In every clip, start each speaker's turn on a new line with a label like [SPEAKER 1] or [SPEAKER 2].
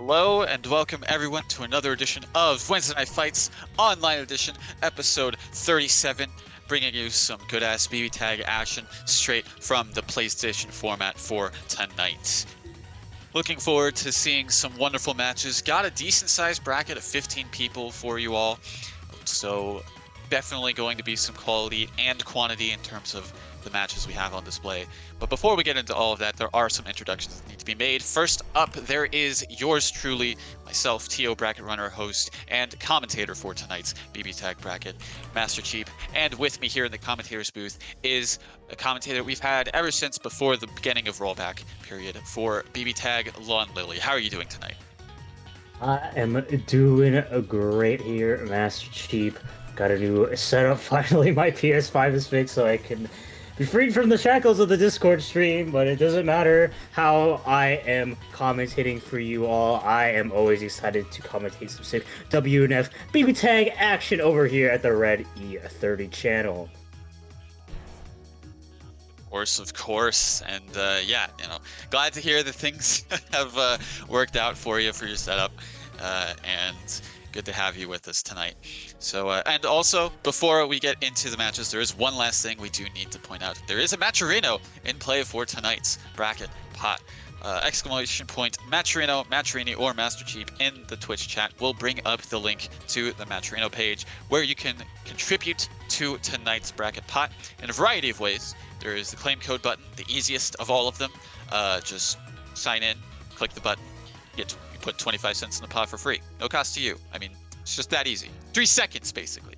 [SPEAKER 1] Hello and welcome everyone to another edition of Wednesday Night Fights Online Edition, episode 37, bringing you some good-ass BBTAG action straight from the PlayStation format for tonight. Looking forward to seeing some wonderful matches. Got a decent-sized bracket of 15 people for you all, so definitely going to be some quality and quantity in terms of the matches we have on display. But before we get into all of that, there are some introductions that need to be made. First up, there is yours truly, myself, T.O. Bracket Runner, host, and commentator for tonight's BBTAG bracket, Master Cheap. And with me here in the commentator's booth is a commentator we've had ever since before the beginning of rollback period for BBTAG, Lon Lily. How are you doing tonight?
[SPEAKER 2] I am doing great here, Master Cheap. Got a new setup finally. My PS5 is fixed so I can be freed from the shackles of the Discord stream, but it doesn't matter how I am commentating for you all. I am always excited to commentate some sick WNF BBTAG action over here at the Red E30 channel.
[SPEAKER 1] Of course, and yeah, glad to hear that things have worked out for you for your setup, and good to have you with us tonight. So, and also, before we get into the matches, there is one last thing we do need to point out. There is a Matcherino in play for tonight's bracket pot. Exclamation point Matcherino, Matcherini, or Master Cheap in the Twitch chat. We'll bring up the link to the Matcherino page where you can contribute to tonight's bracket pot in a variety of ways. There is the claim code button, the easiest of all of them. Just sign in, click the button, you put 25 cents in the pot for free. No cost to you. I mean, it's just that easy. 3 seconds, basically.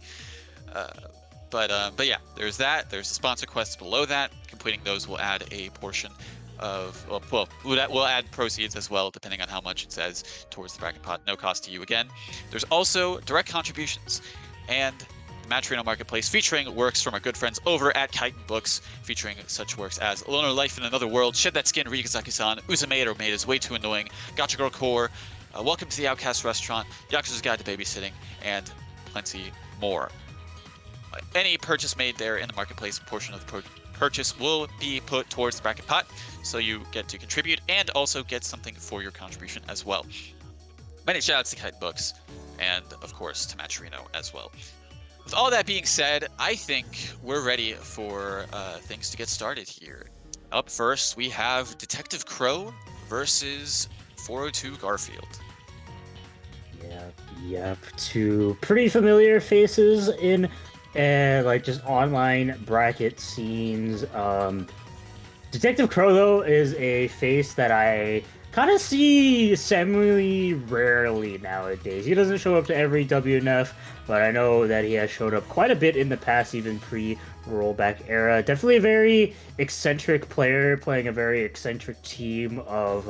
[SPEAKER 1] But yeah, there's that. There's the sponsor quests below that. Completing those will add a portion of, well, we'll add proceeds as well, depending on how much it says towards the bracket pot. No cost to you again. There's also direct contributions and Matcherino Marketplace, featuring works from our good friends over at Chitin Books, featuring such works as Loner Life in Another World, Shed That Skin, Rigazaki-san, Uzumade or Made is Way Too Annoying, Gotcha Girl Core, Welcome to the Outcast Restaurant, Yakuza's Guide to Babysitting, and plenty more. Any purchase made there in the marketplace, portion of the purchase will be put towards the bracket pot, so you get to contribute and also get something for your contribution as well. Many shoutouts to Chitin Books, and of course to Matcherino as well. With all that being said, I think we're ready for things to get started here. Up first, we have Detective Crow versus 402 Garfield.
[SPEAKER 2] Yep. Two pretty familiar faces in like just online bracket scenes. Detective Crow, though, is a face that I kind of see semi rarely nowadays. He doesn't show up to every WNF, but I know that he has showed up quite a bit in the past, even pre-rollback era. Definitely a very eccentric player, playing a very eccentric team of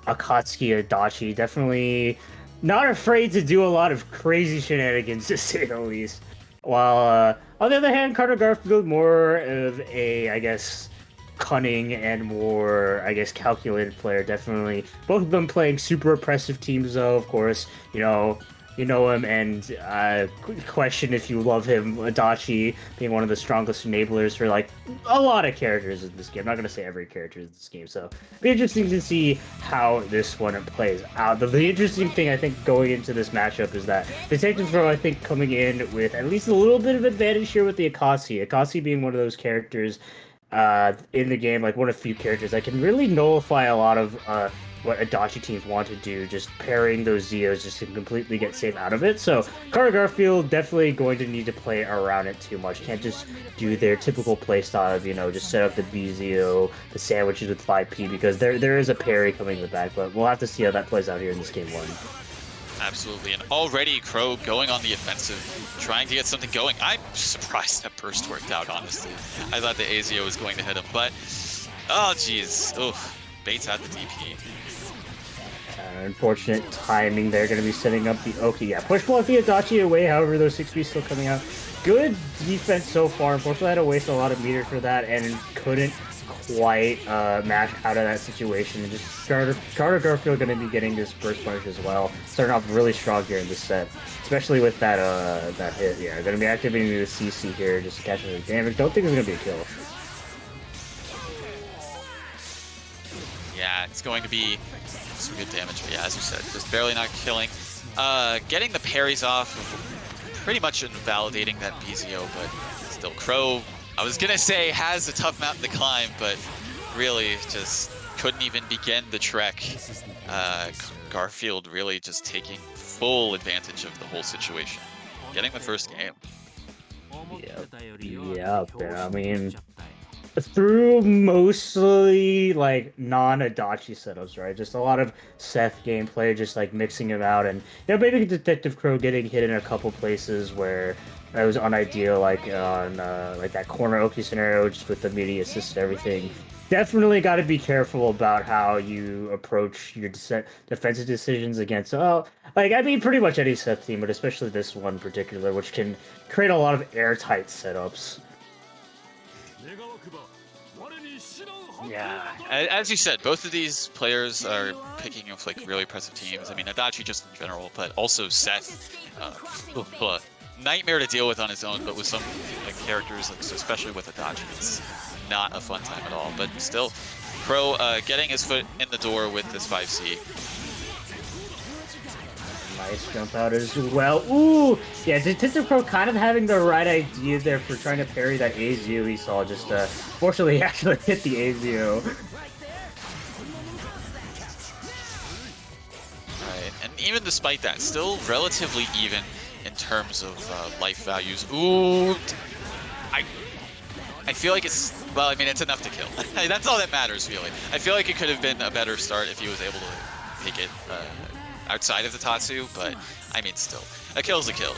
[SPEAKER 2] Akatsuki Adachi. Definitely not afraid to do a lot of crazy shenanigans, to say the least. While, on the other hand, Carter Garfield, more of a, I guess, cunning and more, I guess, calculated player. Definitely both of them playing super oppressive teams, though. Of course, you know him, and question if you love him. Adachi being one of the strongest enablers for like a lot of characters in this game. I'm not gonna say every character in this game, so it'll be interesting to see how this one plays out. The interesting thing I think going into this matchup is that Detective Crow, I think, coming in with at least a little bit of advantage here with the Akatsuki being one of those characters in the game, like one of the few characters that can really nullify a lot of what Adachi teams want to do, just pairing those Zeos just to completely get safe out of it. So Carter Garfield definitely going to need to play around it too much. Can't just do their typical playstyle of, just set up the B Zeo, the sandwiches with 5P, because there is a parry coming in the back, but we'll have to see how that plays out here in this game one.
[SPEAKER 1] Absolutely, and already Crow going on the offensive, trying to get something going. I'm surprised that burst worked out, honestly. I thought the Azio was going to hit him, but oh jeez, baits out the DP.
[SPEAKER 2] Unfortunate timing there, going to be setting up the Oki. Yeah, push block the Adachi away, however those 6Bs still coming out. Good defense so far. Unfortunately, I had to waste a lot of meter for that and couldn't quite match out of that situation. And just Carter Garfield going to be getting this burst punish as well. Starting off really strong here in this set, especially with that that hit. Yeah, going to be activating the CC here just to catch the damage. Don't think it's going to be a kill.
[SPEAKER 1] Yeah, it's going to be some good damage, but yeah, as you said, just barely not killing. Getting the parries off, pretty much invalidating that BZO, but still, Crow, I was gonna say, has a tough mountain to climb, but really just couldn't even begin the trek. Garfield really just taking full advantage of the whole situation, getting the first game.
[SPEAKER 2] Yep. And I mean, through mostly like non-Adachi setups, right? Just a lot of Seth gameplay, just like mixing him out, and maybe Detective Crow getting hit in a couple places where it was unideal, like on like that corner Oki scenario, just with the media assist and everything. Definitely got to be careful about how you approach your defensive decisions against, like, I mean, pretty much any Seth team, but especially this one in particular, which can create a lot of airtight setups.
[SPEAKER 1] Yeah, as you said, both of these players are picking up like really impressive teams. I mean, Adachi just in general, but also Seth, nightmare to deal with on his own, but with some like characters, like, especially with Adachi, it's not a fun time at all. But still, Crow getting his foot in the door with this 5C.
[SPEAKER 2] Nice jump out as well. Ooh! Yeah, Detective Crow kind of having the right idea there for trying to parry that AZO he saw. Just, fortunately, he actually hit the AZO.
[SPEAKER 1] Right, and even despite that, still relatively even in terms of life values. Ooh! I feel like it's, well, I mean, it's enough to kill. That's all that matters, really. I feel like it could have been a better start if he was able to take it outside of the Tatsu, but I mean, still, a kill's a kill.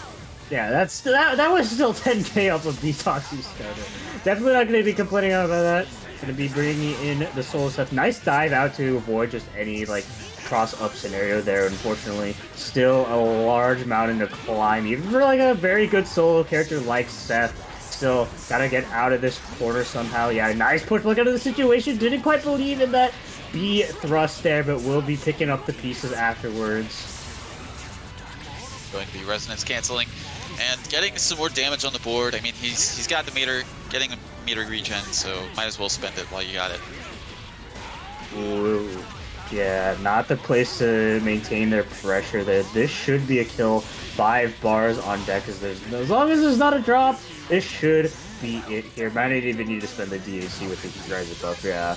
[SPEAKER 2] Yeah, that was still 10k off of Tatsu starter. Definitely not going to be complaining about that. Going to be bringing in the solo stuff. Nice dive out to avoid just any like cross-up scenario there. Unfortunately, still a large mountain to climb, even for like a very good solo character like Seth. Still gotta get out of this corner somehow. Yeah, nice push. Look at the situation. Didn't quite believe in that B thrust there, but will be picking up the pieces afterwards.
[SPEAKER 1] Going to be resonance canceling and getting some more damage on the board. I mean, he's got the meter, getting a meter regen, so might as well spend it while you got it.
[SPEAKER 2] Ooh. Yeah, not the place to maintain their pressure there. This should be a kill. 5 bars on deck, as long as there's not a drop, this should be it here. Might not even need to spend the DAC with the riser buff, yeah.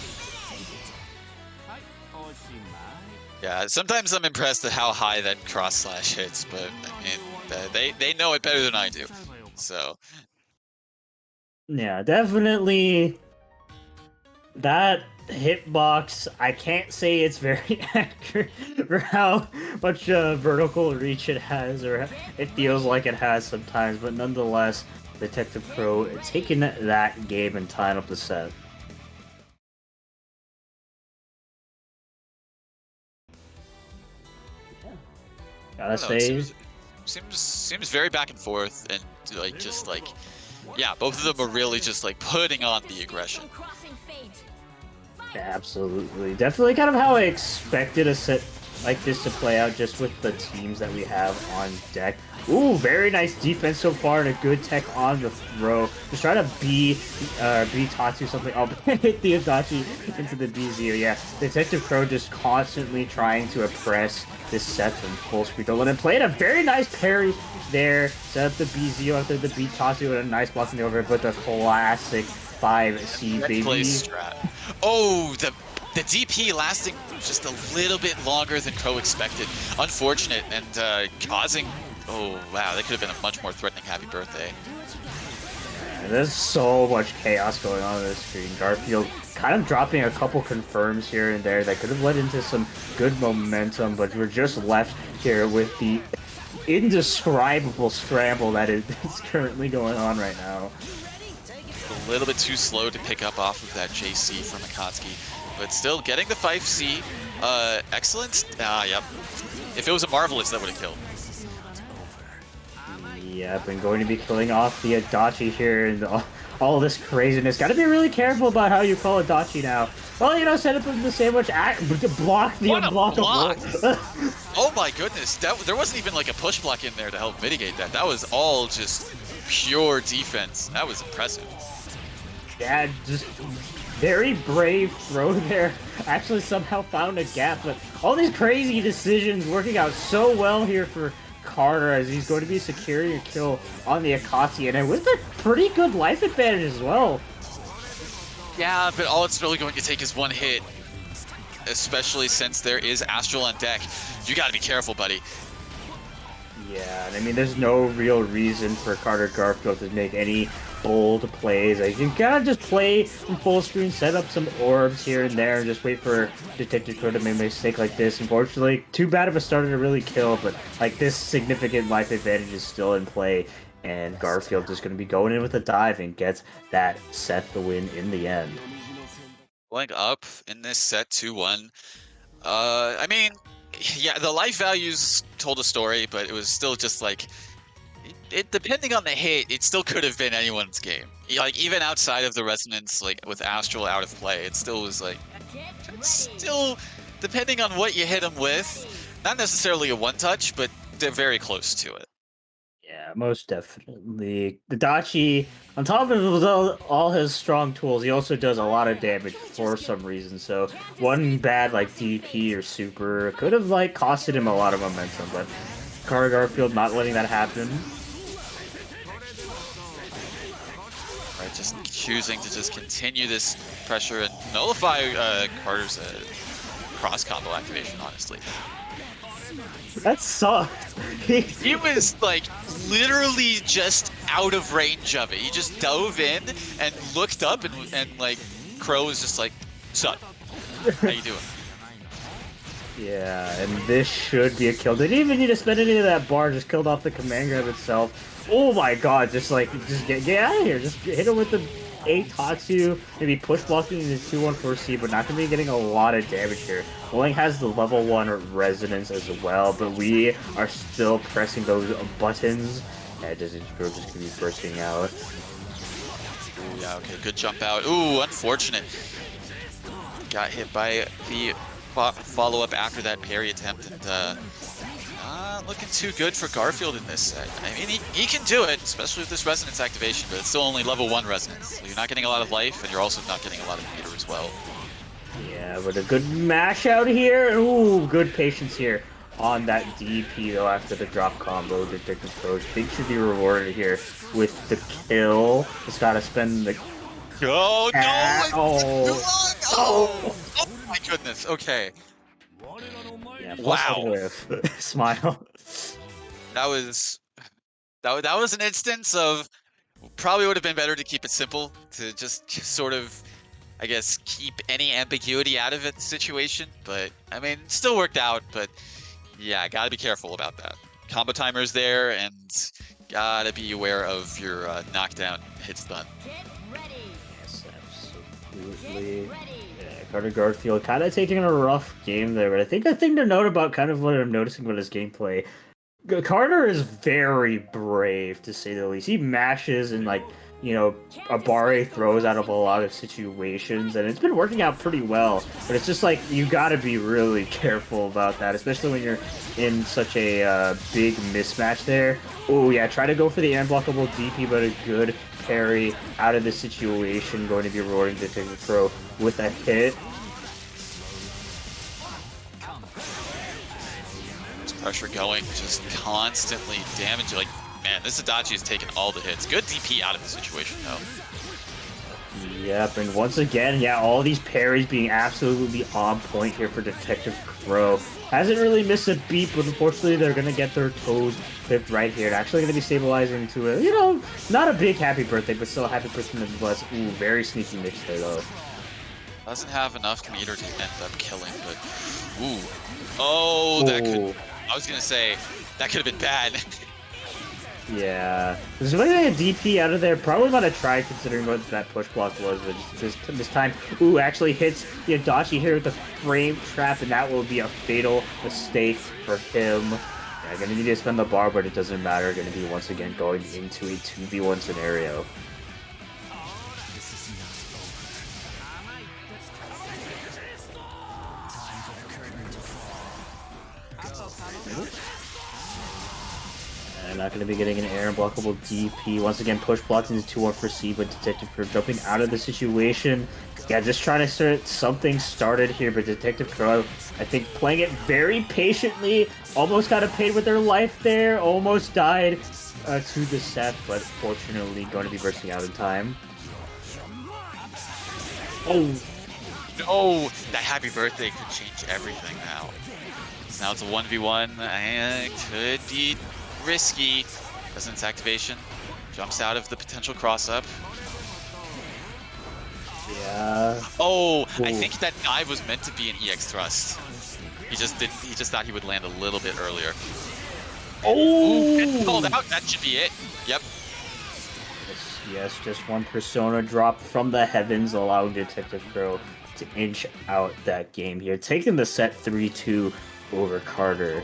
[SPEAKER 1] Yeah, sometimes I'm impressed at how high that cross slash hits, but I mean, they know it better than I do. So
[SPEAKER 2] yeah, definitely that hitbox, I can't say it's very accurate for how much vertical reach it has, or it feels like it has sometimes, but nonetheless, Detective Crow taking that game and tying up the set. Gotta say,
[SPEAKER 1] seems very back and forth, and like just like, yeah, both of them are really just like putting on the aggression.
[SPEAKER 2] Absolutely. Definitely kind of how I expected a set like this to play out, just with the teams that we have on deck. Ooh, very nice defense so far, and a good tech on the throw. Just try to beat Tatsu something. Oh, hit the Adachi into the BZO. Yeah, Detective Crow just constantly trying to oppress this set from full speed. Don't let him play it. A very nice parry there. Set up the BZO after the beat Tatsu with a nice block in the over, but the classic 5C baby.
[SPEAKER 1] Strat. Oh, the DP lasting just a little bit longer than Crow expected. Unfortunate, and causing, oh wow, that could have been a much more threatening happy birthday.
[SPEAKER 2] Yeah, there's so much chaos going on this screen. Garfield kind of dropping a couple confirms here and there that could have led into some good momentum, but we're just left here with the indescribable scramble that is currently going on right now.
[SPEAKER 1] A little bit too slow to pick up off of that JC from Akatsuki, but still getting the 5C. Excellent. Yep. If it was a Marvelous, that would have killed.
[SPEAKER 2] Yep, and going to be killing off the Adachi here, and all this craziness. Got to be really careful about how you call Adachi now. Well, you know, set up the sandwich, block the unblockable.
[SPEAKER 1] Oh my goodness, there wasn't even like a push block in there to help mitigate that. That was all just pure defense. That was impressive.
[SPEAKER 2] Yeah, just Very brave throw there. Actually somehow found a gap, but all these crazy decisions working out so well here for Carter as he's going to be securing a kill on the Akatsuki, and with a pretty good life advantage as well.
[SPEAKER 1] Yeah, but all it's really going to take is one hit, especially since there is Astral on deck. You gotta be careful, buddy.
[SPEAKER 2] Yeah, and I mean, there's no real reason for Carter Garfield to make any bold plays. Like, you gotta just play from full screen, set up some orbs here and there, and just wait for Detective Crow to make a mistake like this. Unfortunately, too bad of a starter to really kill, but like this significant life advantage is still in play, and Garfield is going to be going in with a dive and gets that set the win in the end.
[SPEAKER 1] Going up in this set 2-1. I mean, yeah, the life values told a story, but it was still just like, it depending on the hit, it still could have been anyone's game. Like, even outside of the resonance, like with Astral out of play, it still was like, still, depending on what you hit him with, not necessarily a one-touch, but they're very close to it.
[SPEAKER 2] Yeah, most definitely. The Dachi, on top of all his strong tools, he also does a lot of damage for some reason. So one bad like DP or super could have like costed him a lot of momentum, but Carter Garfield not letting that happen.
[SPEAKER 1] Right, just choosing to just continue this pressure and nullify Carter's cross combo activation, honestly.
[SPEAKER 2] That sucked.
[SPEAKER 1] He was like literally just out of range of it. He just dove in and looked up and like Crow was just like, "Sup? How you doing?"
[SPEAKER 2] Yeah, and this should be a kill. Didn't even need to spend any of that bar, just killed off the command grab itself. Oh my god, just get out of here. Just hit him with the Tatsu, maybe push blocking into 2-1-4C, but not going to be getting a lot of damage here. Bowling has the level 1 resonance as well, but we are still pressing those buttons. Yeah, just going to be bursting out.
[SPEAKER 1] Ooh, yeah, okay, good jump out. Ooh, unfortunate. Got hit by the follow-up after that parry attempt, and not looking too good for Garfield in this set. I mean, he can do it, especially with this resonance activation, but it's still only level 1 resonance. So you're not getting a lot of life, and you're also not getting a lot of meter as well.
[SPEAKER 2] Yeah, but a good mash out here. Ooh, good patience here on that DP, though, after the drop combo. Detective Crow, I think, should be rewarded here with the kill. Just gotta spend the...
[SPEAKER 1] Oh, no!
[SPEAKER 2] Oh
[SPEAKER 1] My goodness, okay.
[SPEAKER 2] Yeah,
[SPEAKER 1] Wow.
[SPEAKER 2] Smile.
[SPEAKER 1] That was an instance of probably would have been better to keep it simple, to just sort of, I guess, keep any ambiguity out of it situation. But I mean, it still worked out. But yeah, gotta be careful about that. Combo timer's there, and gotta be aware of your knockdown hit stun.
[SPEAKER 2] Yes, absolutely. Carter Garfield kind of taking a rough game there, but I think the thing to note about kind of what I'm noticing about his gameplay, Carter is very brave, to say the least. He mashes and, like, you know, Abare throws out of a lot of situations, and it's been working out pretty well. But it's just like, you gotta be really careful about that, especially when you're in such a big mismatch there. Oh yeah, try to go for the unblockable DP, but a good parry out of the situation, going to be rewarding Detective Crow with a hit.
[SPEAKER 1] Pressure going, just constantly damaging. Like, man, this Adachi has taken all the hits. Good DP out of the situation, though.
[SPEAKER 2] Yep, and once again, yeah, all these parries being absolutely on point here for Detective Crow. Hasn't really missed a beat, but unfortunately they're going to get their toes clipped right here. They're actually going to be stabilizing to a, you know, not a big happy birthday, but still a happy birthday nonetheless. Ooh, very sneaky mix there, though.
[SPEAKER 1] Doesn't have enough meter to end up killing, but ooh. Oh, that could... I was gonna say, that could have been bad.
[SPEAKER 2] Yeah. This is really a DP out of there. Probably not a try considering what that push block was, but this time, ooh, actually hits the Adachi here with the frame trap, and that will be a fatal mistake for him. Yeah, gonna need to spend the bar, but it doesn't matter. Gonna be once again going into a 2v1 scenario. not going to be getting an air unblockable DP. Once again, push blocked into 2-1 for C, but Detective Crow jumping out of the situation. Yeah, just trying to start something started here, but Detective Crow, I think, playing it very patiently. Almost got paid with their life there. Almost died to the set, but fortunately going to be bursting out in time.
[SPEAKER 1] Oh, no! That happy birthday could change everything now. So now it's a 1v1, and could be risky. Resonance activation. Jumps out of the potential cross-up.
[SPEAKER 2] Yeah.
[SPEAKER 1] Oh,
[SPEAKER 2] Ooh.
[SPEAKER 1] I think that dive was meant to be an EX thrust. He just thought he would land a little bit earlier.
[SPEAKER 2] Oh!
[SPEAKER 1] Ooh, called out. That should be it. Yep.
[SPEAKER 2] Yes, just one Persona drop from the heavens, allowing Detective Crow to inch out that game here, taking the set 3-2 over Carter.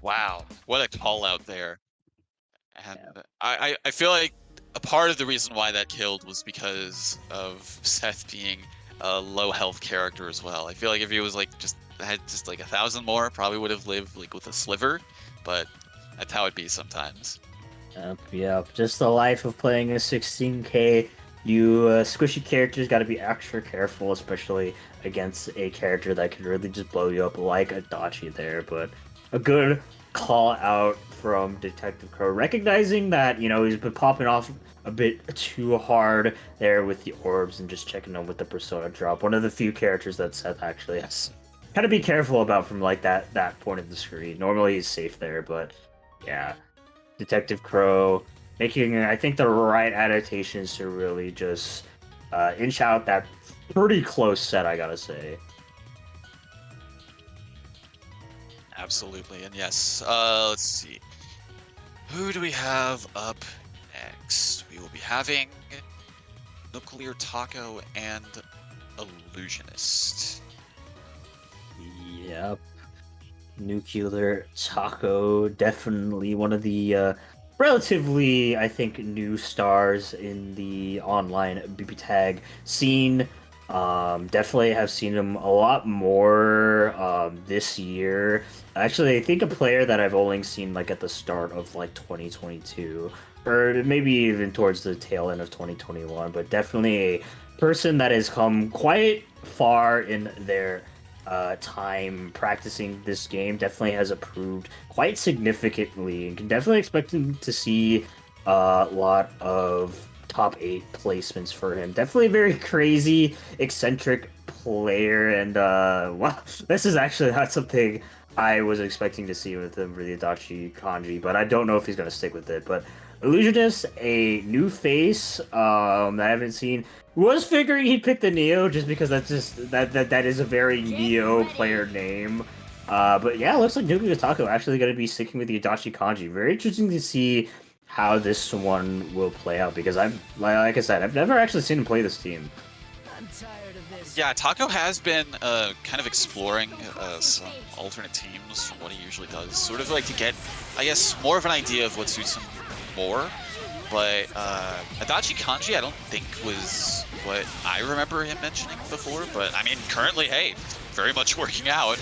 [SPEAKER 1] Wow, what a call out there. And yeah. I feel like a part of the reason why that killed was because of Seth being a low health character as well. I feel like if he was like had like 1,000 more, probably would have lived like with a sliver, but that's how it be sometimes.
[SPEAKER 2] Yep, just the life of playing a 16K. You squishy characters got to be extra careful, especially against a character that could really just blow you up like a Adachi there. But a good call out from Detective Crow, recognizing that, you know, he's been popping off a bit too hard there with the orbs and just checking in with the Persona drop. One of the few characters that Seth actually has kind of be careful about from like that point of the screen. Normally he's safe there, but yeah, Detective Crow making, I think, the right adaptations to really just inch out that pretty close set, I gotta say.
[SPEAKER 1] Absolutely, and yes, let's see. Who do we have up next? We will be having Nuclear Taco and Illusionist.
[SPEAKER 2] Yep. Nuclear Taco, definitely one of the relatively, I think, new stars in the online BBTAG scene. Definitely have seen him a lot more this year. Actually, I think a player that I've only seen like at the start of like 2022, or maybe even towards the tail end of 2021, but definitely a person that has come quite far in their time practicing this game. Definitely has improved quite significantly, and can definitely expect him to see a lot of top 8 placements for him. Definitely a very crazy, eccentric player, and wow, this is actually not something I was expecting to see with him for the Adachi Kanji, but I don't know if he's going to stick with it. But Illusionist, a new face that I haven't seen. Was figuring he'd pick the Neo just because that's just that is a very Neo player name. But yeah, it looks like Nuclear Taco actually going to be sticking with the Adachi Kanji. Very interesting to see how this one will play out, because like I said, I've never actually seen him play this team.
[SPEAKER 1] Yeah, Taco has been kind of exploring some alternate teams from what he usually does, sort of like to get, I guess, more of an idea of what suits him more. But Adachi Kanji I don't think was what I remember him mentioning before, but I mean, currently, hey, very much working out.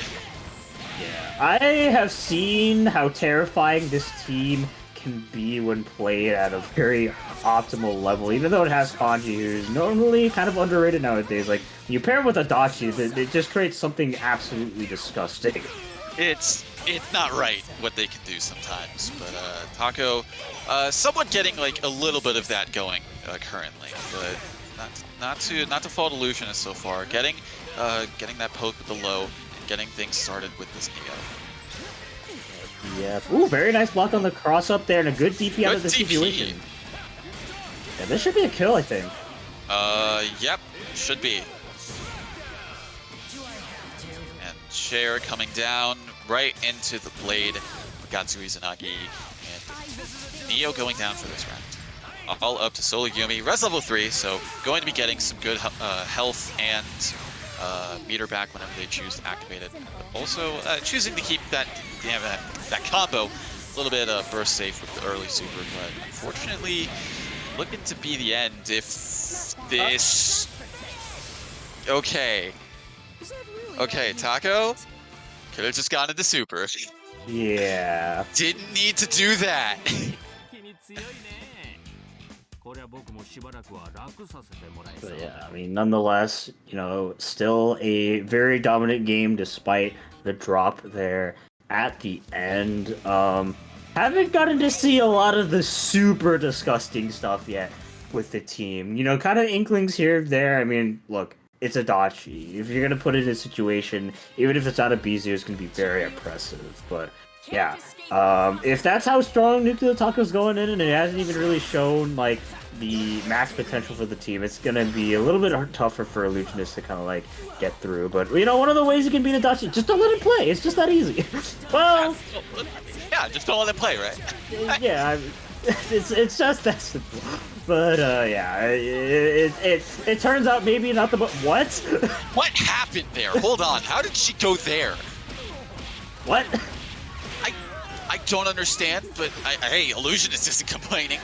[SPEAKER 2] Yeah, I have seen how terrifying this team can be when played at a very optimal level, even though it has Kanji, who's normally kind of underrated nowadays. Like, you pair him with Adachi, it just creates something absolutely disgusting.
[SPEAKER 1] It's not right what they can do sometimes, but Taco, somewhat getting like a little bit of that going currently, but not to fault Illusionist so far. Getting that poke with the low, and getting things started with this Neo.
[SPEAKER 2] Yeah. Ooh, very nice block on the cross up there, and a good DP out of the situation. Yeah, this should be a kill, I think.
[SPEAKER 1] Yep, should be. And Cher coming down right into the blade of Gatsu Izanagi, and Neo going down for this round. All up to Solo Yumi, res level 3, so going to be getting some good health and meter back whenever they choose to activate it. But also choosing to keep that combo a little bit burst safe with the early super, but unfortunately looking to be the end if this... Okay, Taco? Could have just gone into super.
[SPEAKER 2] Yeah.
[SPEAKER 1] Didn't need to do that.
[SPEAKER 2] But yeah, I mean, nonetheless, still a very dominant game despite the drop there at the end. Haven't gotten to see a lot of the super disgusting stuff yet with the team. Kind of inklings here and there. I mean, look, it's Adachi. If you're gonna put it in a situation, even if it's not a BZ, it's gonna be very impressive. But yeah, if that's how strong Nuclear Taco's going in, and it hasn't even really shown like the max potential for the team, it's gonna be a little bit tougher for Illusionist to kind of like get through. But one of the ways you can beat Adachi, just don't let him play. It's just that easy. Well,
[SPEAKER 1] yeah, just don't let him play, right?
[SPEAKER 2] Yeah, it's just that simple. But yeah, it turns out maybe not the what?
[SPEAKER 1] What happened there? Hold on, how did she go there?
[SPEAKER 2] What?
[SPEAKER 1] I don't understand, but hey, Illusionist isn't complaining.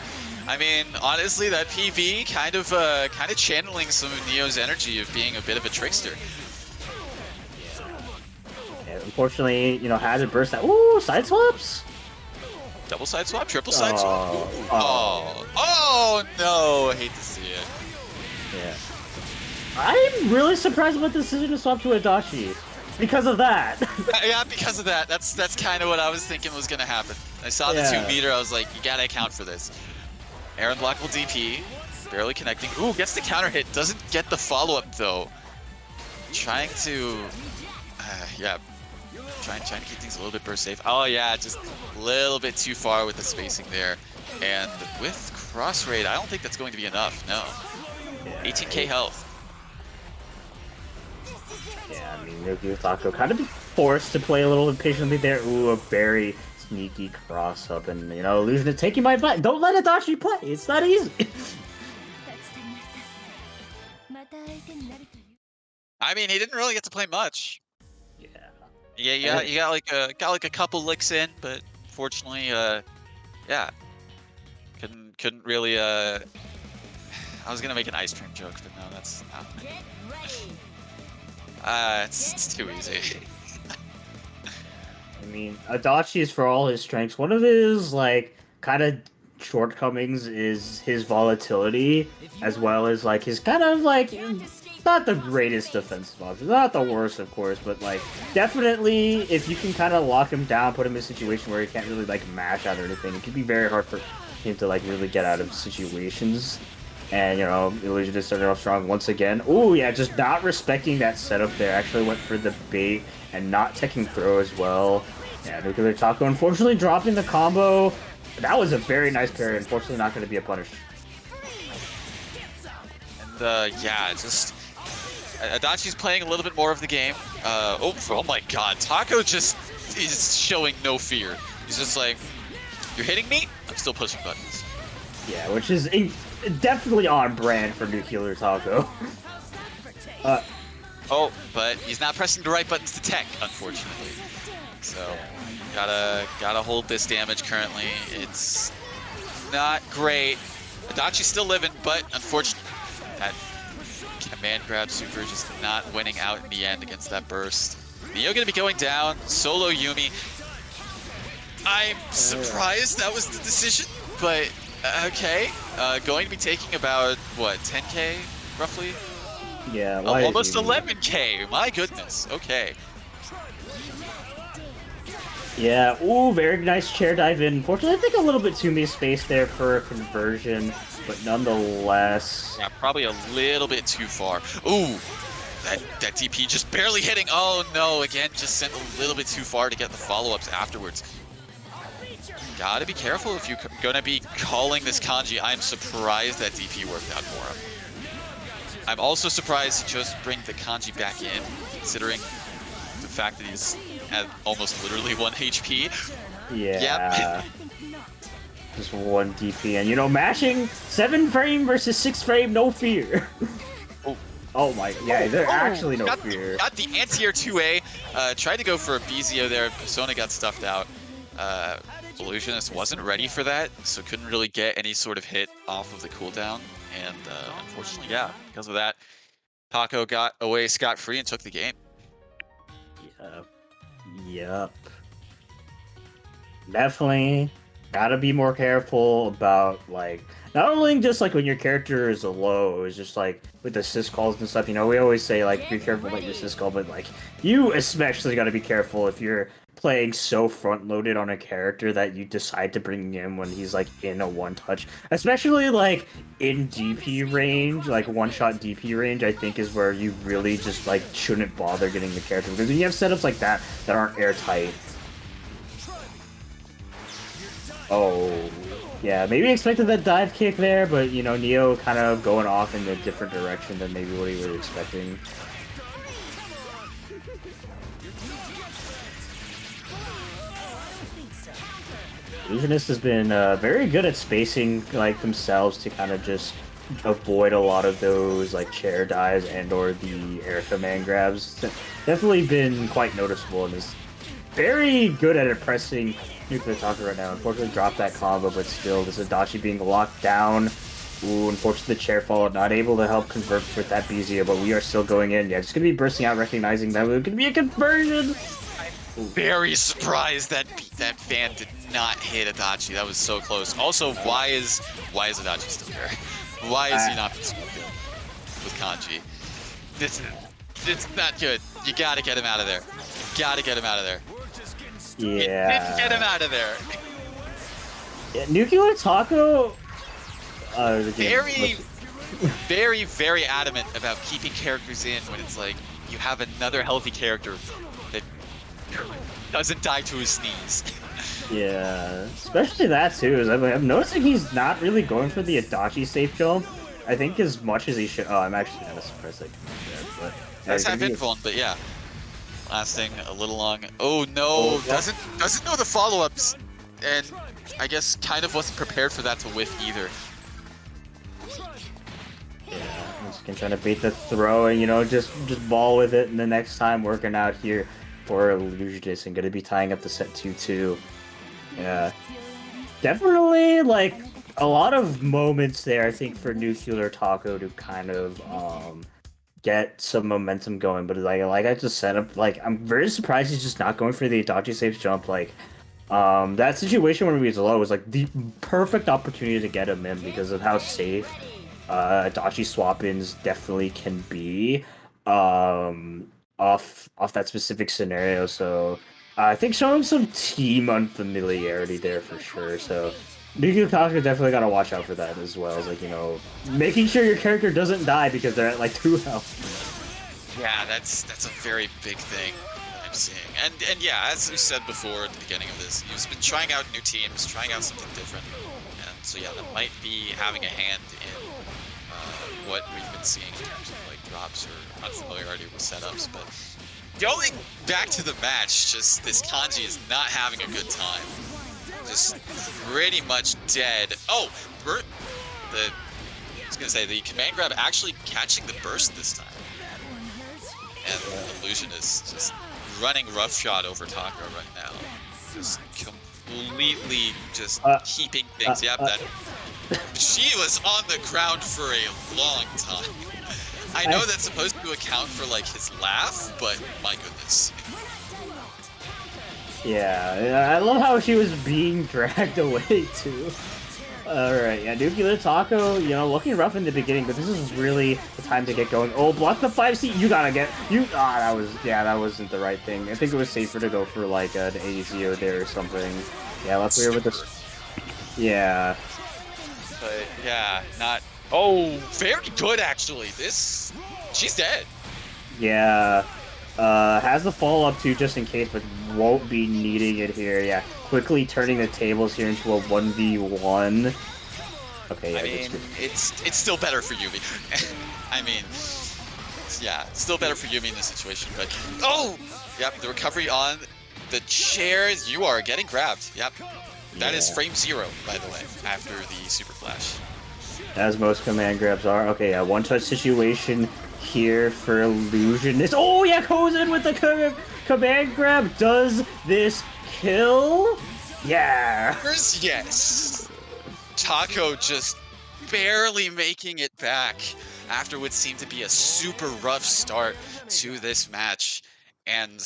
[SPEAKER 1] I mean, honestly, that PV kind of channeling some of Neo's energy of being a bit of a trickster.
[SPEAKER 2] Yeah, unfortunately, had to burst that. Ooh, side swaps.
[SPEAKER 1] Double side swap, triple side swap. Oh no! I hate to see it.
[SPEAKER 2] Yeah, I'm really surprised about the decision to swap to Adachi. Because of that.
[SPEAKER 1] Yeah, because of that. That's kind of what I was thinking was gonna happen. I saw the 2 meter. I was like, you gotta account for this. Aaron blockable DP, barely connecting. Ooh, gets the counter hit. Doesn't get the follow up though. Trying to, yeah, trying to keep things a little bit burst safe. Oh yeah, just a little bit too far with the spacing there. And with cross raid, I don't think that's going to be enough. No. 18k health.
[SPEAKER 2] Yeah, I mean, Nuclear Taco kind of be forced to play a little impatiently there. Ooh, a very sneaky cross up, and Illusionist taking my butt. Don't let Adachi play. It's not easy.
[SPEAKER 1] I mean, he didn't really get to play much.
[SPEAKER 2] Yeah.
[SPEAKER 1] Yeah, you got like a couple licks in, but fortunately, yeah, couldn't really. I was gonna make an ice cream joke, but no, that's not. It's too easy.
[SPEAKER 2] I mean, Adachi is for all his strengths. One of his kind of shortcomings is his volatility, as well as his kind of not the greatest defensive option, not the worst, of course, but definitely if you can kind of lock him down, put him in a situation where he can't really mash out or anything, it can be very hard for him to really get out of situations. And Illusionist started off strong once again. Ooh, yeah, just not respecting that setup there. Actually went for the bait and not taking throw as well. Yeah, Nuclear Taco unfortunately dropping the combo. That was a very nice parry. Unfortunately, not going to be a punish.
[SPEAKER 1] And yeah, just Adachi's playing a little bit more of the game. Oh my God, Taco just is showing no fear. He's just like, you're hitting me? I'm still pushing buttons.
[SPEAKER 2] Yeah, which is definitely on brand for Nuclear Taco.
[SPEAKER 1] Oh, but he's not pressing the right buttons to tech, unfortunately. So gotta hold this damage currently. It's not great. Adachi's still living, but unfortunately, that command grab super just not winning out in the end against that burst. Neo gonna be going down. Solo Yumi. I'm surprised that was the decision, but okay. Going to be taking about, what, 10k, roughly?
[SPEAKER 2] Yeah,
[SPEAKER 1] almost 11k, my goodness, okay.
[SPEAKER 2] Yeah, ooh, very nice chair dive in. Unfortunately, I think a little bit too many space there for a conversion, but nonetheless...
[SPEAKER 1] Yeah, probably a little bit too far. Ooh, that DP just barely hitting. Oh no, again, just sent a little bit too far to get the follow-ups afterwards. Gotta be careful if you're gonna be calling this kanji. I'm surprised that DP worked out for him. I'm also surprised he chose to bring the kanji back in, considering the fact that he's at almost literally 1 HP.
[SPEAKER 2] Yeah. Yep. Just 1 DP, and mashing 7 frame versus 6 frame, no fear. Oh my, yeah, there's actually no fear.
[SPEAKER 1] Got the anti-air 2A, tried to go for a Bizio there, Persona got stuffed out. Illusionist wasn't ready for that, so couldn't really get any sort of hit off of the cooldown. And unfortunately, yeah, because of that, Taco got away scot-free and took the game.
[SPEAKER 2] Yep. Definitely gotta be more careful about like not only just like when your character is low, it's just like with the sys calls and stuff, you know, we always say like be careful about your sys call, but like you especially gotta be careful if you're playing so front loaded on a character that you decide to bring him when he's like in a one touch. Especially like in DP range, like one shot DP range, I think is where you really just like shouldn't bother getting the character. Because when you have setups like that that aren't airtight. Oh, yeah, maybe expected that dive kick there, but, you know, Neo kind of going off in a different direction than maybe what he was expecting. Illusionist has been very good at spacing, like, themselves to kind of just avoid a lot of those, like, chair dives and or the air command grabs. Definitely been quite noticeable and is very good at oppressing Nuclear Taco right now. Unfortunately, dropped that combo, but still, this Adachi being locked down. Ooh, unfortunately, the chair fall, not able to help convert with that BZO, but we are still going in. Yeah, just gonna be bursting out, recognizing that it could be a conversion.
[SPEAKER 1] Very surprised that that fan did not hit Adachi. That was so close. Also, why is Adachi still there? Why is he not with Kanji? It's not good. You gotta get him out of there. You gotta get him out of there.
[SPEAKER 2] Yeah.
[SPEAKER 1] Get him out of there.
[SPEAKER 2] Yeah, Nuclear Taco.
[SPEAKER 1] Very adamant about keeping characters in when it's like you have another healthy character that doesn't die to his sneeze.
[SPEAKER 2] Yeah, especially that too. Is I'm noticing he's not really going for the Adachi safe jump. I think as much as he should. Oh, I'm actually kind of surprised I can do that, but
[SPEAKER 1] Does have info, but yeah, lasting a little long. Oh no, doesn't know the follow-ups, and I guess kind of wasn't prepared for that to whiff either.
[SPEAKER 2] Yeah, I'm just trying to bait the throw and, you know, just ball with it, and the next time working out here for Illusionist and gonna be tying up the set 2-2. Yeah. Definitely like a lot of moments there, I think, for Nuclear Taco to kind of get some momentum going, but like I just said, I'm very surprised he's just not going for the Adachi safe jump. Like that situation when he was low was like the perfect opportunity to get him in because of how safe Adachi swap-ins definitely can be off that specific scenario. So I think showing some team unfamiliarity there for sure. So Nuclear Taco definitely got to watch out for that as well. As like, you know, making sure your character doesn't die because they're at like 2 health.
[SPEAKER 1] Yeah, that's a very big thing that I'm seeing. And yeah, as we said before at the beginning of this, he's been trying out new teams, trying out something different. And so yeah, that might be having a hand in what we've been seeing in terms of like drops or unfamiliarity with setups. But going back to the match, just this Kanji is not having a good time. Just pretty much dead. Oh, I was gonna say the command grab actually catching the burst this time. And the Illusion is just running roughshod over Taco right now. Just completely just keeping things. Yep, that she was on the ground for a long time. I know that's supposed to account for like his laugh, but my goodness.
[SPEAKER 2] Yeah, I love how she was being dragged away too. Alright, yeah, Nuclear Taco, you know, looking rough in the beginning, but this is really the time to get going. Oh, block the 5C, you gotta get, that wasn't the right thing. I think it was safer to go for like an AZO there or something. Yeah, let's clear with this. Yeah.
[SPEAKER 1] But yeah, not, oh, very good actually. She's dead.
[SPEAKER 2] Yeah. Has the follow-up too, just in case, but won't be needing it here. Yeah, quickly turning the tables here into a 1v1. Okay, yeah,
[SPEAKER 1] I mean, it's still better for Yumi. I mean, yeah, still better for Yumi in this situation. But oh, yep, the recovery on the chairs. You are getting grabbed. Yep, that is frame 0, by the way, after the super flash.
[SPEAKER 2] As most command grabs are. Okay, yeah, one-touch situation here for Illusionist. Oh yeah, goes in with the command grab. Does this kill? Yeah.
[SPEAKER 1] Yes. Taco just barely making it back after what seemed to be a super rough start to this match. And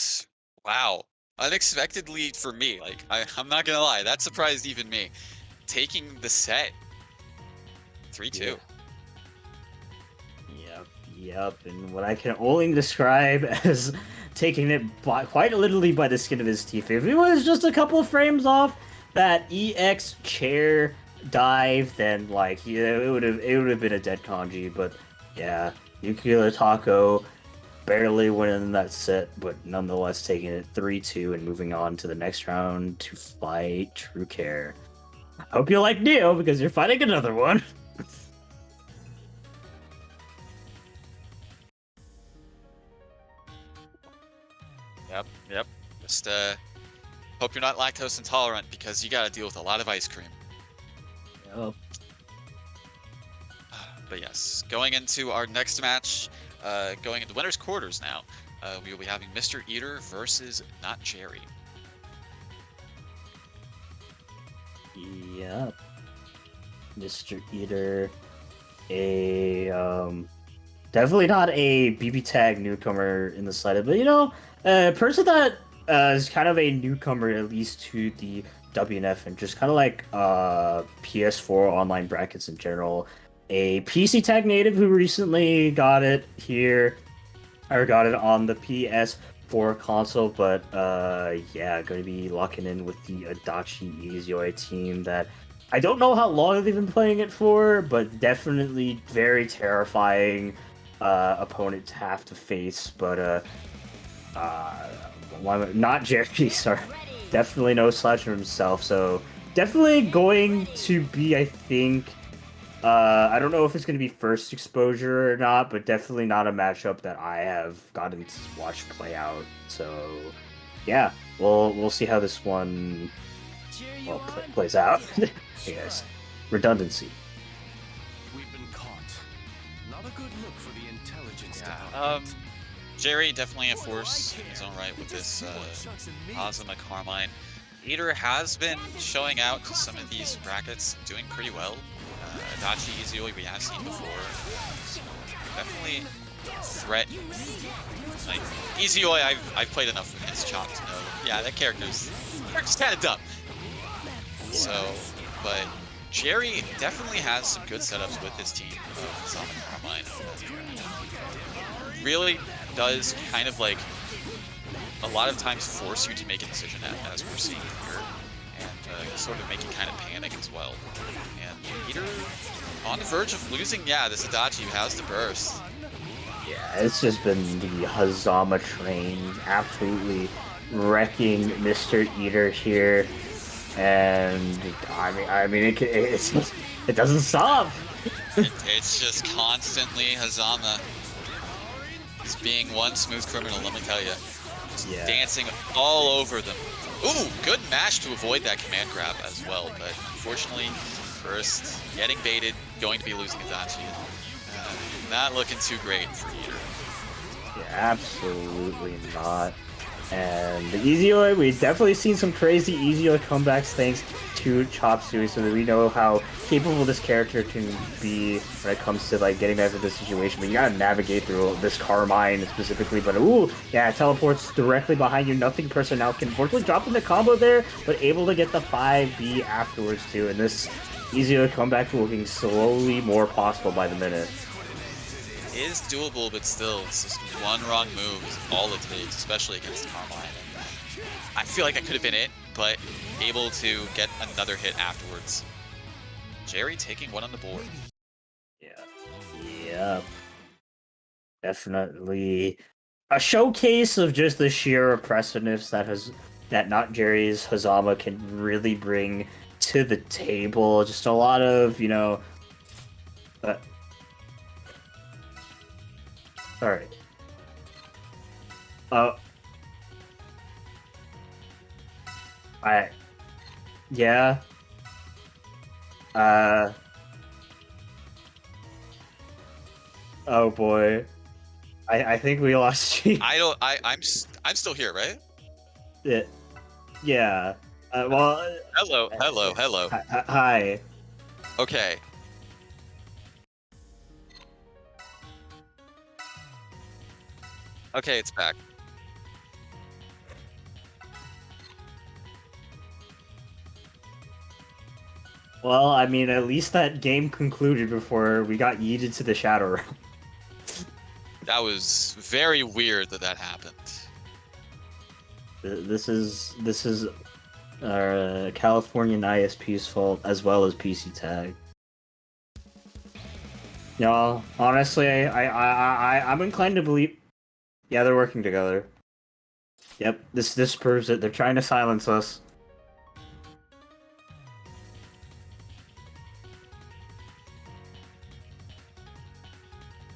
[SPEAKER 1] wow, unexpectedly for me, like I'm not gonna lie, that surprised even me. Taking the set, 3-2.
[SPEAKER 2] Yeah. Yep. And what I can only describe as taking it quite literally by the skin of his teeth. If it was just a couple of frames off that EX chair dive, then like yeah, it would have been a dead kanji. But yeah, Yukio Taco barely winning that set, but nonetheless taking it 3-2 and moving on to the next round to fight True Care. Hope you like Neo because you're fighting another one.
[SPEAKER 1] Yep. Just hope you're not lactose intolerant because you gotta deal with a lot of ice cream.
[SPEAKER 2] Yep.
[SPEAKER 1] But yes, going into our next match, going into winner's quarters now, we will be having Mr. Eater versus Not Jerry.
[SPEAKER 2] Yep. Mr. Eater, a definitely not a BBTAG newcomer in the slightest, but a person that is kind of a newcomer at least to the WNF and just kind of like PS4 online brackets in general. A PC tag native who recently got it here, or got it on the PS4 console, but yeah, going to be locking in with the Adachi Izoi team that I don't know how long they've been playing it for, but definitely very terrifying opponent to have to face. But not Jerry, sorry, definitely no slouch himself. So definitely going to be, I think. I don't know if it's going to be first exposure or not, but definitely not a matchup that I have gotten to watch play out. So, yeah, we'll see how this one plays out. I guess redundancy.
[SPEAKER 3] We've been caught. Not a good look for the intelligence
[SPEAKER 1] Yeah. Jerry definitely a force in his own right with this Azuma Carmine. Eater has been showing out to some of these brackets, doing pretty well. Adachi Izoi we have seen before. So definitely threat. Like Izoi, I've played enough against Chop to know. Yeah, that character's kind of dumb. So, but Jerry definitely has some good setups with his team of Azuma Carmine. Really does kind of like a lot of times force you to make a decision as we're seeing here, and sort of make you kind of panic as well. And Eater on the verge of losing, yeah, this Adachi who has the burst.
[SPEAKER 2] Yeah, it's just been the Hazama train absolutely wrecking Mr. Eater here, and I mean, it doesn't stop.
[SPEAKER 1] It's just constantly Hazama. He's being one smooth criminal, let me tell you. Just dancing all over them. Ooh, good mash to avoid that command grab as well, but unfortunately, first getting baited, going to be losing Adachi. Not looking too great for Eater.
[SPEAKER 2] Yeah, absolutely not. And the Ezio, we've definitely seen some crazy Ezio comebacks thanks to Chop Suey, so that we know how capable this character can be when it comes to like getting out of this situation. But you gotta navigate through this Carmine specifically. But ooh, yeah, it teleports directly behind you. Nothing personnel can unfortunately drop in the combo there, but able to get the 5B afterwards too. And this Ezio comeback looking slowly more possible by the minute.
[SPEAKER 1] Is doable, but still, it's just one wrong move is all it takes, especially against Carmine. I feel like that could have been it, but able to get another hit afterwards. Jerry taking one on the board.
[SPEAKER 2] Yeah. Definitely a showcase of just the sheer oppressiveness that Not Jerry's Hazama can really bring to the table. Just a lot of, Alright. Yeah. Oh boy. I think we lost you.
[SPEAKER 1] I'm still here, right?
[SPEAKER 2] Yeah. Well.
[SPEAKER 1] Hello.
[SPEAKER 2] Hi.
[SPEAKER 1] Okay. Okay, it's back.
[SPEAKER 2] Well, I mean, at least that game concluded before we got yeeted to the Shadow Realm.
[SPEAKER 1] That was very weird that that happened.
[SPEAKER 2] This is Californian ISP's fault as well as PC Tag. Y'all, honestly, I'm inclined to believe. Yeah, they're working together. Yep, this proves it. They're trying to silence us.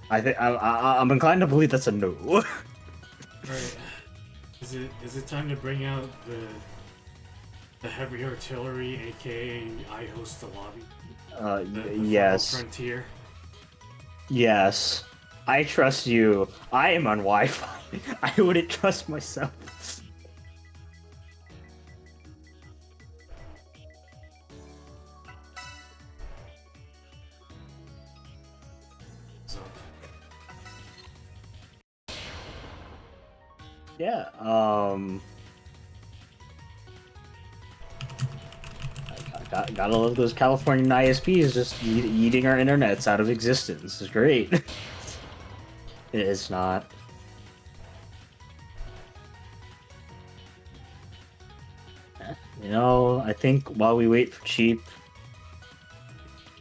[SPEAKER 2] I'm inclined to believe that's a no.
[SPEAKER 4] Right. Is it time to bring out the heavy artillery, aka I host the lobby? The
[SPEAKER 2] Yes.
[SPEAKER 4] Frontier.
[SPEAKER 2] Yes. I trust you. I am on Wi-Fi. I wouldn't trust myself.
[SPEAKER 4] So,
[SPEAKER 2] Yeah, gotta love those Californian ISPs just eating our internets out of existence. It's great. It's not. You know, I think while we wait for cheap,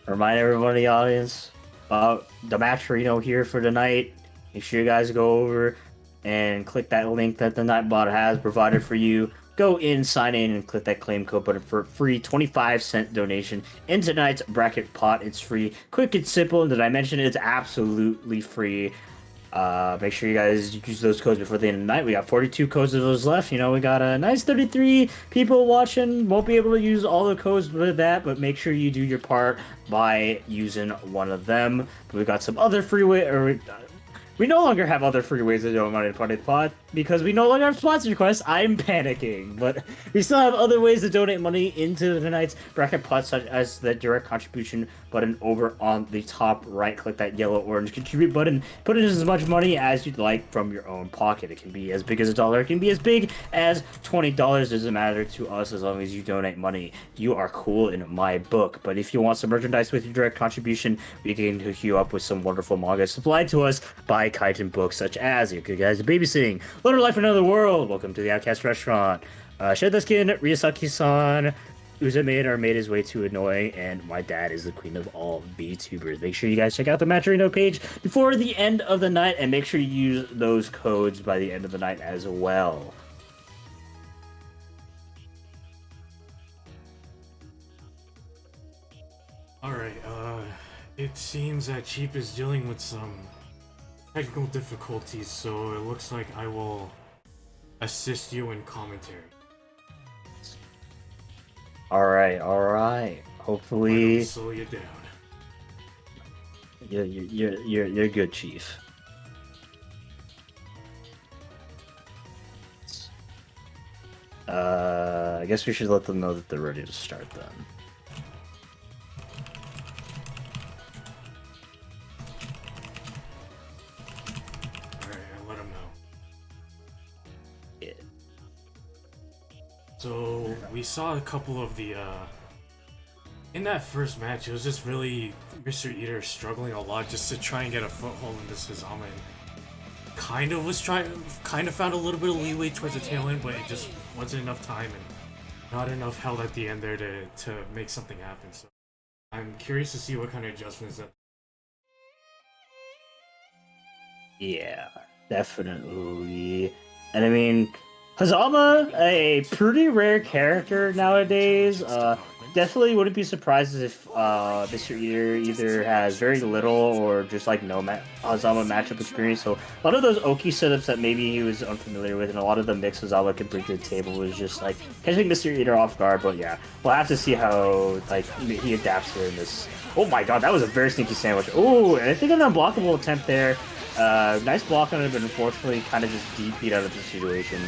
[SPEAKER 2] remind everyone in the audience about the match arena here for tonight. Make sure you guys go over and click that link that the Nightbot has provided for you. Go in, sign in, and click that claim code button for a free 25-cent donation in tonight's bracket pot. It's free, quick and simple. And did I mention it's absolutely free? Make sure you guys use those codes before the end of the night. We got 42 codes of those left. You know, we got a nice 33 people watching. Won't be able to use all the codes with that, but make sure you do your part by using one of them. But we got some other we no longer have other free ways to donate money to Party the Pod because we no longer have sponsor requests. I'm panicking, but we still have other ways to donate money into tonight's bracket pot, such as the direct contribution button over on the top right. Click that yellow-orange contribute button. Put in as much money as you'd like from your own pocket. It can be as big as $1. It can be as big as $20. Doesn't matter to us as long as you donate money. You are cool in my book. But if you want some merchandise with your direct contribution, we can hook you up with some wonderful manga supplied to us by Kaiten books such as Your Good Guys Babysitting, Letter Life in Another World, Welcome to the Outcast Restaurant, Shed the Skin, Ryusaki-san, Uza-maid our maid is way too annoying, and my dad is the queen of all VTubers. Make sure you guys check out the Matcherino page before the end of the night, and make sure you use those codes by the end of the night as well.
[SPEAKER 4] alright, it seems that Cheap is dealing with some technical difficulties, so it looks like I will assist you in commentary.
[SPEAKER 2] Alright. Hopefully,
[SPEAKER 4] Slow you down.
[SPEAKER 2] you're good, Chief. I guess we should let them know that they're ready to start then.
[SPEAKER 4] Alright, I'll let him know.
[SPEAKER 2] Yeah.
[SPEAKER 4] So, we saw a couple of the, in that first match, it was just really Mr. Eater struggling a lot just to try and get a foothold in this Hazama. Kind of found a little bit of leeway towards the tail end, but it just wasn't enough time and not enough held at the end there to make something happen. So, I'm curious to see what kind of adjustments that.
[SPEAKER 2] Yeah, definitely. And I mean, Hazama, a pretty rare character nowadays. Definitely wouldn't be surprised if Mr. Eater either has very little or just like no Hazama matchup experience. So a lot of those Oki setups that maybe he was unfamiliar with, and a lot of the mix Hazama could bring to the table was just like catching Mr. Eater off guard. But yeah, we'll have to see how like he adapts here in this. Oh my god, that was a very sneaky sandwich. Oh, and I think an unblockable attempt there. Nice block on it, but unfortunately kind of just DP'd out of the situation.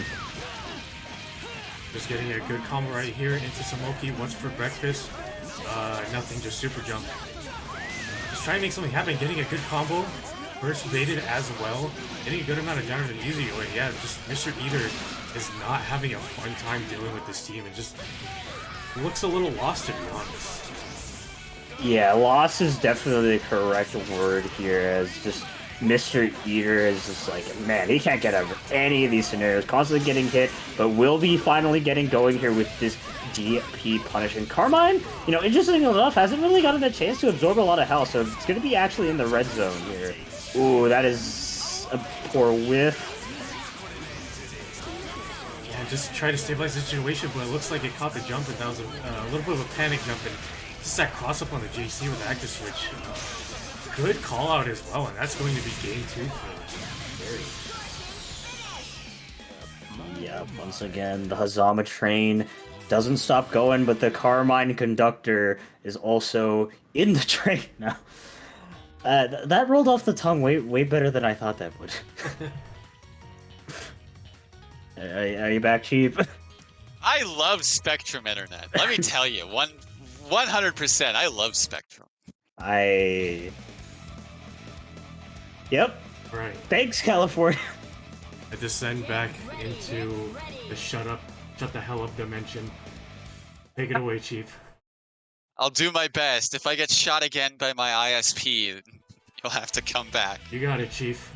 [SPEAKER 4] Just getting a good combo right here into Samoki. What's for breakfast? Nothing, just super jump. Just trying to make something happen, getting a good combo. Burst baited as well. Getting a good amount of damage and easy away. Yeah, just Mr. Eater is not having a fun time dealing with this team and just looks a little lost, to be honest.
[SPEAKER 2] Yeah, loss is definitely the correct word here, as just Mr. Eater is just like, man, he can't get out of any of these scenarios, constantly getting hit, but will be finally getting going here with this DP punish. And Carmine, you know, interesting enough, hasn't really gotten a chance to absorb a lot of health, so it's going to be actually in the red zone here. Ooh, that is a poor whiff.
[SPEAKER 4] Yeah, just try to stabilize the situation, but it looks like it caught the jump, and that was a little bit of a panic jump, and just that cross up on the JC with the active switch. Good call out as well, and that's going to be game 2 for Jerry.
[SPEAKER 2] Yeah, once again, the Hazama train doesn't stop going, but the Carmine conductor is also in the train now. That rolled off the tongue way better than I thought that would. Are you back, Cheap?
[SPEAKER 1] I love Spectrum Internet. Let me tell you, 100%. I love Spectrum.
[SPEAKER 2] Yep.
[SPEAKER 4] Right.
[SPEAKER 2] Thanks, California.
[SPEAKER 4] I descend back into the shut the hell up dimension. Take it away, Chief.
[SPEAKER 1] I'll do my best. If I get shot again by my ISP, you'll have to come back.
[SPEAKER 4] You got it, Chief.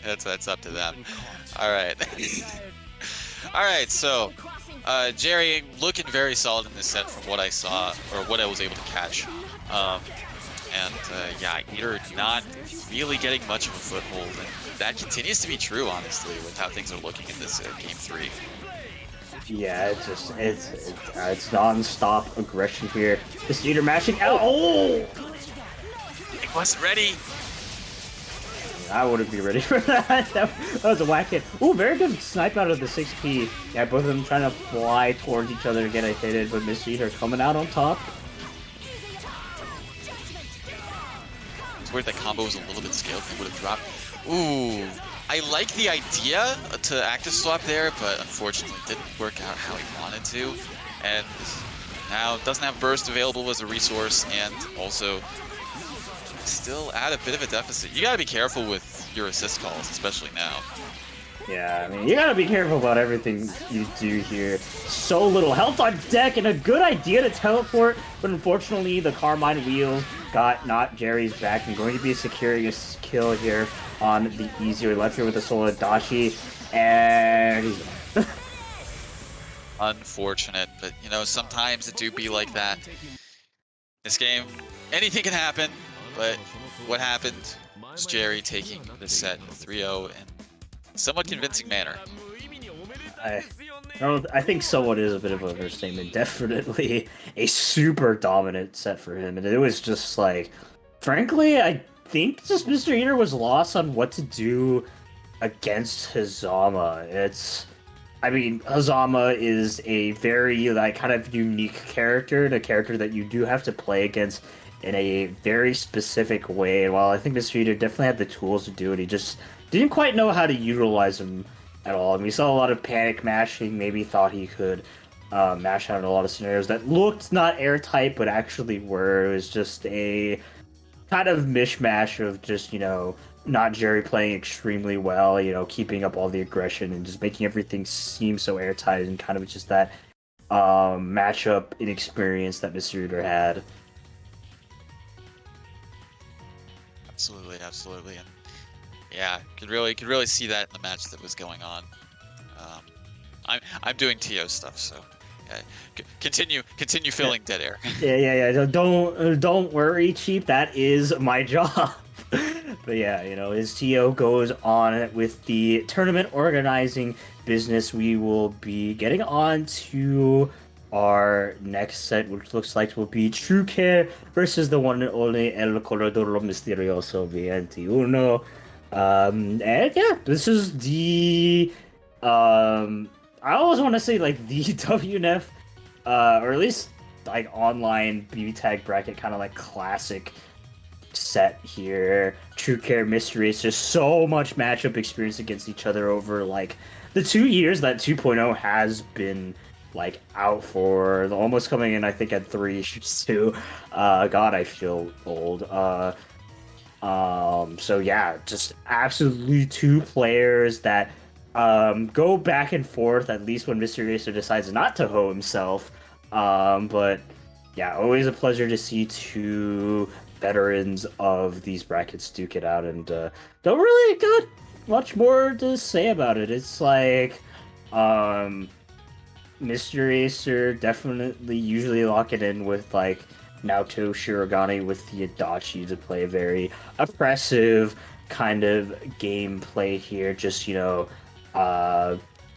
[SPEAKER 1] That's up to them. All right. All right. So, Jerry looking very solid in this set from what I saw or what I was able to catch. Yeah, Eater not really getting much of a foothold, and that continues to be true, honestly, with how things are looking in this game 3.
[SPEAKER 2] Yeah, it's non-stop aggression here. This Eater mashing out. Oh!
[SPEAKER 1] He wasn't ready.
[SPEAKER 2] I wouldn't be ready for that. That was a whack hit. Ooh, very good snipe out of the 6P. Yeah, both of them trying to fly towards each other to get a hit, but Miss Eater coming out on top.
[SPEAKER 1] It's weird that combo was a little bit scaled. They would have dropped. Ooh, I like the idea to active swap there, but unfortunately didn't work out how he wanted to. And now doesn't have burst available as a resource, and also still at a bit of a deficit. You gotta be careful with your assist calls, especially now.
[SPEAKER 2] Yeah, I mean, you gotta be careful about everything you do here. So little health on deck, and a good idea to teleport, but unfortunately the Carmine wheels got not Jerry's back, and going to be securing a kill here on the easier left here with the solo Dashi, and he's
[SPEAKER 1] Unfortunate, but you know, sometimes it do be like that. This game, anything can happen, but what happened was Jerry taking this set 3-0 in a somewhat convincing manner.
[SPEAKER 2] I think somewhat is a bit of an understatement. Definitely a super dominant set for him, and it was just like, frankly, I think just Mr. Eater was lost on what to do against Hazama. I mean, Hazama is a very like kind of unique character, and a character that you do have to play against in a very specific way. And while I think Mr. Eater definitely had the tools to do it, he just didn't quite know how to utilize them at all. I mean, we saw a lot of panic mashing. Maybe thought he could mash out in a lot of scenarios that looked not airtight, but actually were. It was just a kind of mishmash of just, you know, not Jerry playing extremely well, you know, keeping up all the aggression and just making everything seem so airtight, and kind of just that matchup inexperience that Mr. Eater had.
[SPEAKER 1] Absolutely, and yeah, could really see that in the match that was going on. I'm doing TO stuff, so yeah, continue filling dead air.
[SPEAKER 2] Yeah. Don't worry, Cheap. That is my job. But yeah, you know, as TO goes on with the tournament organizing business, we will be getting on to our next set, which looks like will be True Care versus the one and only El Corredor Misterioso 21. And yeah, this is the I always want to say like the WNF or at least like online BBTAG bracket kind of like classic set here. True Care Mystery. It's just so much matchup experience against each other over like the 2 years that 2.0 has been like out for, almost coming in I think at 3 years too. God, I feel old. So yeah, just absolutely two players that go back and forth, at least when Mr. Racer decides not to hoe himself. But yeah, always a pleasure to see two veterans of these brackets duke it out, and don't really got much more to say about it. It's like, um, Mr. Acer definitely usually lock it in with like Naoto Shirogane with the Adachi to play a very oppressive kind of gameplay here. Just,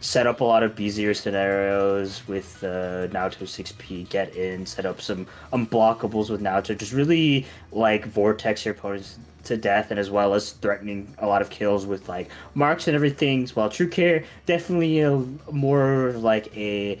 [SPEAKER 2] set up a lot of easier scenarios with Naoto 6P, get in, set up some unblockables with Naoto, just really like vortex your opponents to death, and as well as threatening a lot of kills with like marks and everything. While True Care definitely more like a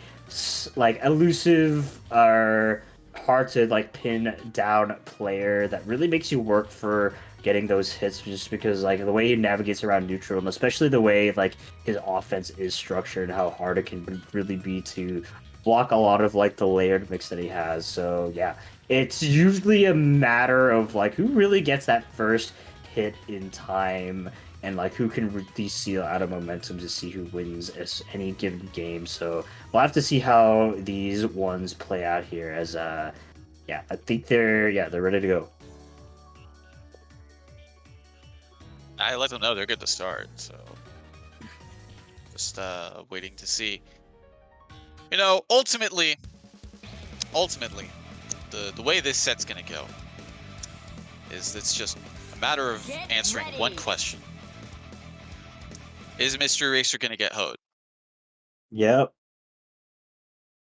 [SPEAKER 2] like elusive or hard to like pin down player that really makes you work for getting those hits, just because like the way he navigates around neutral, and especially the way like his offense is structured and how hard it can really be to block a lot of like the layered mix that he has. So yeah, it's usually a matter of like who really gets that first hit in time, and like who can really seal out of momentum to see who wins any given game. So we'll have to see how these ones play out here. As yeah, I think they're ready to go.
[SPEAKER 1] I let them know they're good to start, so just waiting to see. Ultimately, the way this set's gonna go is it's just a matter of answering one question: is Mr. Eraser gonna get hoed?
[SPEAKER 2] Yep.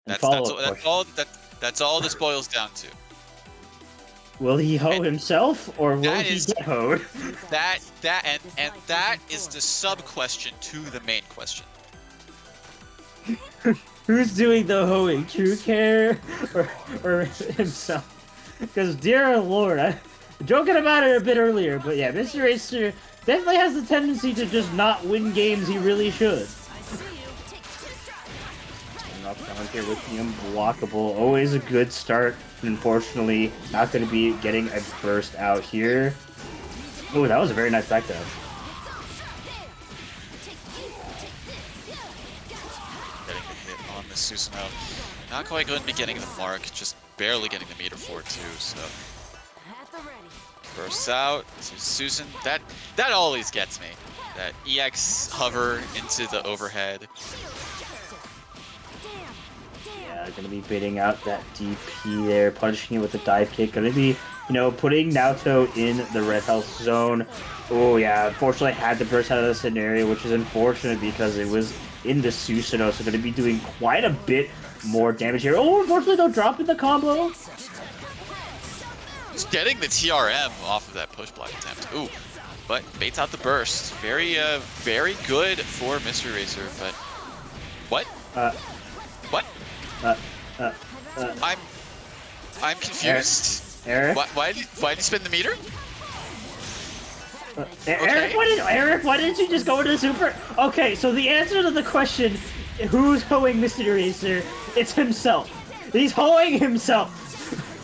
[SPEAKER 2] And
[SPEAKER 1] That's all this boils down to.
[SPEAKER 2] Will he hoe himself, or will
[SPEAKER 1] That
[SPEAKER 2] he
[SPEAKER 1] is-
[SPEAKER 2] get hoed?
[SPEAKER 1] That is the sub question to the main question.
[SPEAKER 2] Who's doing the hoeing, True Care or himself? Because dear Lord, I joking about it a bit earlier, but yeah, Mr. Acer definitely has the tendency to just not win games he really should. Up down here with the unblockable, always a good start. Unfortunately, not going to be getting a burst out here. Oh, that was a very nice back down.
[SPEAKER 1] Getting the hit on the Susanoo. Not quite going to be getting the mark, just barely getting the meter for it too, so. Bursts out to Susan. That always gets me. That EX hover into the overhead.
[SPEAKER 2] Yeah, gonna be baiting out that DP there, punishing it with a dive kick. Gonna be, putting Naoto in the red health zone. Oh yeah, unfortunately had to burst out of the scenario, which is unfortunate because it was in the Susanoo, so gonna be doing quite a bit more damage here. Oh, unfortunately though, dropping the combo.
[SPEAKER 1] Just getting the TRM off of that push block attempt. Ooh, but baits out the burst. Very good for Mr. Racer, but what? What? I'm confused.
[SPEAKER 2] Eric?
[SPEAKER 1] Why did you spin the meter?
[SPEAKER 2] Eric, why didn't you just go into the super? Okay, so the answer to the question, who's hoeing Mr. Eraser? It's himself. He's hoeing himself.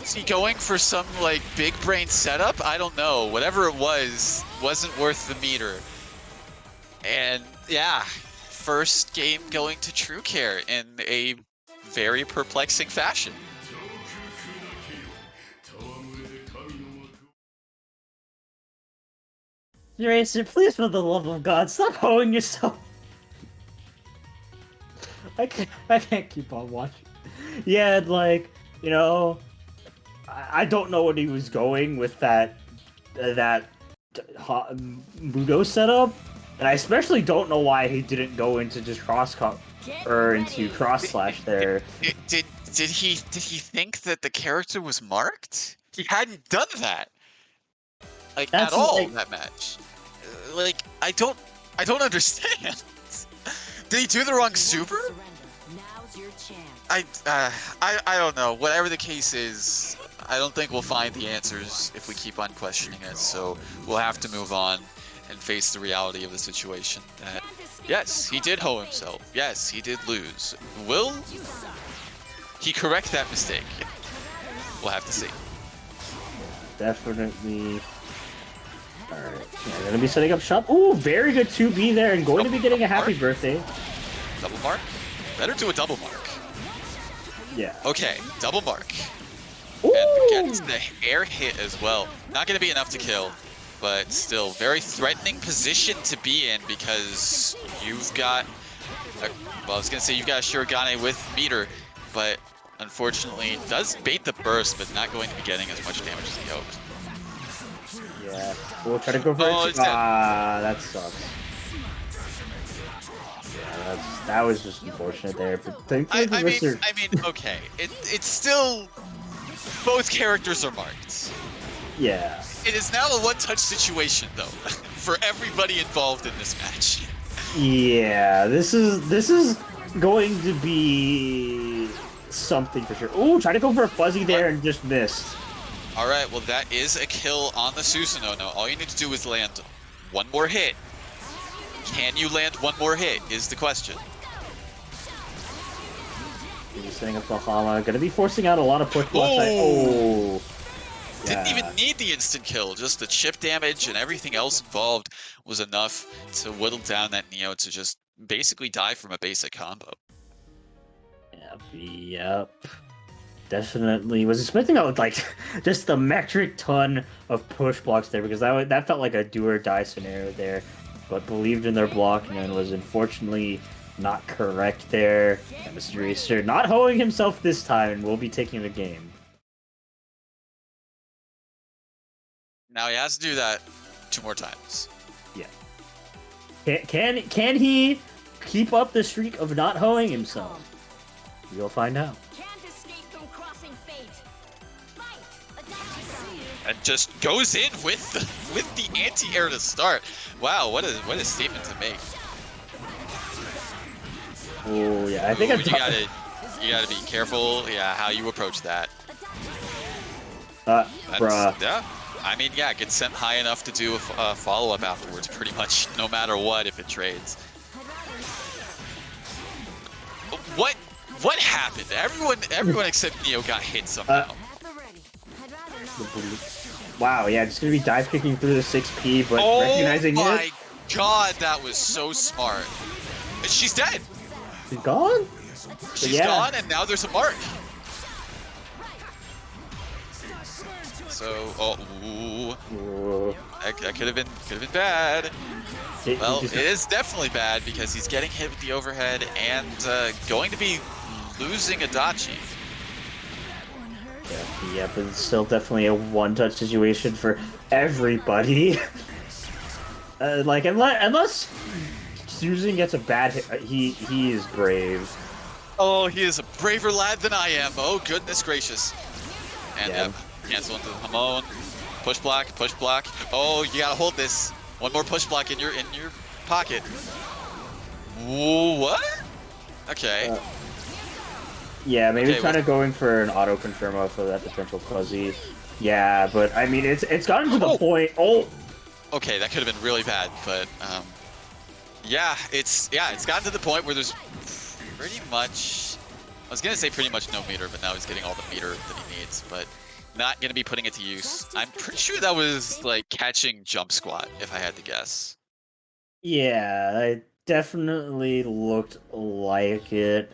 [SPEAKER 1] Is he going for some like big brain setup? I don't know. Whatever it was, wasn't worth the meter. And yeah, first game going to True Care in a very perplexing fashion.
[SPEAKER 2] Eraser, please, for the love of God, stop hoeing yourself. I can't keep on watching. Yeah, like, I don't know what he was going with that Mudo setup, and I especially don't know why he didn't go into just cross slash there.
[SPEAKER 1] Did he think that the character was marked? He hadn't done that at all that match. Like I don't understand. Did he do the wrong super? I don't know. Whatever the case is, I don't think we'll find the answers if we keep on questioning it. So we'll have to move on and face the reality of the situation. That yes, he did hoe himself. Yes, he did lose. Will he correct that mistake? We'll have to see.
[SPEAKER 2] Definitely. Alright, yeah, gonna be setting up shop. Ooh, very good 2B there, and going to be getting a happy birthday.
[SPEAKER 1] Double mark? Better do a double mark.
[SPEAKER 2] Yeah.
[SPEAKER 1] Okay, double mark.
[SPEAKER 2] Ooh!
[SPEAKER 1] gets the air hit as well. Not going to be enough to kill, but still very threatening position to be in because you've got, well, I was going to say you've got a Shirogane with meter, but unfortunately does bait the burst, but not going to be getting as much damage as he hoped.
[SPEAKER 2] Yeah, we'll try to go for
[SPEAKER 1] Oh,
[SPEAKER 2] it.
[SPEAKER 1] it's dead.
[SPEAKER 2] Ah, that sucks. Yeah, that was just unfortunate there. But thankfully,
[SPEAKER 1] I
[SPEAKER 2] Mr.
[SPEAKER 1] mean, okay, it's still, both characters are marked.
[SPEAKER 2] Yeah.
[SPEAKER 1] It is now a one-touch situation, though, for everybody involved in this match.
[SPEAKER 2] Yeah, this is going to be something for sure. Ooh, try to go for a fuzzy there and just missed.
[SPEAKER 1] All right, well, that is a kill on the Susanoo. Now, all you need to do is land one more hit. Can you land one more hit is the question.
[SPEAKER 2] He's setting up the Hama. Gonna be forcing out a lot of push blocks.
[SPEAKER 1] Oh!
[SPEAKER 2] Yeah.
[SPEAKER 1] Didn't even need the instant kill. Just the chip damage and everything else involved was enough to whittle down that Neo to just basically die from a basic combo.
[SPEAKER 2] Yep. Definitely was expecting out like just the metric ton of push blocks there because that felt like a do or die scenario there, but believed in their blocking and was unfortunately not correct there. And Mr. Racer not hoeing himself this time and will be taking the game.
[SPEAKER 1] Now he has to do that 2 more times.
[SPEAKER 2] Yeah. Can he keep up the streak of not hoeing himself? We'll find out.
[SPEAKER 1] And just goes in with the anti-air to start. Wow, what a statement to make.
[SPEAKER 2] Oh yeah, I think
[SPEAKER 1] Ooh, you gotta be careful. Yeah, how you approach that.
[SPEAKER 2] Bruh.
[SPEAKER 1] Yeah. I mean, yeah, get sent high enough to do a follow-up afterwards, pretty much, no matter what, if it trades. What happened? Everyone except Neo got hit somehow.
[SPEAKER 2] Wow, yeah, just gonna be dive kicking through the 6P, but
[SPEAKER 1] Oh
[SPEAKER 2] recognizing
[SPEAKER 1] my
[SPEAKER 2] it.
[SPEAKER 1] god, that was so smart. And she's dead.
[SPEAKER 2] She's gone?
[SPEAKER 1] She's gone, and now there's a mark. So, that could have been bad. Well, it is definitely bad because he's getting hit with the overhead and going to be losing Adachi.
[SPEAKER 2] Yeah, but it's still definitely a one-touch situation for everybody. Like, unless Susan gets a bad hit, he is brave.
[SPEAKER 1] Oh, he is a braver lad than I am. Oh, goodness gracious. And cancel into the Hamon. Push block, push block. Oh, you gotta hold this. One more push block in your pocket. Ooh, what? Okay.
[SPEAKER 2] Yeah, maybe kind of going for an auto confirm off of that potential fuzzy. Yeah, but I mean, it's gotten to the point. Oh.
[SPEAKER 1] Okay, that could have been really bad, but yeah, it's gotten to the point where there's pretty much, I was gonna say pretty much no meter, but now he's getting all the meter that he needs, but not gonna be putting it to use. I'm pretty sure that was like catching jump squat, if I had to guess.
[SPEAKER 2] Yeah, it definitely looked like it.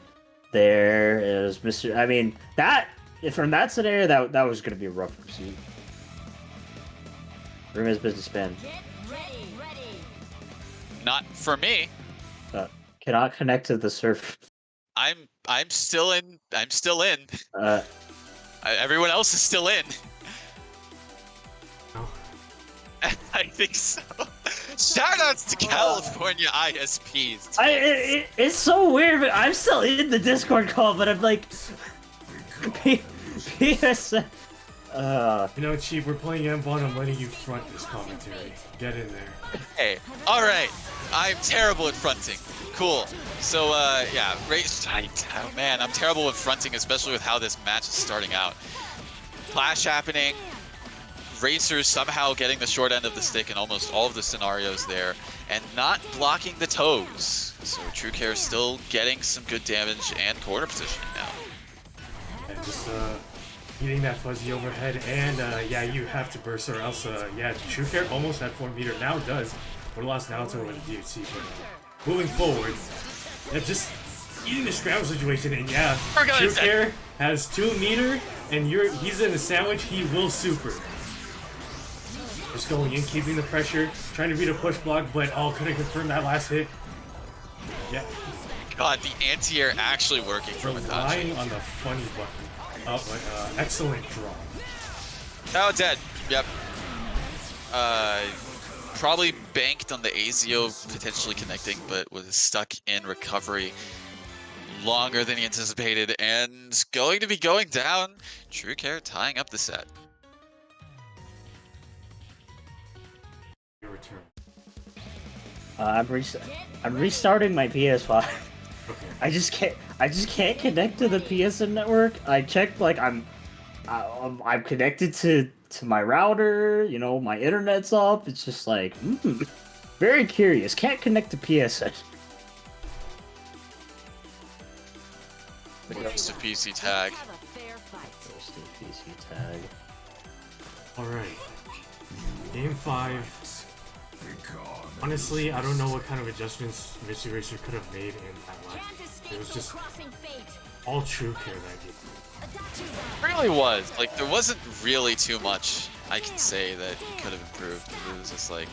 [SPEAKER 2] There is Mr. I mean, that from that scenario, that was gonna be a rough pursuit. Room is business spin.
[SPEAKER 1] Not for me.
[SPEAKER 2] Cannot connect to the surf.
[SPEAKER 1] I'm still in. I'm still in. Everyone else is still in.
[SPEAKER 4] No.
[SPEAKER 1] I think so. Shoutouts to California ISPs.
[SPEAKER 2] It's so weird, but I'm still in the Discord call, but I'm like, PS.
[SPEAKER 4] You know, Chief, we're playing M1. I'm letting you front this commentary. Get in there.
[SPEAKER 1] Hey, all right. I'm terrible at fronting. Cool. So, yeah, oh man, I'm terrible at fronting, especially with how this match is starting out. Clash happening. Racers somehow getting the short end of the stick in almost all of the scenarios there, and not blocking the toes. So True Care still getting some good damage and corner positioning now.
[SPEAKER 4] And just hitting that fuzzy overhead, and yeah, you have to burst or else, yeah, True Care almost had 4 meter, now it does. But lost Naoto over the DHC, but moving forward, yeah, just in a scramble situation, and yeah,
[SPEAKER 1] Forgot
[SPEAKER 4] True
[SPEAKER 1] it.
[SPEAKER 4] Care has 2 meter, and he's in a sandwich. He will super. Just going in, keeping the pressure, trying to beat a push block, but couldn't confirm that last hit. Yeah,
[SPEAKER 1] God, the anti-air actually working from
[SPEAKER 4] relying
[SPEAKER 1] Itachi.
[SPEAKER 4] on the funny button. But excellent draw.
[SPEAKER 1] Oh, dead. Yep. Probably banked on the Azio potentially connecting, but was stuck in recovery longer than he anticipated, and going to be going down. True Care tying up the set.
[SPEAKER 4] Your return.
[SPEAKER 2] I'm restarting my PS5.
[SPEAKER 4] Okay.
[SPEAKER 2] I just can't connect to the PSN network. I checked, like, I'm connected to my router. You know, my internet's up. It's just like, very curious. Can't connect to PSN.
[SPEAKER 1] Just a PC tag.
[SPEAKER 2] Just a PC tag.
[SPEAKER 4] All right. Game 5. Honestly, I don't know what kind of adjustments Missy Racer could have made in that last. It was just all True Care that game.
[SPEAKER 1] It really was. Like, there wasn't really too much I can say that he could have improved. It was just like,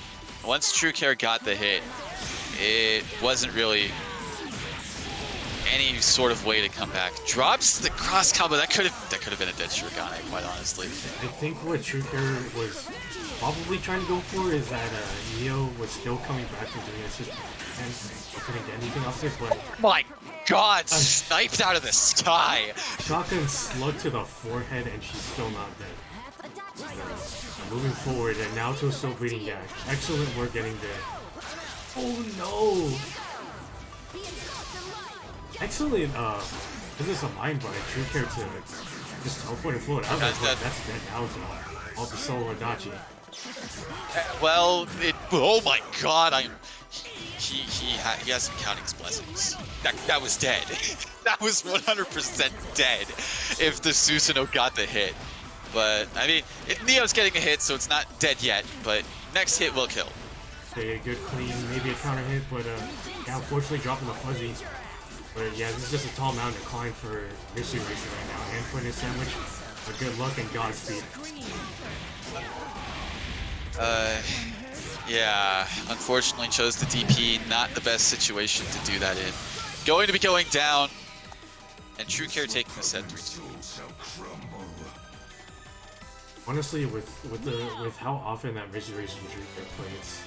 [SPEAKER 1] once True Care got the hit, it wasn't really any sort of way to come back. Drops the cross combo. That could have been a dead Shurigane, quite honestly.
[SPEAKER 4] I think what True Care was probably trying to go for is that Neo was still coming back from doing assist and couldn't get anything off it, but
[SPEAKER 1] My God, sniped out of the sky.
[SPEAKER 4] shotgun slug to the forehead and she's still not dead. Moving forward, and Naoto's still bleeding. Yeah, excellent work getting there. Oh no! Excellent business of mind by True Care to just teleport and float out.
[SPEAKER 1] That's dead.
[SPEAKER 4] That's dead Naoto. All the solo Adachi.
[SPEAKER 1] Well, oh my God, he has some counting his blessings. That was dead. That was 100% dead if the Susanoo got the hit. But I mean, Neo's getting a hit, so it's not dead yet. But next hit will kill.
[SPEAKER 4] Okay, a good clean, maybe a counter hit, but yeah, unfortunately dropping the fuzzy. But yeah, this is just a tall mountain to climb for Missy Racer right now. And putting his sandwich. But good luck and Godspeed.
[SPEAKER 1] Yeah, unfortunately chose the DP, not the best situation to do that in. Going to be going down, and True Care taking the set 3-2.
[SPEAKER 4] Honestly, with how often that Missy Racer and True Care plays,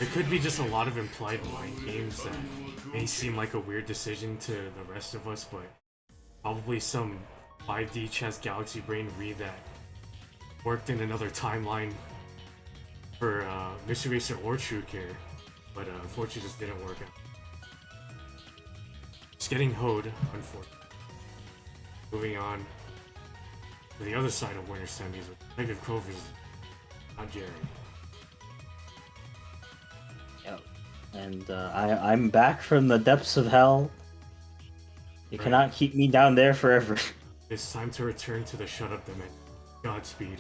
[SPEAKER 4] it could be just a lot of implied mind games that may seem like a weird decision to the rest of us, but probably some 5D chess galaxy brain read that worked in another timeline for Missy Racer or True Care, but unfortunately just didn't work out. Just getting hoed, unfortunately. Moving on to the other side of Winter Semis with Negative Crow versus not Jerry.
[SPEAKER 2] Yep. And I'm back from the depths of hell. You cannot keep me down there forever.
[SPEAKER 4] It's time to return to the Shut Up Dimension. Godspeed.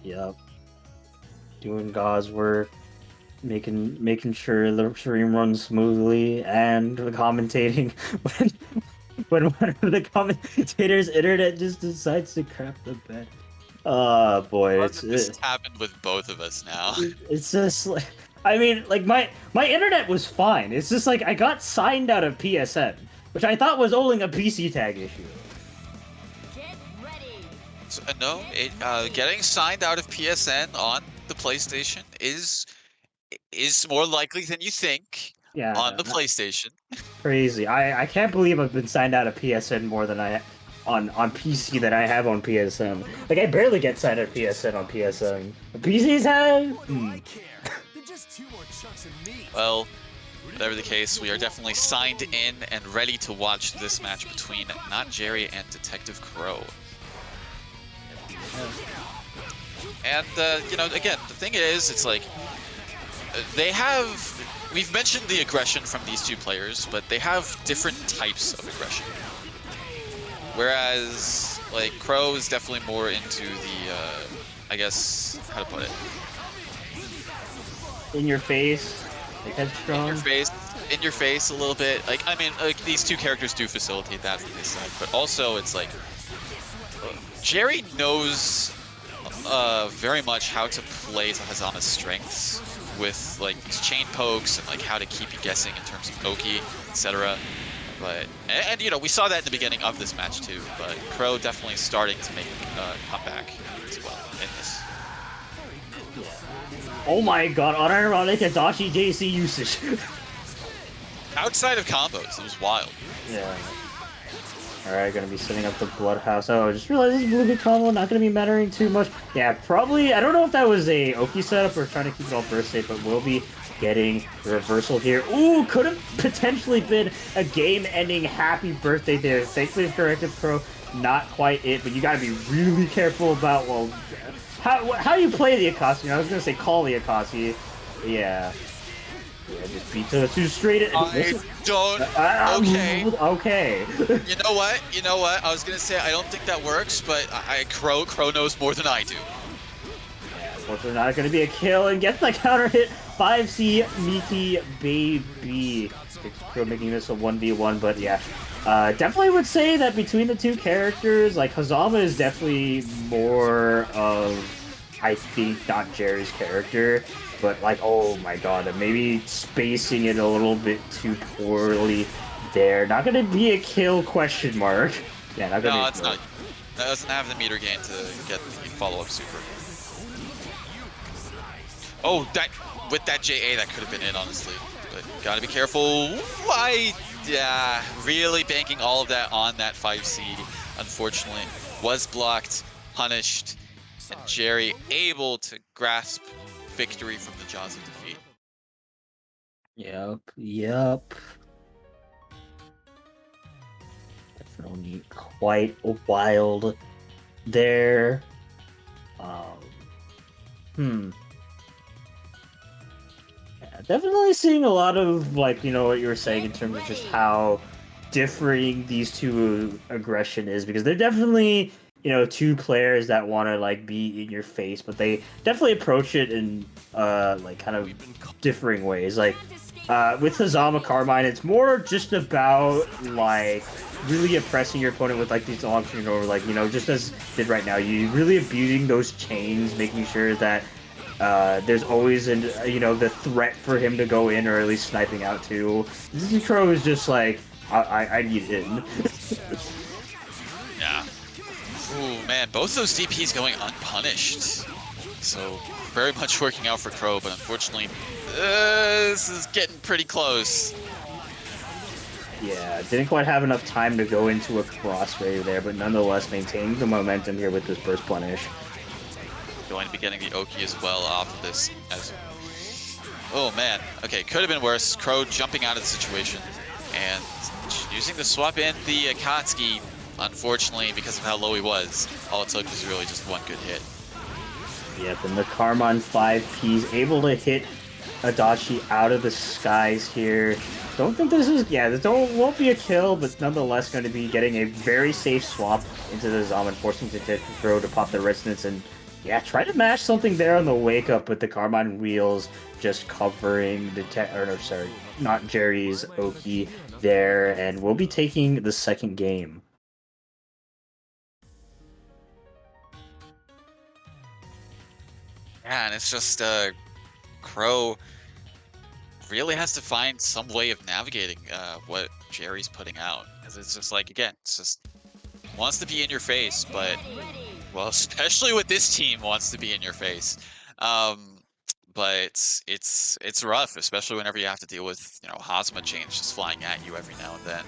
[SPEAKER 2] Yep. Doing God's work, making sure the stream runs smoothly, and the commentating when one of the commentators' internet just decides to crap the bed. Oh boy,
[SPEAKER 1] This happened with both of us now.
[SPEAKER 2] it's just like, I mean, like my internet was fine. It's just like I got signed out of PSN, which I thought was only a PC tag issue.
[SPEAKER 1] So, no, getting signed out of PSN on the PlayStation is more likely than you think.
[SPEAKER 2] Yeah,
[SPEAKER 1] on the PlayStation.
[SPEAKER 2] Crazy. I can't believe I've been signed out of PSN more than I on PC than I have on PSN. Like I barely get signed out of PSN on PSN. PCs have.
[SPEAKER 1] Well, whatever the case, we are definitely signed in and ready to watch this match between Not Jerry and Detective Crow. And you know, again, the thing is, it's like they have. We've mentioned the aggression from these two players, but they have different types of aggression. Whereas, like, Crow is definitely more into the, I guess, how to put it?
[SPEAKER 2] In your face, like headstrong.
[SPEAKER 1] In your face, in your face a little bit. Like, I mean, like these two characters do facilitate that from this side, but also it's like Jerry knows very much how to play to Hazama's strengths with like these chain pokes and like how to keep you guessing in terms of Oki, etc. But and you know, we saw that in the beginning of this match too. But Crow definitely starting to make a comeback as well in this.
[SPEAKER 2] Oh my god, unironic Adachi JC usage.
[SPEAKER 1] Outside of combos, it was wild.
[SPEAKER 2] Yeah. Alright, gonna be setting up the Bloodhouse. Oh, I just realized this blue big combo not gonna be mattering too much. Yeah, probably, I don't know if that was a Oki setup or trying to keep it all burst safe, but we'll be getting reversal here. Ooh, could have potentially been a game-ending happy birthday there. Thankfully, corrective Crow, not quite it, but you gotta be really careful about, well, how you play the Akatsuki. I was gonna say call the Akatsuki. Yeah. Yeah, just beat to too straight.
[SPEAKER 1] I don't. Okay.
[SPEAKER 2] Okay.
[SPEAKER 1] You know what? You know what? I was gonna say I don't think that works, but Crow knows more than I do.
[SPEAKER 2] Yeah, unfortunately, not gonna be a kill and gets the counter hit. 5C meaty baby. Crow making this a 1v1, but yeah. Definitely would say that between the two characters, like Hazama is definitely more of, I think, not Jerry's character. But like, oh my god, maybe spacing it a little bit too poorly there. Not gonna be a kill, question mark. Yeah, not gonna be a
[SPEAKER 1] it's
[SPEAKER 2] kill.
[SPEAKER 1] not. That doesn't have the meter gain to get the follow-up super. Oh, that with that JA, that could have been it, honestly. But gotta be careful. Yeah, really banking all of that on that 5C. Unfortunately, was blocked, punished, and Jerry able to grasp victory from the jaws of defeat.
[SPEAKER 2] Yep. Definitely quite wild there. Yeah, definitely seeing a lot of, like, you know, what you were saying in terms of just how differing these two aggression is, because they're definitely, you know, two players that want to like be in your face, but they definitely approach it in like kind of differing ways. Like with Hazama Carmine, it's more just about like really oppressing your opponent with like these launching over, like, you know, just as did right now. You really abusing those chains, making sure that there's always you know, the threat for him to go in, or at least sniping out too. This Crow is just like, I need in.
[SPEAKER 1] Yeah. Ooh, man, both those DPs going unpunished. So, very much working out for Crow, but unfortunately, this is getting pretty close.
[SPEAKER 2] Yeah, didn't quite have enough time to go into a cross ray there, but nonetheless maintaining the momentum here with this burst punish.
[SPEAKER 1] Going to be getting the Oki as well off of this. Oh man, okay, could have been worse. Crow jumping out of the situation and using the swap in the Akatsuki. Unfortunately, because of how low he was, all it took was really just one good hit.
[SPEAKER 2] Yep, and the Carmine 5P's able to hit Adachi out of the skies here. Don't think this is, yeah, this won't be a kill, but nonetheless going to be getting a very safe swap into the Zaman, forcing the Crow to pop the resonance and, yeah, try to mash something there on the wake up with the Carmine wheels just covering the not Jerry's Oki there, and we'll be taking the second game.
[SPEAKER 1] Yeah, and it's just Crow really has to find some way of navigating what Jerry's putting out. Because it's just like, again, it's just wants to be in your face, but, well, especially with this team, wants to be in your face. But it's rough, especially whenever you have to deal with, you know, Hazama chains just flying at you every now and then.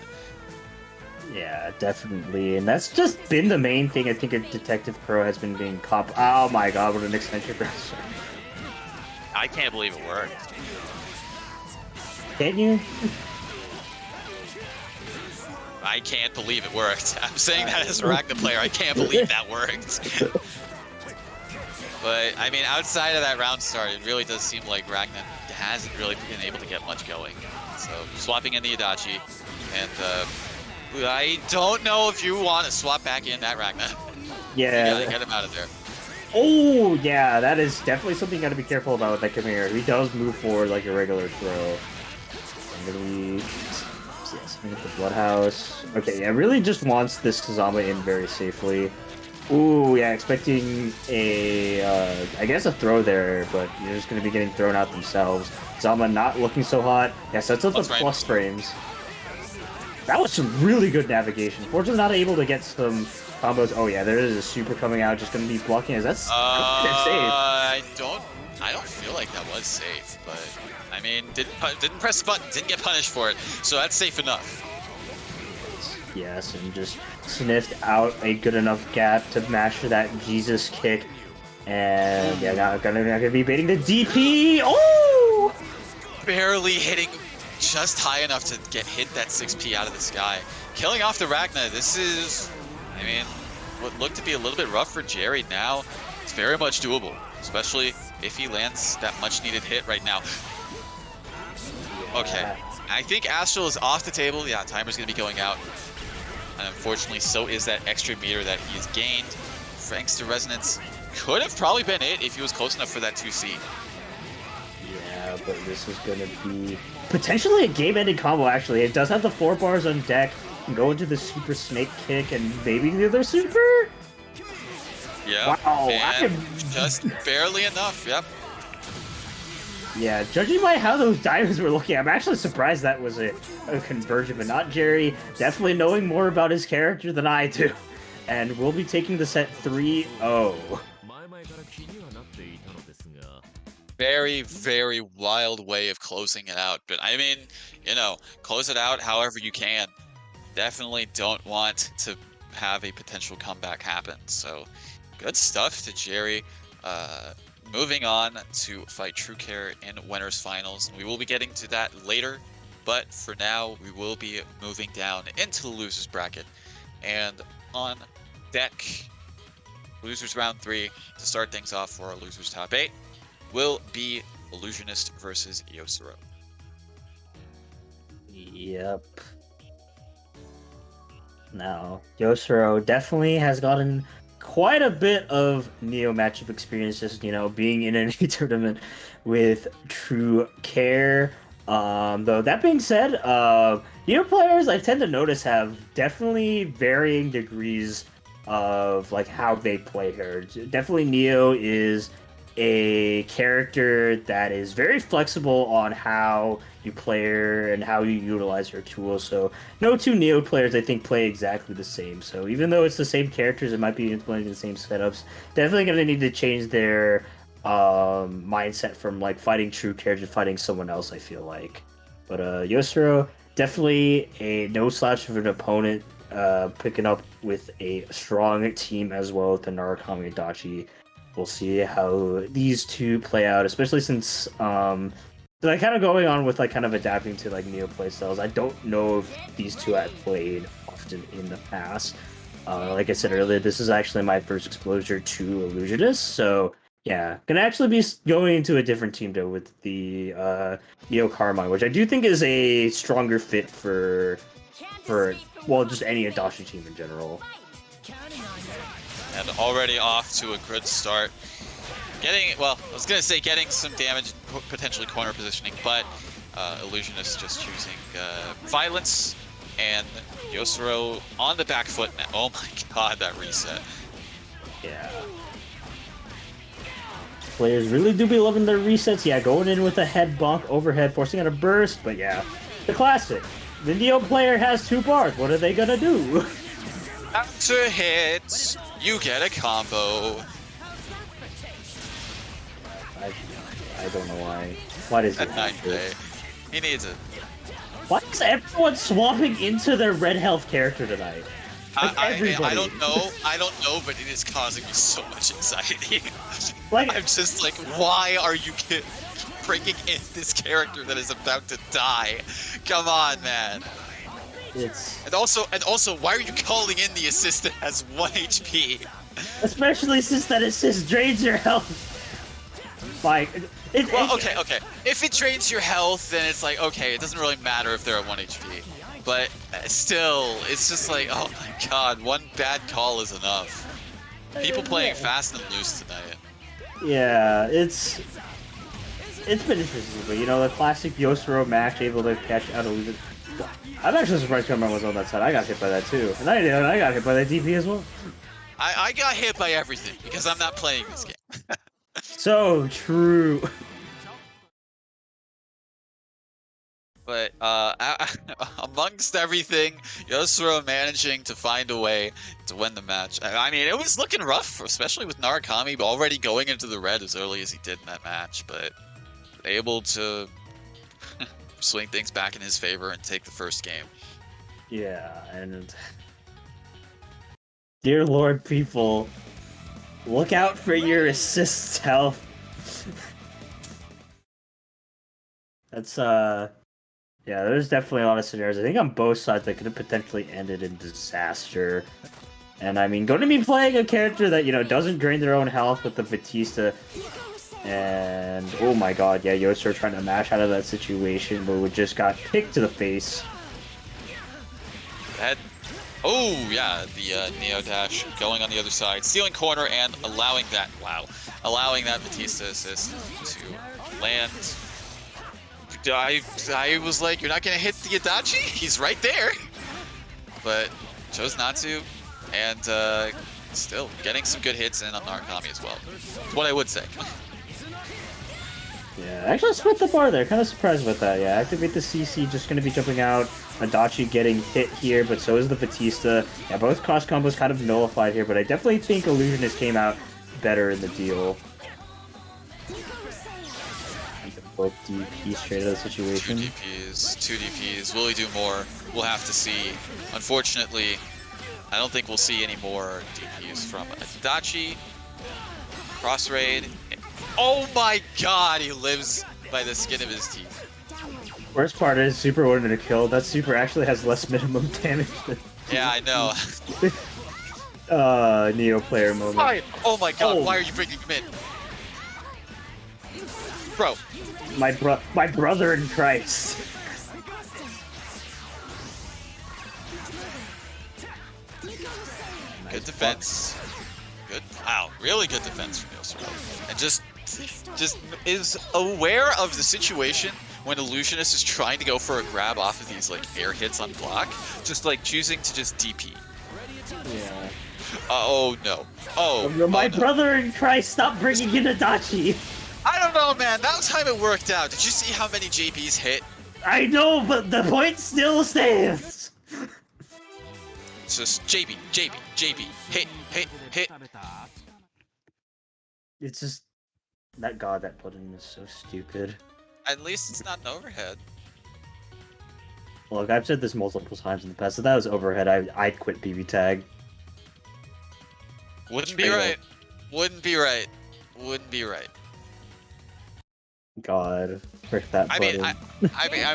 [SPEAKER 2] Yeah, definitely, and that's just been the main thing. I think a Detective Crow has been being Oh my god, what an extension for us.
[SPEAKER 1] I can't believe it worked.
[SPEAKER 2] Can't you?
[SPEAKER 1] I can't believe it worked. I'm saying that as a Ragnar player. I can't believe that worked. But, I mean, outside of that round start, it really does seem like Ragnar hasn't really been able to get much going. So, swapping in the Adachi, and I don't know if you want to swap back in that Ragnar.
[SPEAKER 2] Yeah.
[SPEAKER 1] You gotta get him out of there.
[SPEAKER 2] Oh, yeah, that is definitely something you gotta be careful about with that Chimera. He does move forward like a regular throw. really, yes, I get the Bloodhouse. Okay, yeah, really just wants this Kazama in very safely. Ooh, yeah, expecting a, I guess a throw there, but you're just going to be getting thrown out themselves. Zama not looking so hot. Yeah, sets up the plus frames. That was some really good navigation. Fortune's not able to get some combos. Oh yeah, there is a super coming out, just going to be blocking. That's safe.
[SPEAKER 1] I don't feel like that was safe, but I mean, didn't press the button, didn't get punished for it, so that's safe enough.
[SPEAKER 2] Yes, and just sniffed out a good enough gap to master that Jesus kick. And yeah, not gonna be baiting the DP. Oh!
[SPEAKER 1] Barely hitting just high enough to hit that 6P out of the sky. Killing off the Ragna, this is, I mean, what looked to be a little bit rough for Jerry now. It's very much doable, especially if he lands that much needed hit right now. Okay, I think Astral is off the table. Yeah, timer's gonna be going out. And unfortunately, so is that extra meter that he has gained. Thanks to Resonance, could have probably been it if he was close enough for that 2C.
[SPEAKER 2] Yeah, but this is going to be potentially a game-ending combo, actually. It does have the 4 bars on deck. Can go into the super snake kick and maybe the other super?
[SPEAKER 1] Yeah,
[SPEAKER 2] wow,
[SPEAKER 1] and just barely enough, yep.
[SPEAKER 2] Yeah, judging by how those diamonds were looking, I'm actually surprised that was a conversion, but not Jerry. Definitely knowing more about his character than I do. And we'll be taking the set 3-0.
[SPEAKER 1] Very, very wild way of closing it out. But I mean, you know, close it out however you can. Definitely don't want to have a potential comeback happen. So good stuff to Jerry. Moving on to fight True Care in Winners Finals. We will be getting to that later, but for now, we will be moving down into the losers bracket. And on deck, losers round 3 to start things off for our losers top 8 will be Illusionist versus Yosuro.
[SPEAKER 2] Yep. Now, Yosuro definitely has gotten quite a bit of Neo matchup experience, just, you know, being in any tournament with True Care. Though that being said, Neo players I tend to notice have definitely varying degrees of like how they play her. Definitely Neo is a character that is very flexible on how you play her and how you utilize her tools. So no two Neo players I think play exactly the same. So even though it's the same characters, it might be implementing the same setups. Definitely going to need to change their mindset from like fighting True Care to fighting someone else, I feel like. But Yosuro, definitely a no slouch of an opponent, picking up with a strong team as well with the Narukami Adachi. We'll see how these two play out, especially since they're kind of going on with like kind of adapting to like Neo playstyles. I don't know if these two have played often in the past. Like I said earlier, this is actually my first exposure to Illusionist, so yeah, gonna actually be going into a different team though with the Neo Carmine, which I do think is a stronger fit for well, just any Adachi team in general.
[SPEAKER 1] And already off to a good start. Getting, well, I was going to say getting some damage, potentially corner positioning, but Illusionist just choosing Violence, and Yosuro on the back foot now. Oh my god, that reset.
[SPEAKER 2] Yeah. Players really do be loving their resets. Yeah, going in with a head bonk overhead, forcing out a burst, but yeah. The classic. The Neo player has 2 bars. What are they going to do?
[SPEAKER 1] After hits, you get a combo.
[SPEAKER 2] I don't know why. Why does
[SPEAKER 1] At 9K. He needs it.
[SPEAKER 2] Why is everyone swapping into their red health character tonight? Like
[SPEAKER 1] I don't know, but it is causing me so much anxiety.
[SPEAKER 2] Like,
[SPEAKER 1] I'm just like, why are you breaking in this character that is about to die? Come on, man. And also, why are you calling in the assist that has 1 HP?
[SPEAKER 2] Especially since that assist drains your health. Like,
[SPEAKER 1] okay. If it drains your health, then it's like, okay, it doesn't really matter if they're at 1 HP. But still, it's just like, oh my god, one bad call is enough. People playing fast and loose tonight.
[SPEAKER 2] Yeah, it's it's been interesting, but you know, the classic Yosuro match able to catch out illusion. I'm actually surprised Cameron was on that side. I got hit by that too, and I got hit by that DP as well.
[SPEAKER 1] I got hit by everything because I'm not playing this game.
[SPEAKER 2] So true.
[SPEAKER 1] But amongst everything, Yosuro managing to find a way to win the match. I mean, it was looking rough, especially with Narukami already going into the red as early as he did in that match, but able to swing things back in his favor and take the first game.
[SPEAKER 2] Yeah, and dear Lord, people, look out for your assist health. That's yeah, there's definitely a lot of scenarios. I think on both sides that could have potentially ended in disaster. And I mean, going to be playing a character that, you know, doesn't drain their own health with the Batista. And oh my god, yeah, Yosuro trying to mash out of that situation, but we just got kicked to the face.
[SPEAKER 1] That, oh yeah, the Neo Dash going on the other side, stealing corner and allowing that, allowing that Batista assist to land. I was like, you're not gonna hit the Adachi? He's right there, but chose not to, and still getting some good hits in on Narukami as well. That's what I would say.
[SPEAKER 2] Yeah, actually split the bar there. Kind of surprised with that. Yeah, activate the CC, just going to be jumping out. Adachi getting hit here, but so is the Batista. Yeah, both cross combos kind of nullified here, but I definitely think Illusionist came out better in the deal. Both DP straight out of the situation.
[SPEAKER 1] Two DPs. Will he do more? We'll have to see. Unfortunately, I don't think we'll see any more DPs from Adachi. Cross raid. Oh my god, he lives by the skin of his teeth.
[SPEAKER 2] Worst part is Super wanted to kill. That Super actually has less minimum damage than...
[SPEAKER 1] Yeah, I know.
[SPEAKER 2] Neo player moment.
[SPEAKER 1] Why? Oh my god, why are you bringing him in? Bro.
[SPEAKER 2] My brother in Christ.
[SPEAKER 1] Good defense. Good. Wow, really good defense from Yosuro. And just is aware of the situation when Illusionist is trying to go for a grab off of these like air hits on block, just like choosing to just DP.
[SPEAKER 2] Yeah.
[SPEAKER 1] Oh no. Oh.
[SPEAKER 2] My brother in Christ, stop bringing in Adachi.
[SPEAKER 1] I don't know, man. That time it worked out. Did you see how many JBs hit?
[SPEAKER 2] I know, but the point still stands.
[SPEAKER 1] It's just JB, hit.
[SPEAKER 2] It's just that that button is so stupid.
[SPEAKER 1] At least it's not an overhead.
[SPEAKER 2] Look, I've said this multiple times in the past. If that was overhead, I'd quit BBTAG.
[SPEAKER 1] Wouldn't be right. Wouldn't be right.
[SPEAKER 2] God, frick that button.
[SPEAKER 1] I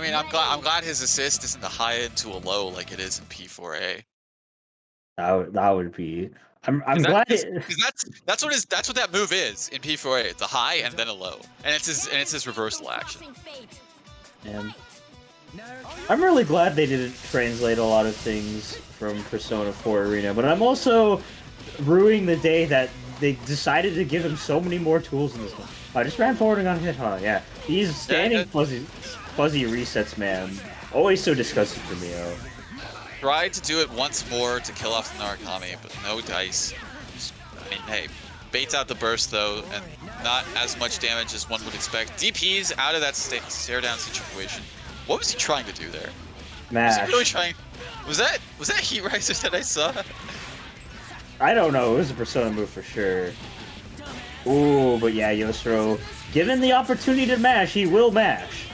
[SPEAKER 1] mean, I'm glad his assist isn't a high into a low like it is in P4A.
[SPEAKER 2] That would be. I'm glad.
[SPEAKER 1] That's what that move is in P4A. It's a high and then a low, and it's his reversal action.
[SPEAKER 2] And I'm really glad they didn't translate a lot of things from Persona 4 Arena, but I'm also ruining the day that they decided to give him so many more tools in this one. I just ran forward and got hit, huh? Yeah. These standing fuzzy resets, man. Always so disgusting for me, oh.
[SPEAKER 1] Tried to do it once more to kill off the Narukami, but no dice. I mean, hey, baits out the burst though, and not as much damage as one would expect. DP's out of that stare down situation. What was he trying to do there?
[SPEAKER 2] Mash.
[SPEAKER 1] Was he really trying? Was that Heat Riser that I saw?
[SPEAKER 2] I don't know. It was a Persona move for sure. Ooh, but yeah, Yosuro, given the opportunity to mash, he will mash.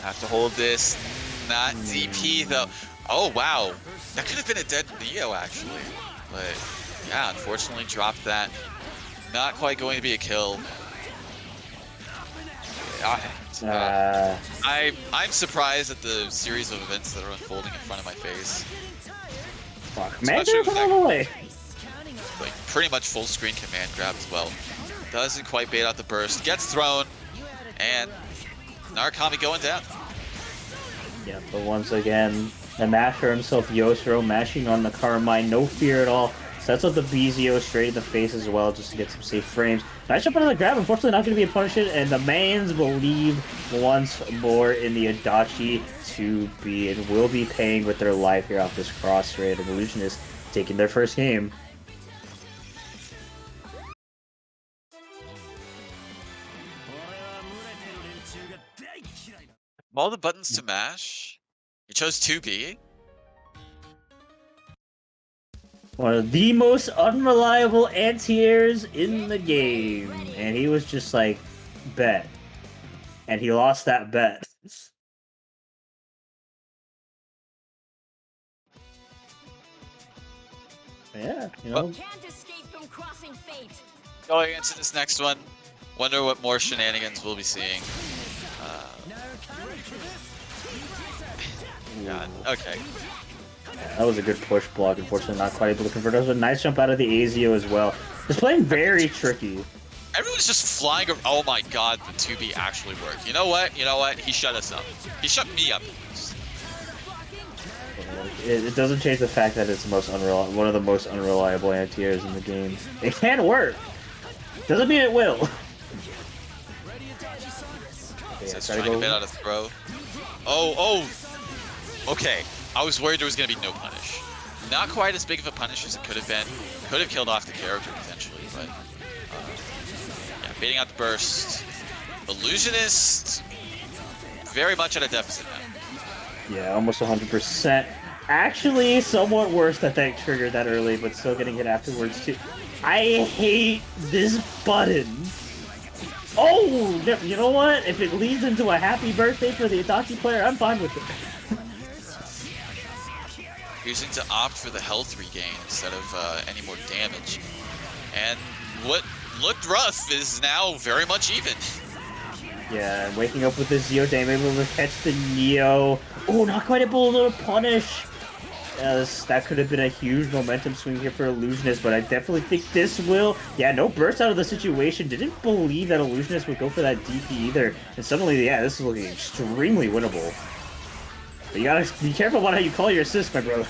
[SPEAKER 1] Have to hold this. Not DP though. Oh wow, that could have been a dead Neo actually, but yeah, unfortunately dropped that. Not quite going to be a kill. I'm surprised at the series of events that are unfolding in front of my face.
[SPEAKER 2] Fuck, man, all the way.
[SPEAKER 1] Like pretty much full screen command grab as well. Doesn't quite bait out the burst. Gets thrown, and Narukami going down.
[SPEAKER 2] Yeah, but once again, the masher himself, Yosuro, mashing on the Carmine, no fear at all. Sets up the BZO straight in the face as well, just to get some safe frames. Nice jump out of the grab, unfortunately not going to be a punishment, and the Mans believe once more in the Adachi to be, and will be paying with their life here off this cross raid, and Illusionist taking their first game.
[SPEAKER 1] All the buttons to mash. You chose 2B.
[SPEAKER 2] One of the most unreliable anti-airs in the game. And he was just like, bet. And he lost that bet. Yeah, you know.
[SPEAKER 5] Can't escape from crossing fate.
[SPEAKER 1] Going into this next one, wonder what more shenanigans we'll be seeing. God, okay.
[SPEAKER 2] That was a good push block, unfortunately not quite able to convert. That was a nice jump out of the AZO as well. It's playing very tricky.
[SPEAKER 1] Everyone's just flying. Oh my god, the 2B actually worked. You know what? You know what? He shut us up. He shut me up.
[SPEAKER 2] It doesn't change the fact that it's the most one of the most unreliable anti-airs in the game. It can work. Doesn't mean it will.
[SPEAKER 1] So he's trying to get out of throw. Oh. Okay. I was worried there was going to be no punish. Not quite as big of a punish as it could have been. Could have killed off the character potentially, but yeah, baiting out the burst. Illusionist very much at a deficit now.
[SPEAKER 2] Yeah, almost 100%. Actually, somewhat worse that that triggered that early, but still getting hit afterwards too. I hate this button. Oh, you know what? If it leads into a happy birthday for the Itachi player, I'm fine with it.
[SPEAKER 1] Choosing to opt for the health regain instead of any more damage. And what looked rough is now very much even.
[SPEAKER 2] Yeah, and waking up with the Zeo Dame, able to catch the Neo. Oh, not quite able to punish. That could have been a huge momentum swing here for Illusionist, but I definitely think this will... Yeah, no burst out of the situation. Didn't believe that Illusionist would go for that DP either. And suddenly, yeah, this is looking extremely winnable. But you gotta be careful about how you call your assist, my brother.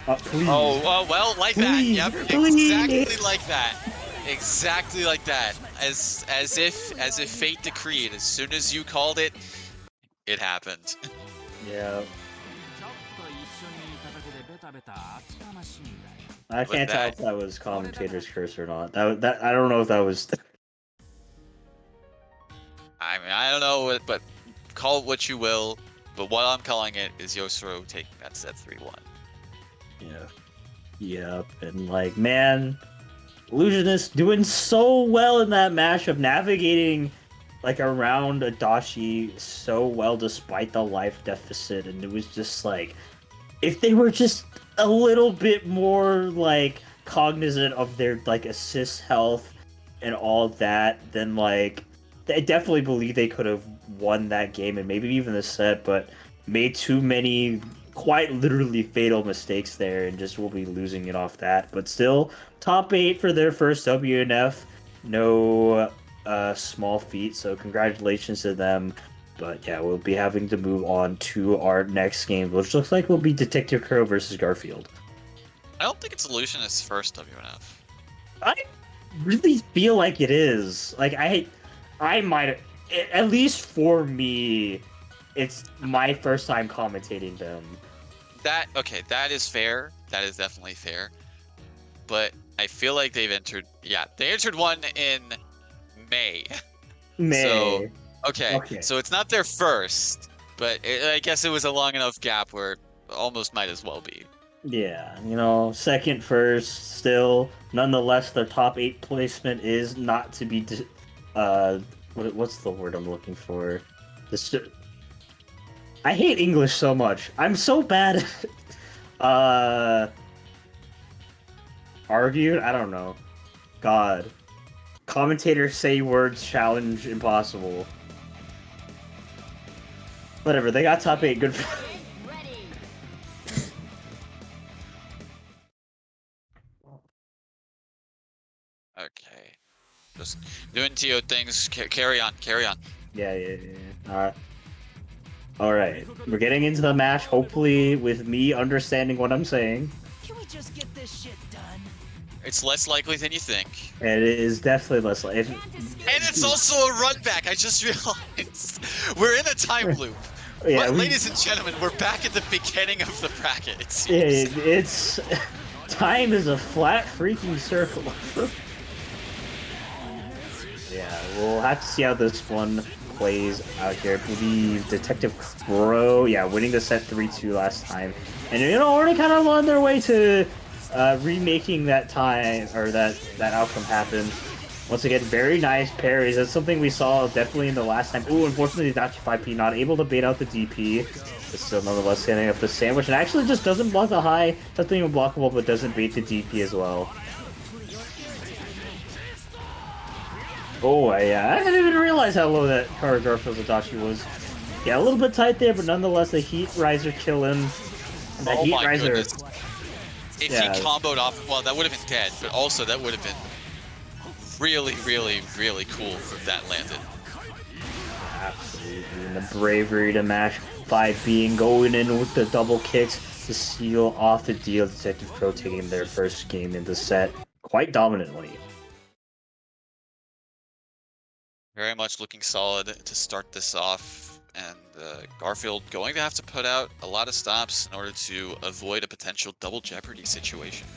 [SPEAKER 2] Please.
[SPEAKER 1] Oh, well, like
[SPEAKER 2] Please.
[SPEAKER 1] that. Yep,
[SPEAKER 2] Please.
[SPEAKER 1] exactly like that. Exactly like that. As if fate decreed. As soon as you called it, it happened.
[SPEAKER 2] Yeah. I can't tell if that was commentator's curse or not. That I don't know if that was.
[SPEAKER 1] I mean, I don't know, but call it what you will. But what I'm calling it is Yosuro taking that set 3-1.
[SPEAKER 2] Yeah. Yep. And like, man, Illusionist doing so well in that matchup, navigating like around Adachi so well despite the life deficit, and it was just like, if they were just a little bit more like cognizant of their like assist health and all that, then like I definitely believe they could have won that game and maybe even the set, but made too many quite literally fatal mistakes there and just will be losing it off that. But still, top 8 for their first WNF. No small feat, so congratulations to them. But yeah, we'll be having to move on to our next game, which looks like will be Detective Crow versus Garfield.
[SPEAKER 1] I don't think it's Illusionist's first WNF.
[SPEAKER 2] I really feel like it is. Like, I might, at least for me, it's my first time commentating them.
[SPEAKER 1] That is fair. That is definitely fair. But I feel like they entered one in May. So, okay, so it's not their first, but I guess it was a long enough gap where it almost might as well be.
[SPEAKER 2] Yeah, you know, second, first, still. Nonetheless, their top 8 placement is not to be, what's the word I'm looking for? I hate English so much. I'm so bad at argued? I don't know. God. Commentators say words challenge impossible. Whatever, they got top 8, good for
[SPEAKER 1] Okay. Just doing TO things. Carry on.
[SPEAKER 2] Yeah. Alright. We're getting into the match, hopefully with me understanding what I'm saying.
[SPEAKER 3] just get this shit done?
[SPEAKER 1] It's less likely than you think.
[SPEAKER 2] It is definitely less like.
[SPEAKER 1] And it's also a run back. I just realized we're in a time loop.
[SPEAKER 2] Yeah,
[SPEAKER 1] But, ladies and gentlemen, we're back at the beginning of the bracket. It seems.
[SPEAKER 2] it's time is a flat freaking circle. Yeah, we'll have to see how this one plays out here. I believe Detective Crow, yeah, winning the set 3-2 last time, and already kind of on their way to remaking that time or that outcome happen. Once again, very nice parries. That's something we saw definitely in the last time. Ooh, unfortunately, Dachi 5P not able to bait out the DP. But still, nonetheless, setting up the sandwich. And actually just doesn't block the high. Nothing unblockable, but doesn't bait the DP as well. Oh, yeah. I didn't even realize how low that Kara Garfield's Adachi was. Yeah, a little bit tight there, but nonetheless, the Heat Riser killing. The
[SPEAKER 1] Oh
[SPEAKER 2] Heat
[SPEAKER 1] my
[SPEAKER 2] Riser.
[SPEAKER 1] goodness. If
[SPEAKER 2] Yeah.
[SPEAKER 1] he comboed off, well, that would have been dead, but also that would have been really, really, really cool if that landed.
[SPEAKER 2] Absolutely. And the bravery to mash 5B and going in with the double kicks to seal off the deal. Detective Crow taking their first game in the set quite dominantly.
[SPEAKER 1] Very much looking solid to start this off, and Garfield going to have to put out a lot of stops in order to avoid a potential double jeopardy situation.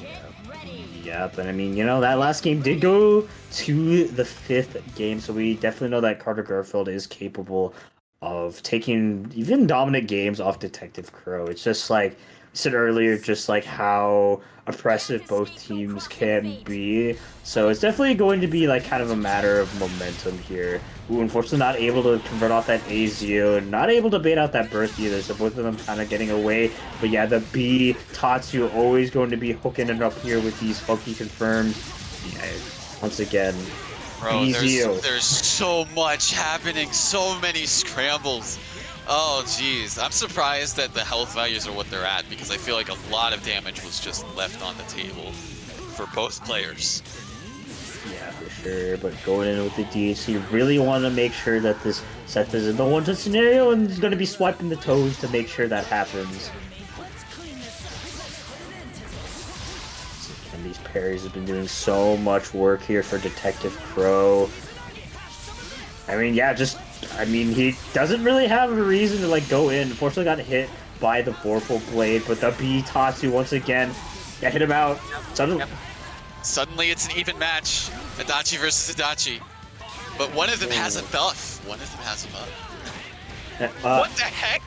[SPEAKER 5] Get ready.
[SPEAKER 2] Yep, and I mean, that last game did go to the 5th game, so we definitely know that Carter Garfield is capable of taking even dominant games off Detective Crow. It's just like I said earlier, just like how oppressive both teams can be. So it's definitely going to be like kind of a matter of momentum here. Ooh, unfortunately not able to convert off that AZO, and not able to bait out that burst either, so both of them kind of getting away. But yeah, the B Tatsu always going to be hooking it up here with these funky confirms. Yeah, once again,
[SPEAKER 1] Bro,
[SPEAKER 2] BZO.
[SPEAKER 1] there's so much happening, so many scrambles. Oh, jeez. I'm surprised that the health values are what they're at, because I feel like a lot of damage was just left on the table for both players.
[SPEAKER 2] Yeah, for sure. But going in with the DHC, really want to make sure that this set isn't the one-touch scenario, and is going to be swiping the toes to make sure that happens. And these parries have been doing so much work here for Detective Crow. I mean, yeah, he doesn't really have a reason to like go in. Unfortunately, got hit by the Vorpal Blade, but the B Tatsu once again, yeah, hit him out.
[SPEAKER 1] Suddenly it's an even match. Adachi versus Adachi. But one of them has a buff. One of them has a buff. What the heck?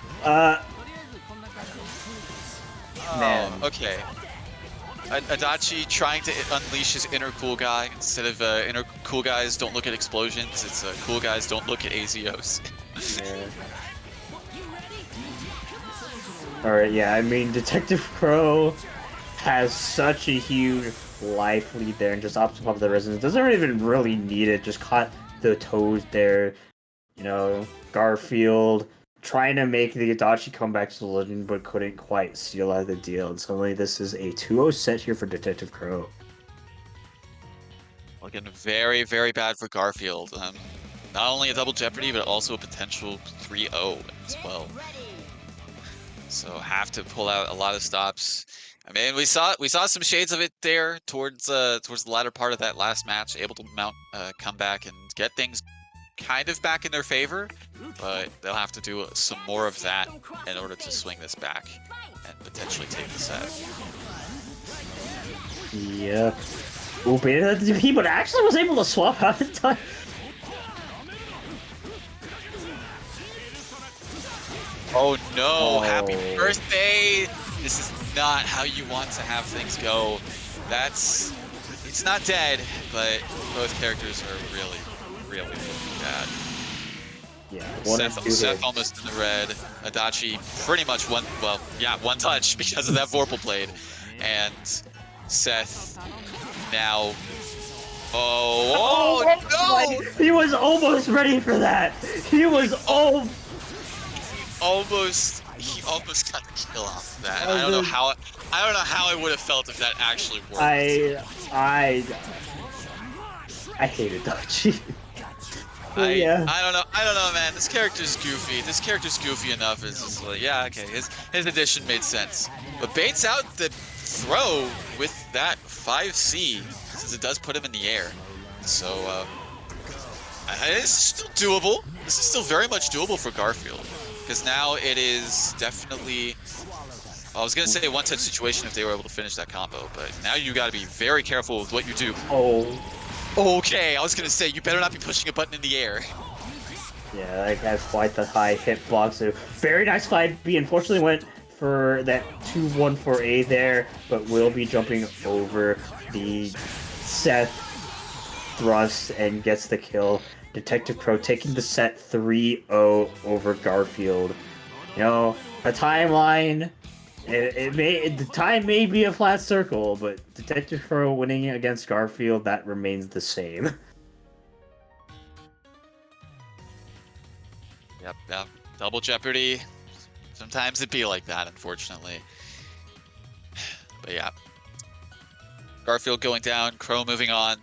[SPEAKER 2] Man.
[SPEAKER 1] Oh, okay. Adachi trying to unleash his inner cool guy. Instead of inner cool guys don't look at explosions, it's cool guys don't look at AZOs.
[SPEAKER 2] Yeah. Alright, yeah, I mean, Detective Crow has such a huge life lead there, and just opposite pop the resonance. Doesn't even really need it, just caught the toes there. Garfield trying to make the Adachi comeback to Legend, but couldn't quite seal out the deal. And suddenly this is a 2-0 set here for Detective Crow.
[SPEAKER 1] Looking very, very bad for Garfield. Not only a double jeopardy, but also a potential 3-0 as well. So have to pull out a lot of stops. I mean, we saw some shades of it there towards the latter part of that last match, able to mount come back and get things kind of back in their favor, but they'll have to do some more of that in order to swing this back and potentially take the set.
[SPEAKER 2] Yeah. Ooh, baited the DP, but actually was able to swap out in time.
[SPEAKER 1] Oh no, happy birthday! This is not how you want to have things go. It's not dead, but both characters are really, really bad.
[SPEAKER 2] Yeah,
[SPEAKER 1] Seth almost in the red. Adachi pretty much one touch because of that Vorpal Blade. And Seth now... Oh no!
[SPEAKER 2] He was almost ready for that! He was
[SPEAKER 1] He almost got the kill off of that. I don't know how I would have felt if that actually worked.
[SPEAKER 2] I hated Dachi. Yeah.
[SPEAKER 1] I don't know, man. This character's goofy. This character's goofy enough. It's just like, yeah, okay. His addition made sense. But baits out the throw with that 5C, since it does put him in the air. So, this is still doable. This is still very much doable for Garfield. Because now it is definitely... I was going to say a one-touch situation if they were able to finish that combo, but now you got to be very careful with what you do.
[SPEAKER 2] Oh.
[SPEAKER 1] Okay, I was going to say, you better not be pushing a button in the air.
[SPEAKER 2] Yeah, that has quite the high hitbox. So very nice fight. B unfortunately went for that 2-1-4A there, but will be jumping over the Seth thrust and gets the kill. Detective Crow taking the set 3-0 over Garfield. You know, a timeline... the time may be a flat circle, but Detective Crow winning against Garfield, that remains the same.
[SPEAKER 1] Yep. Double Jeopardy. Sometimes it be like that, unfortunately. But yeah. Garfield going down, Crow moving on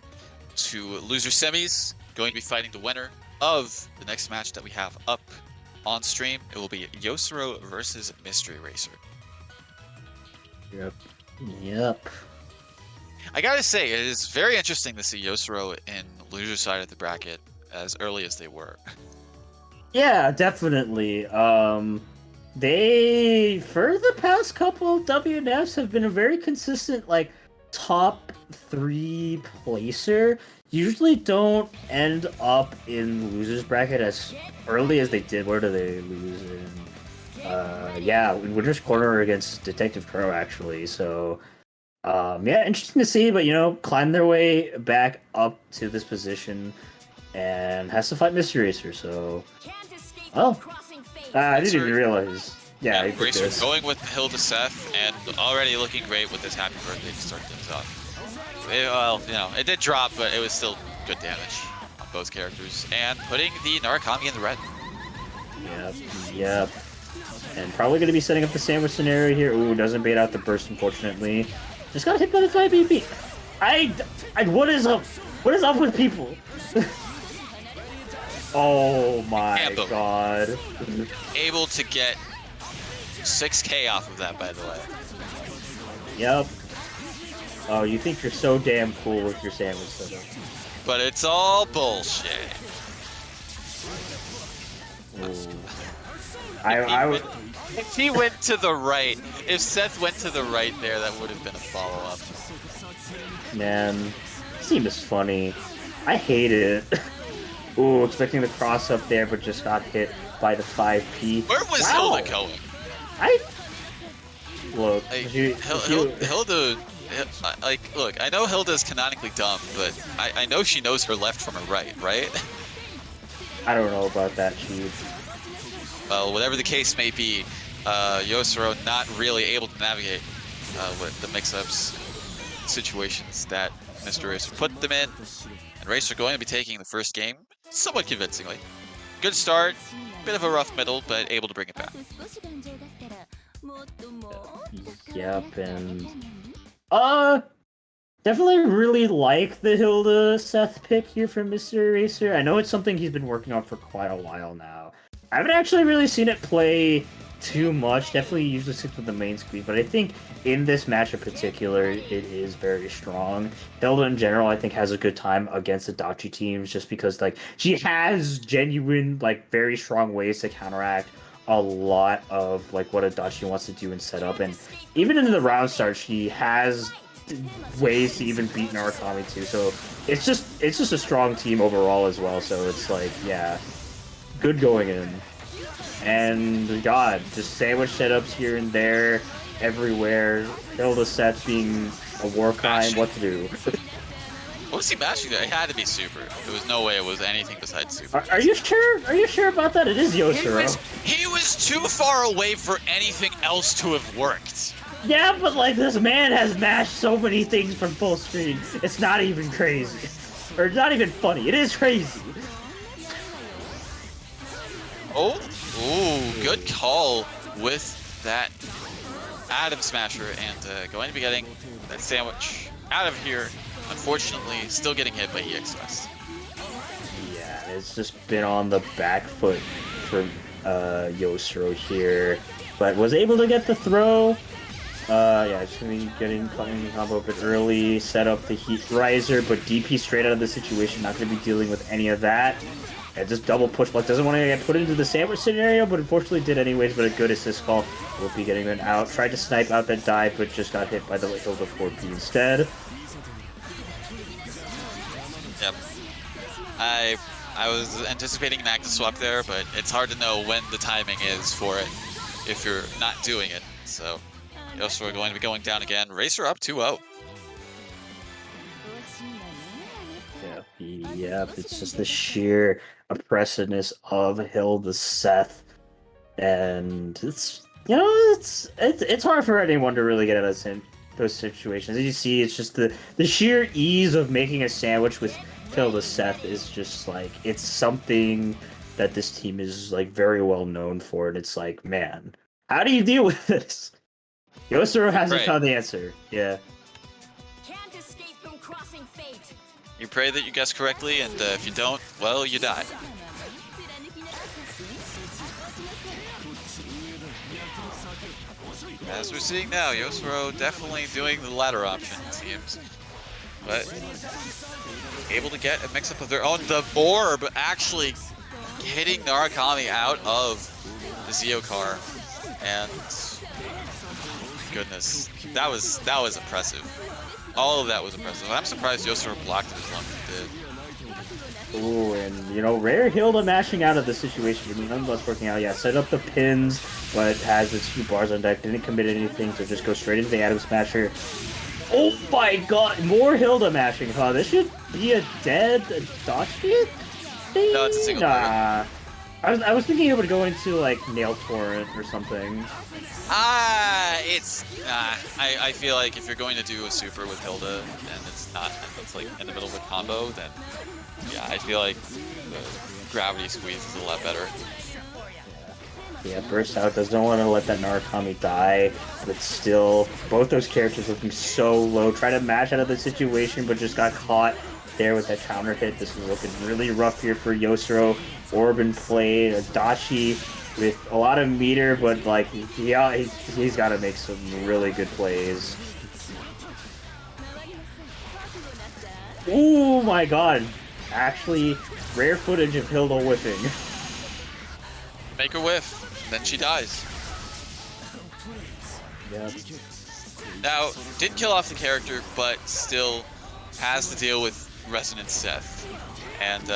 [SPEAKER 1] to loser semis. Going to be fighting the winner of the next match that we have up on stream. It will be Yosuro versus Mystery Racer.
[SPEAKER 2] Yep.
[SPEAKER 1] I gotta say, it is very interesting to see Yosuro in loser side of the bracket as early as they were.
[SPEAKER 2] Yeah, definitely. They, for the past couple of WNFs, have been a very consistent, like, top 3 placer. Usually don't end up in losers bracket as early as they did. Where do they lose in? Yeah, in Winter's Corner against Detective Crow, actually. So, yeah, interesting to see, but, you know, climb their way back up to this position and has to fight Mystery Racer, so... Oh, I didn't even realize. Yeah, he
[SPEAKER 1] Racer
[SPEAKER 2] this.
[SPEAKER 1] going with Hilda Seth and already looking great with this happy birthday to start things off. Well, you know, it did drop, but it was still good damage on both characters. And putting the Narukami in the red.
[SPEAKER 2] Yep. And probably going to be setting up the sandwich scenario here. Ooh, doesn't bait out the burst, unfortunately. Just got hit by the 5BP. What is up? What is up with people? Oh my god.
[SPEAKER 1] Able to get 6K off of that, by the way.
[SPEAKER 2] Yep. Oh, you think you're so damn cool with your sandwich setup.
[SPEAKER 1] But it's all bullshit. If he went to the right, if Seth went to the right there, that would have been a follow-up.
[SPEAKER 2] Man, this team is funny. I hate it. Ooh, expecting the cross up there, but just got hit by the 5P.
[SPEAKER 1] Where was Hilda going?
[SPEAKER 2] Look,
[SPEAKER 1] Hilda, like, look, I know Hilda's canonically dumb, but I know she knows her left from her right?
[SPEAKER 2] I don't know about that, Chief.
[SPEAKER 1] Well, whatever the case may be, Yosuro not really able to navigate with the mix-ups situations that Mr. Racer put them in. And Racer going to be taking the first game somewhat convincingly. Good start, bit of a rough middle, but able to bring it back.
[SPEAKER 2] Yep, and definitely really like the Hilda Seth pick here from Mr. Racer. I know it's something he's been working on for quite a while now. I haven't actually really seen it play too much. Definitely usually sticks with the main squeeze, but I think in this match in particular, it is very strong. Hilda in general, I think, has a good time against the Dachi teams just because, like, she has genuine, like, very strong ways to counteract a lot of, like, what a Dachi wants to do and set up. And even in the round start, she has ways to even beat Narukami too. So it's just a strong team overall as well. So it's like, yeah, good going in. And God, just sandwich setups here and there, everywhere. Hilda sets being a war crime. What to do?
[SPEAKER 1] What was he mashing there? It had to be super. There was no way it was anything besides super.
[SPEAKER 2] Are you sure? Are you sure about that? It is Yosuro.
[SPEAKER 1] He was too far away for anything else to have worked.
[SPEAKER 2] Yeah, but like this man has mashed so many things from full screen. It's not even crazy. Or it's not even funny. It is crazy.
[SPEAKER 1] Oh, ooh, good call with that Adam Smasher, and going to be getting that sandwich out of here. Unfortunately, still getting hit by EX West.
[SPEAKER 2] Yeah, It's just been on the back foot for Yosuro here, but was able to get the throw. Yeah, just gonna be getting caught in the combo a bit early, set up the Heat Riser, but DP straight out of the situation, not gonna be dealing with any of that. And just double push block, doesn't want to get put into the sandwich scenario, but unfortunately did anyways, but a good assist call. Will be getting an out. Tried to snipe out that dive, but just got hit by the Hilda 4P instead.
[SPEAKER 1] Yep. I was anticipating an active swap there, but it's hard to know when the timing is for it if you're not doing it. So Yosuro going to be going down again. Racer up 2-0.
[SPEAKER 2] Yep, it's just the sheer oppressiveness of Hilda Seth, and it's it's hard for anyone to really get out of those situations. As you see, it's just the sheer ease of making a sandwich with Hilda Seth is just like, it's something that this team is like very well known for, and it's like, man, how do you deal with this? Yosuro hasn't found the answer. Yeah.
[SPEAKER 5] Can't escape from crossing fate.
[SPEAKER 1] You pray that you guess correctly, and if you don't, well, you die. As we're seeing now, Yosuro definitely doing the latter option, it seems. But able to get a mix-up of their own. The orb actually hitting Narukami out of the Zeo car. And goodness, that was impressive. All of that was impressive. I'm surprised Yosuro blocked it as long as he did.
[SPEAKER 2] Ooh, and rare Hilda mashing out of the situation. Nonetheless working out. Yeah, set up the pins, but has the 2 bars on deck. Didn't commit anything, so just go straight into the Atom Smasher. Oh my god, more Hilda mashing, huh? This should be a dead dodge hit thing?
[SPEAKER 1] No, it's a single
[SPEAKER 2] Nah. I was thinking it would go into, like, Nail Torrent or something.
[SPEAKER 1] I feel like if you're going to do a super with Hilda and it's like in the middle of a combo, then yeah, I feel like the gravity squeeze is a lot better.
[SPEAKER 2] Yeah, burst out, doesn't want to let that Narukami die, but still, both those characters looking so low. Try to mash out of the situation, but just got caught there with that counter hit. This is looking really rough here for Yosuro. Orb in play, Adachi with a lot of meter, but like, yeah, he's got to make some really good plays. Oh my god, actually, rare footage of Hilda whiffing.
[SPEAKER 1] Make her whiff, then she dies.
[SPEAKER 2] Yep.
[SPEAKER 1] Now, didn't kill off the character, but still has to deal with Resonance Seth. And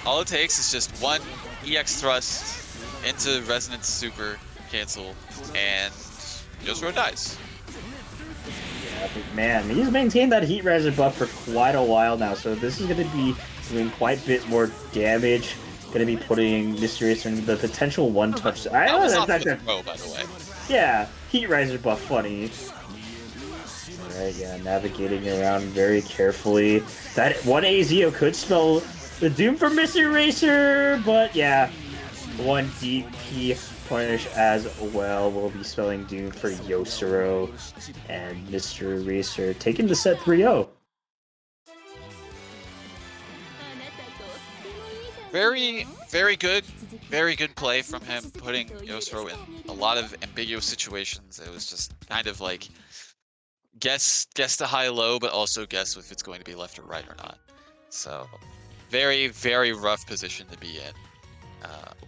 [SPEAKER 1] all it takes is just one EX thrust into Resonance Super cancel, and Yosuro dies.
[SPEAKER 2] Yeah, but man, he's maintained that Heat Riser buff for quite a while now, so this is going to be doing quite a bit more damage. Going to be putting Mysterious into the potential one-touch. I don't know
[SPEAKER 1] by the way.
[SPEAKER 2] Yeah, Heat Riser buff funny. Alright, yeah, navigating around very carefully. That one Azeo could spell the doom for Mr. Racer, but yeah, one DP punish as well will be spelling doom for Yosuro, and Mr. Racer taking the set 3-0.
[SPEAKER 1] Very, very good play from him, putting Yosuro in a lot of ambiguous situations. It was just kind of like guess the high-low, but also guess if it's going to be left or right or not. So very, very rough position to be in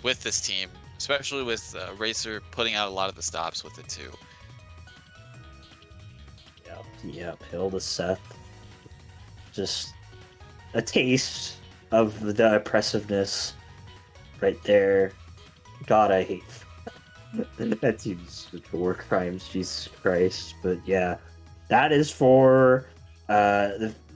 [SPEAKER 1] with this team, especially with Racer putting out a lot of the stops with it too.
[SPEAKER 2] Yep, Hilda Seth. Just a taste of the oppressiveness right there. God, I hate that seems such war crimes, Jesus Christ. But yeah, that is for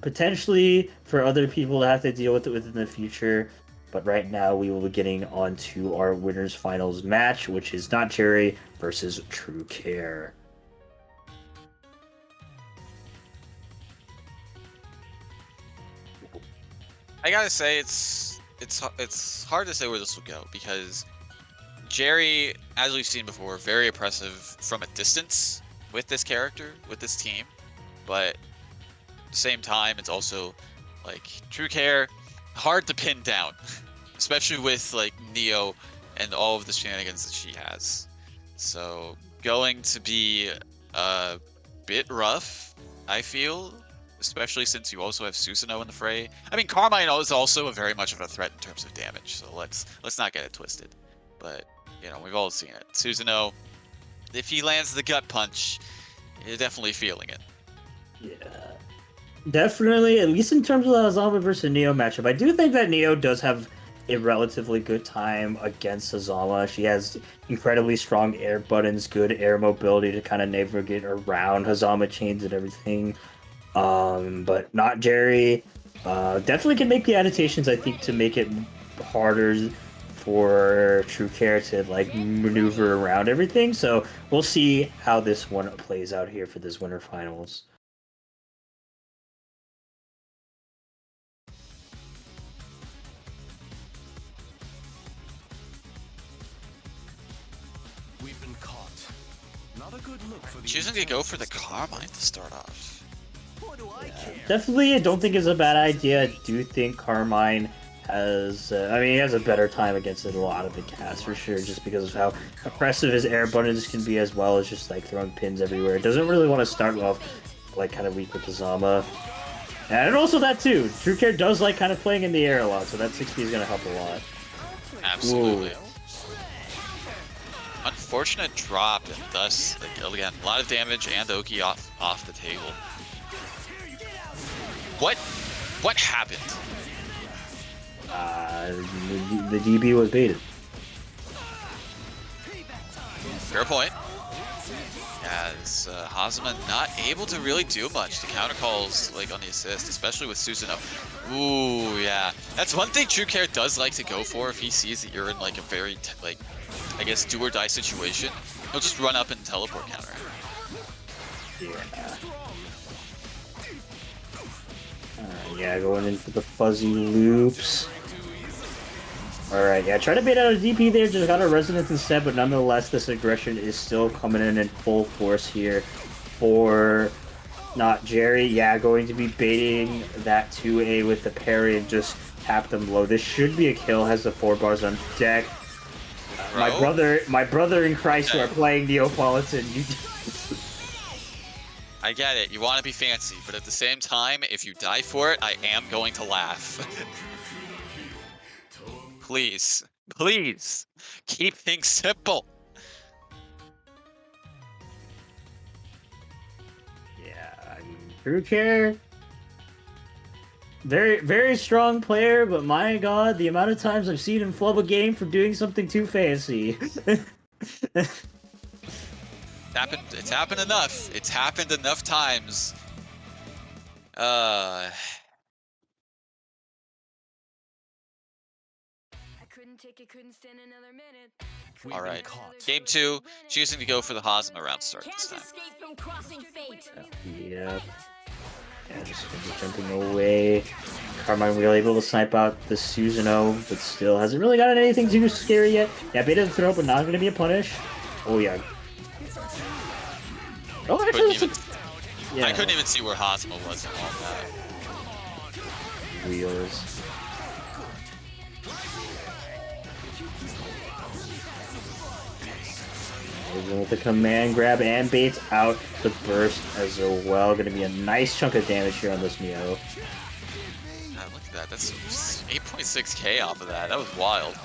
[SPEAKER 2] potentially for other people to have to deal with it within the future. But right now, we will be getting on to our winners finals match, which is Not Jerry versus True Care.
[SPEAKER 1] I gotta say, it's hard to say where this will go, because Jerry, as we've seen before, very oppressive from a distance with this character, with this team, but at the same time, it's also like True Care, hard to pin down, especially with like Neo and all of the shenanigans that she has. So going to be a bit rough, I feel, especially since you also have Susanoo in the fray. I mean, Carmine is also a very much of a threat in terms of damage, so let's not get it twisted. But you know, we've all seen it. Susanoo, if he lands the gut punch, you're definitely feeling it.
[SPEAKER 2] Yeah, definitely. At least in terms of the Hazama versus Neo matchup, I do think that Neo does have a relatively good time against Hazama. She has incredibly strong air buttons, good air mobility to kind of navigate around Hazama chains and everything. But not Jerry. Definitely can make the adaptations, I think, to make it harder for True Care to like maneuver around everything. So we'll see how this one plays out here for this winter finals.
[SPEAKER 3] We've been caught. Not a good look for the
[SPEAKER 1] Choosing to go for the Carmine to start off.
[SPEAKER 3] What do I care?
[SPEAKER 2] Definitely, I don't think it's a bad idea. I do think Carmine has, he has a better time against it a lot of the cast for sure, just because of how oppressive his air buttons can be, as well as just like throwing pins everywhere. It doesn't really want to start off like kind of weak with the Zama. And also that too, True Care does like kind of playing in the air a lot, so that 6P is going to help a lot.
[SPEAKER 1] Absolutely.
[SPEAKER 2] Whoa.
[SPEAKER 1] Unfortunate drop, and thus, like, again, a lot of damage and Oki off the table. What happened?
[SPEAKER 2] The DB was baited.
[SPEAKER 1] Fair point. As Hazama not able to really do much. The counter calls like on the assist, especially with Susanoo. Ooh, yeah. That's one thing True Care does like to go for if he sees that you're in like a very I guess do or die situation. He'll just run up and teleport counter.
[SPEAKER 2] Yeah. Yeah, going in for the fuzzy loops. Alright, yeah, try to bait out a DP there, just got a resonance instead, but nonetheless, this aggression is still coming in full force here for not Jerry. Yeah, going to be baiting that 2A with the parry and just tap them low. This should be a kill, has the 4 bars on deck. My brother in Christ who are playing Neapolitan.
[SPEAKER 1] I get it, you want to be fancy, but at the same time, if you die for it, I am going to laugh. Please, please, keep things simple.
[SPEAKER 2] Yeah, I mean, True Care, very, very strong player, but my god, the amount of times I've seen him flub a game for doing something too fancy.
[SPEAKER 1] It's happened enough. It's happened enough times.
[SPEAKER 5] I couldn't take it, couldn't stand another minute.
[SPEAKER 1] All right. Game 2, choosing to go for the Hazama round start this
[SPEAKER 5] Can't
[SPEAKER 1] time.
[SPEAKER 5] escape from crossing fate.
[SPEAKER 2] Yep. Yeah, just gonna be jumping away. Carmine really able to snipe out the Susanoo, but still hasn't really gotten anything too scary yet. Yeah, beta the throw, but not gonna be a punish. Oh yeah. Oh, actually, yeah.
[SPEAKER 1] I couldn't even see where Hazama was in all that.
[SPEAKER 2] Wheels. With the command grab and baits out the burst as well. Going to be a nice chunk of damage here on this Neo.
[SPEAKER 1] God, look at that. That's 8.6k off of that. That was wild.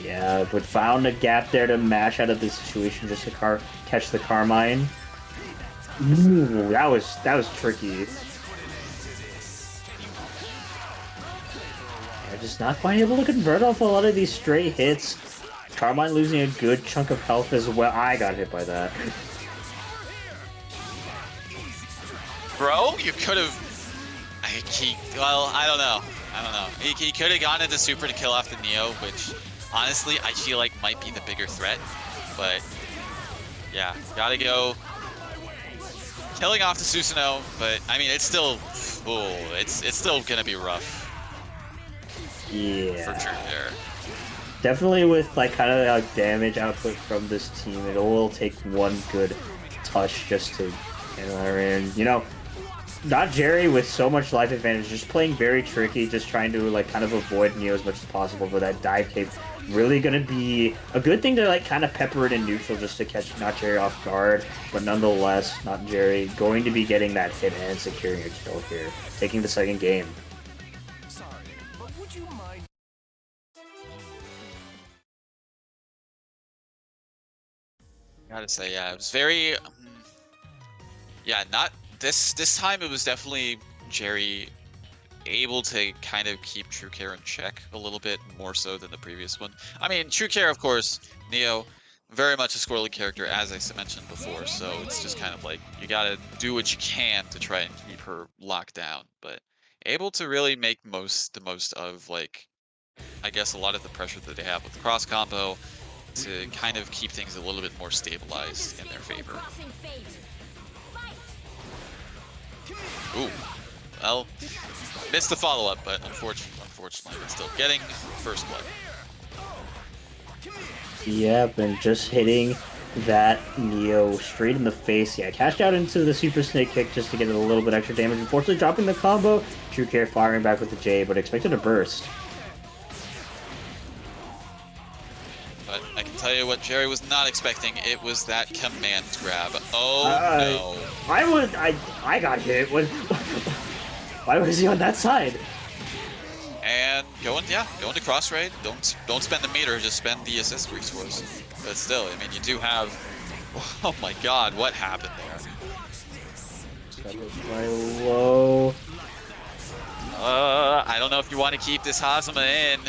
[SPEAKER 2] Yeah, but found a gap there to mash out of this situation just to catch the Carmine. Ooh, that was tricky. Yeah, just not quite able to convert off a lot of these straight hits. Carmine losing a good chunk of health as well. I got hit by that.
[SPEAKER 1] Bro, you could have... Well, I don't know. He could have gone into super to kill off the Neo, which... Honestly, I feel like might be the bigger threat, but yeah, gotta go killing off the Susanoo. But I mean, it's still, it's still gonna be rough.
[SPEAKER 2] Yeah,
[SPEAKER 1] for True Care.
[SPEAKER 2] Definitely with like kind of like damage output from this team, it will take one good touch just to get her in. You know, not Jerry with so much life advantage, just playing very tricky, just trying to like kind of avoid Neo as much as possible. But that dive kick really gonna be a good thing to like kind of pepper it in neutral just to catch not Jerry off guard. But nonetheless, not Jerry going to be getting that hit and securing a kill here, taking the second game.
[SPEAKER 3] Sorry, but would you mind?
[SPEAKER 1] Gotta say, yeah, it was very, yeah, not this time. It was definitely Jerry able to kind of keep True Care in check a little bit more so than the previous one. I mean, True Care, of course, Neo, very much a squirrely character, as I mentioned before. So it's just kind of like you gotta do what you can to try and keep her locked down, but able to really make the most of, like, I guess a lot of the pressure that they have with the cross combo to kind of keep things a little bit more stabilized in their favor.
[SPEAKER 5] Crossing fate. Fight.
[SPEAKER 1] Ooh, well, missed the follow-up, but unfortunately, we're still getting first blood.
[SPEAKER 2] Yep, and just hitting that Neo straight in the face. Yeah, cashed out into the Super Snake Kick just to get a little bit extra damage. Unfortunately, dropping the combo. True Care firing back with the J, but expected a burst.
[SPEAKER 1] But I can tell you what Jerry was not expecting. It was that command grab. Oh no!
[SPEAKER 2] I got hit. Why was he on that side?
[SPEAKER 1] And going to cross raid. Don't spend the meter, just spend the assist resource. But still, I mean, you do have. Oh my God, what happened there?
[SPEAKER 2] By low.
[SPEAKER 1] I don't know if you want to keep this Hazama in.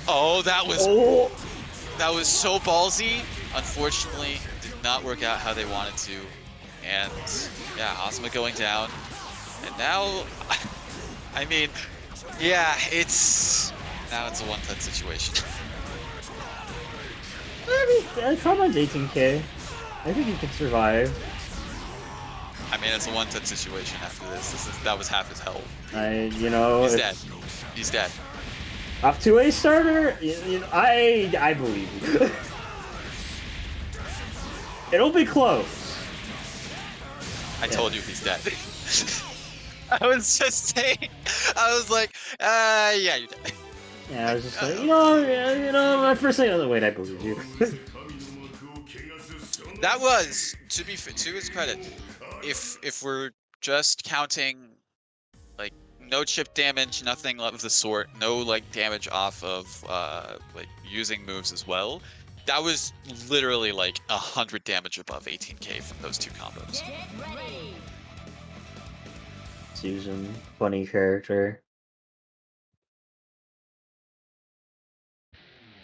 [SPEAKER 1] Oh, that was so ballsy. Unfortunately, did not work out how they wanted to. And yeah, Hazama going down. And now, I mean, yeah, now it's a one-touch situation.
[SPEAKER 2] I mean, Carmine's 18k. I think he can survive.
[SPEAKER 1] I mean, it's a one-touch situation after this. That was half his health.
[SPEAKER 2] He's
[SPEAKER 1] dead. He's dead.
[SPEAKER 2] Off to a starter, I believe you. It'll be close.
[SPEAKER 1] I told you he's dead. I was just saying. I was like, yeah, you're dead.
[SPEAKER 2] Yeah, I was just like, my first thing, wait, I believe you.
[SPEAKER 1] That was, to his credit, if we're just counting, like, no chip damage, nothing of the sort, no, like, damage off of, like, using moves as well, that was literally, like, 100 damage above 18k from those two combos.
[SPEAKER 5] Get ready.
[SPEAKER 2] Susan, funny character.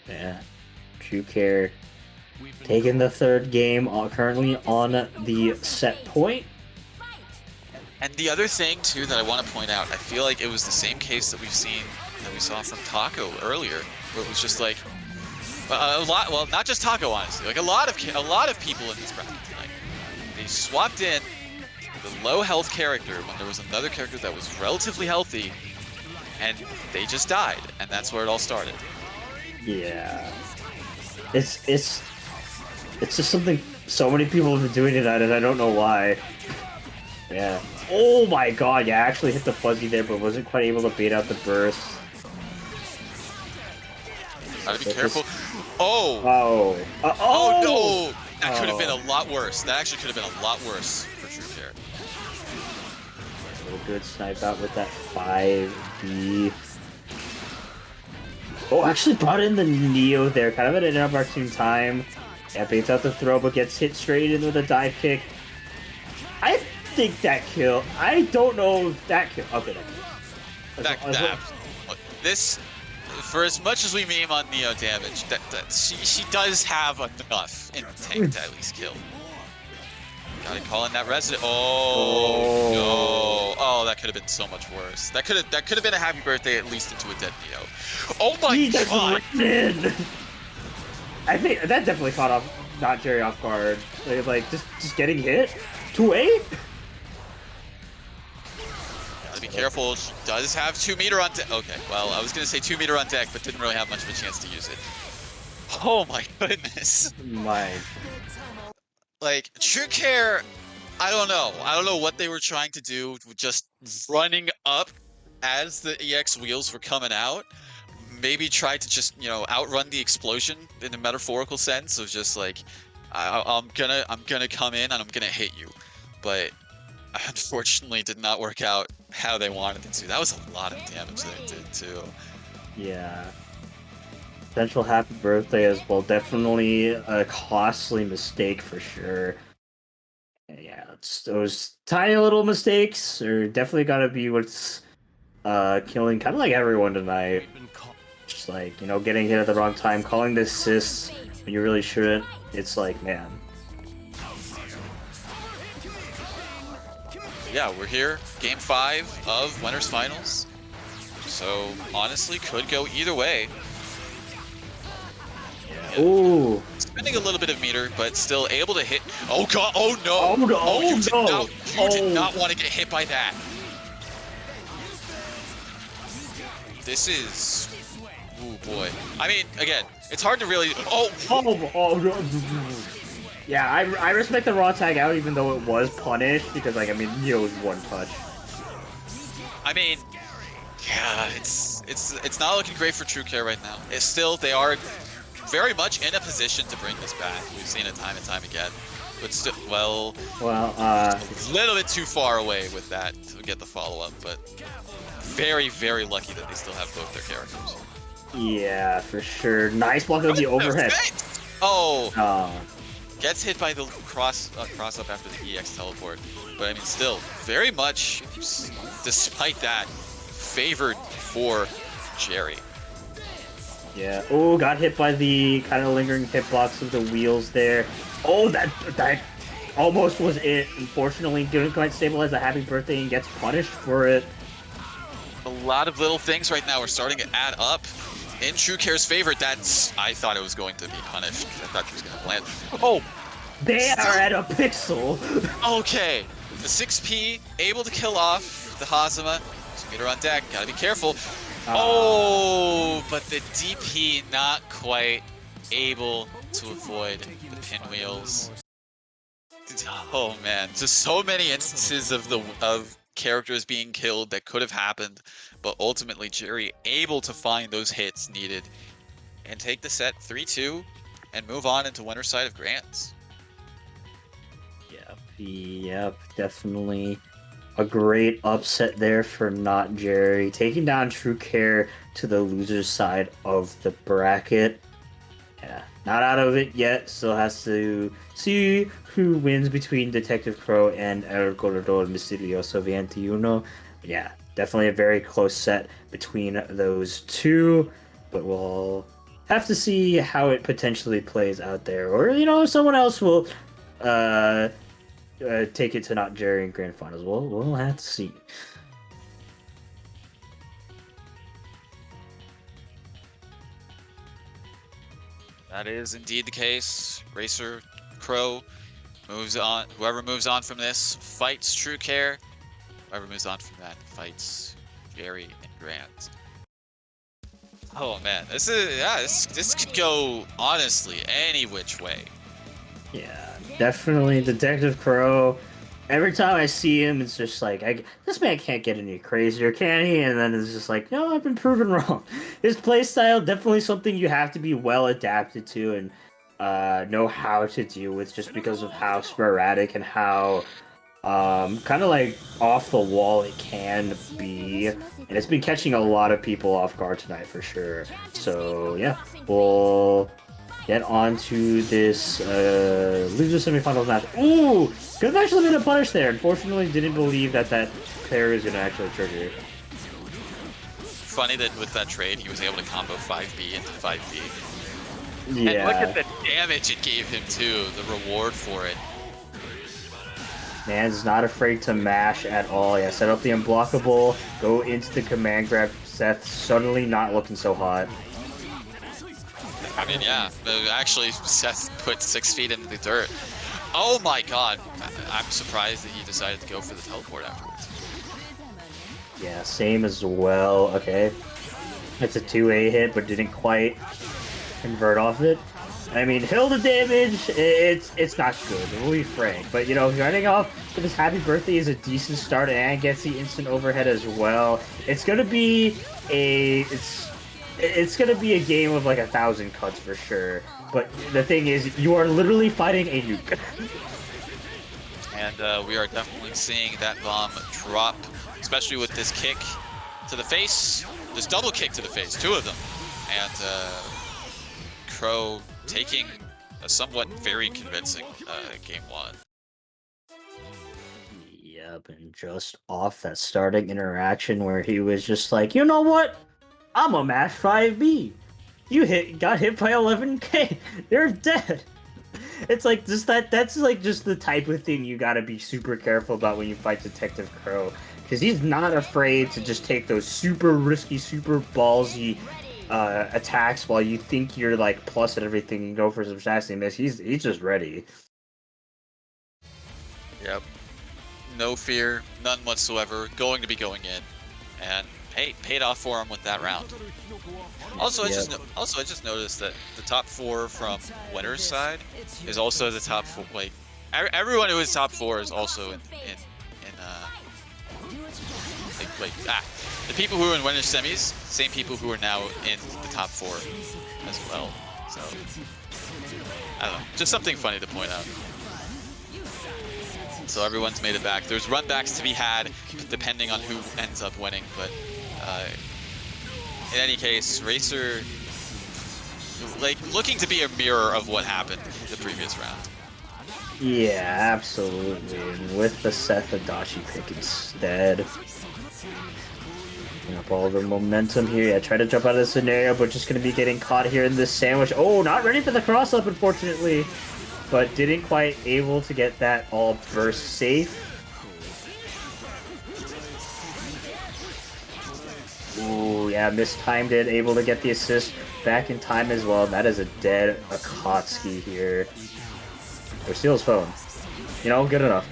[SPEAKER 2] Yeah, True Care taking the third game, currently on the set point.
[SPEAKER 1] And the other thing too that I want to point out, I feel like it was the same case that we saw from Taco earlier, where it was just like a lot. Well, not just Taco, honestly. Like a lot of people in this bracket tonight, they swapped in the low health character when there was another character that was relatively healthy, and they just died, and that's where it all started.
[SPEAKER 2] Yeah, it's just something so many people have been doing tonight, and I don't know why. Yeah. Oh my God! Yeah, I actually hit the fuzzy there, but wasn't quite able to bait out the burst.
[SPEAKER 1] Gotta be careful. Oh!
[SPEAKER 2] Oh
[SPEAKER 1] no! That could have been a lot worse. That actually could have been a lot worse for True Care.
[SPEAKER 2] A good snipe out with that 5B. Oh, actually brought in the Neo there, kind of at an inopportune time. Yeah, baits out the throw, but gets hit straight in with a dive kick. I think that kill. I don't know if that kill. Okay, that kills.
[SPEAKER 1] This, for as much as we meme on Neo damage, she does have enough in the tank to at least kill. Gotta call in that resident. Oh no! Oh, that could have been so much worse. That could have been a happy birthday at least into a dead Neo. Oh my God!
[SPEAKER 2] I think that definitely caught off not Jerry off guard. Like just getting hit. 2-8.
[SPEAKER 1] Gotta be careful. She does have 2 meter on deck. Okay, well I was gonna say 2 meter on deck, but didn't really have much of a chance to use it. Oh my goodness!
[SPEAKER 2] My.
[SPEAKER 1] Like, True Care I don't know. I don't know what they were trying to do with just running up as the EX wheels were coming out. Maybe try to just, outrun the explosion in a metaphorical sense of just like, I'm gonna come in and I'm gonna hit you. But unfortunately did not work out how they wanted it to. That was a lot of damage they did too.
[SPEAKER 2] Yeah. Potential happy birthday as well. Definitely a costly mistake for sure. Yeah, it's those tiny little mistakes are definitely gotta be what's killing kind of like everyone tonight.
[SPEAKER 3] We've been caught.
[SPEAKER 2] Just like, getting hit at the wrong time, calling the assists when you really shouldn't. It's like, man.
[SPEAKER 1] Yeah, we're here, game 5 of Winners Finals. So honestly, could go either way. Yeah.
[SPEAKER 2] Ooh.
[SPEAKER 1] Spending a little bit of meter, but still able to hit. Oh god! Oh no!
[SPEAKER 2] Oh, no.
[SPEAKER 1] Oh, you did
[SPEAKER 2] Oh, no.
[SPEAKER 1] not! You did
[SPEAKER 2] Oh.
[SPEAKER 1] not want to get hit by that. This is. Ooh boy. I mean, again, it's hard to really. Oh.
[SPEAKER 2] No. Yeah, I respect the raw tag out even though it was punished because like it was one touch.
[SPEAKER 1] I mean, yeah, it's not looking great for True Care right now. It's still they are very much in a position to bring this back. We've seen it time and time again, but still, a little bit too far away with that to get the follow up. But very, very lucky that they still have both their characters.
[SPEAKER 2] Yeah, for sure. Nice block of the overhead.
[SPEAKER 1] Oh. Gets hit by the cross up after the EX teleport, but I mean, still very much, despite that, favored for Jerry.
[SPEAKER 2] Yeah. Oh, got hit by the kind of lingering hitbox of the wheels there. Oh, that almost was it. Unfortunately, didn't quite stabilize the happy birthday and gets punished for it.
[SPEAKER 1] A lot of little things right now are starting to add up in True Care's favor. I thought it was going to be punished. I thought she was going to land. Oh!
[SPEAKER 2] They are at a pixel!
[SPEAKER 1] Okay. The 6P able to kill off the Hazama. So get her on deck. Gotta be careful. Oh, but the DP not quite able to avoid the pinwheels. Oh man, just so many instances of characters being killed that could have happened, but ultimately Jerry able to find those hits needed and take the set 3-2 and move on into winner's side of Grants.
[SPEAKER 2] Yep, definitely a great upset there for not Jerry, taking down True Care to the loser's side of the bracket. Yeah, not out of it yet. Still has to see who wins between Detective Crow and El Corredor Misterioso 21. Yeah, definitely a very close set between those two, but we'll have to see how it potentially plays out there. Or, someone else will take it to not Jerry in Grand Finals. We'll have to see.
[SPEAKER 1] That is indeed the case. Racer Crow moves on. Whoever moves on from this fights True Care. Whoever moves on from that fights Jerry and Grant. Oh man, this could go honestly any which way.
[SPEAKER 2] Yeah, definitely Detective Crow. Every time I see him, it's just like, this man can't get any crazier, can he? And then it's just like, no, I've been proven wrong. His playstyle, definitely something you have to be well adapted to and know how to deal with just because of how sporadic and how kind of like off the wall it can be. And it's been catching a lot of people off guard tonight for sure. So yeah, we'll get on to this loser semifinals match. Ooh! Could have actually been a punish there. Unfortunately, didn't believe that player was going to actually trigger.
[SPEAKER 1] Funny that with that trade, he was able to combo 5B into 5B.
[SPEAKER 2] Yeah.
[SPEAKER 1] And look at the damage it gave him too, the reward for it.
[SPEAKER 2] Man's not afraid to mash at all. Yeah, set up the unblockable, go into the command grab. Seth suddenly not looking so hot.
[SPEAKER 1] I mean, yeah, actually, Seth put 6 feet into the dirt. Oh my god, I'm surprised that he decided to go for the teleport afterwards.
[SPEAKER 2] Yeah, same as well. Okay. That's a 2A hit, but didn't quite convert off it. I mean, Hilda damage, it's not good, we'll be frank. But, you know, running off with his happy birthday is a decent start and gets the instant overhead as well. It's gonna be it's gonna be a game of like 1,000 cuts for sure. But the thing is, you are literally fighting a nuke.
[SPEAKER 1] And we are definitely seeing that bomb drop, especially with this kick to the face. This double kick to the face, 2 of them. And Crow taking a somewhat very convincing game 1.
[SPEAKER 2] Yep, and just off that starting interaction where he was just like, you know what? I'm a match 5B. You got hit by 11k. You're dead. It's like just that's like just the type of thing you gotta be super careful about when you fight Detective Crow. Because he's not afraid to just take those super risky, super ballsy attacks while you think you're like plus at everything and go for some shots and miss. He's just ready.
[SPEAKER 1] Yep. No fear, none whatsoever. Going to be going in, and hey, paid off for him with that round. Also, I just noticed that the top 4 from winner's side is also the top 4. Like everyone who is top 4 is also in the people who are in winner's semis, same people who are now in the top 4 as well. So I don't know, just something funny to point out. So everyone's made it back. There's runbacks to be had depending on who ends up winning, but in any case, Racer like looking to be a mirror of what happened the previous round.
[SPEAKER 2] Yeah, absolutely. And with the Seth Adachi pick instead. Picking up all the momentum here. Yeah, try to jump out of the scenario, but just going to be getting caught here in this sandwich. Oh, not ready for the cross-up, unfortunately. But didn't quite able to get that all burst safe. Ooh, yeah, mistimed it. Able to get the assist back in time as well. That is a dead Akatsuki here. Or steal his phone. You know, good enough.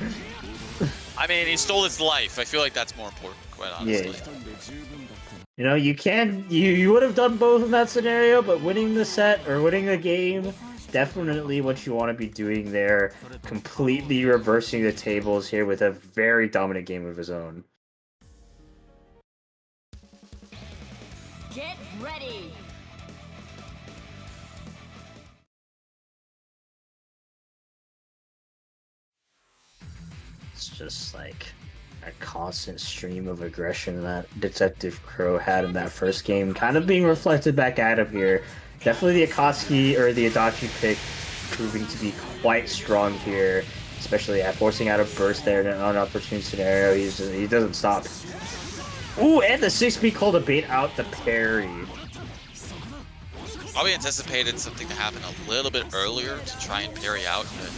[SPEAKER 1] I mean, he stole his life. I feel like that's more important, quite honestly.
[SPEAKER 2] Yeah. You know, you would have done both in that scenario, but winning the set or winning the game, definitely what you want to be doing there. Completely reversing the tables here with a very dominant game of his own.
[SPEAKER 5] Get ready.
[SPEAKER 2] It's just like a constant stream of aggression that Detective Crow had in that first game, kind of being reflected back at him here. Definitely the Akatsuki or the Adachi pick proving to be quite strong here, especially forcing out a burst there in an unopportune scenario. He doesn't stop. Ooh, and the 6B called to bait out the parry.
[SPEAKER 1] Probably anticipated something to happen a little bit earlier to try and parry out, but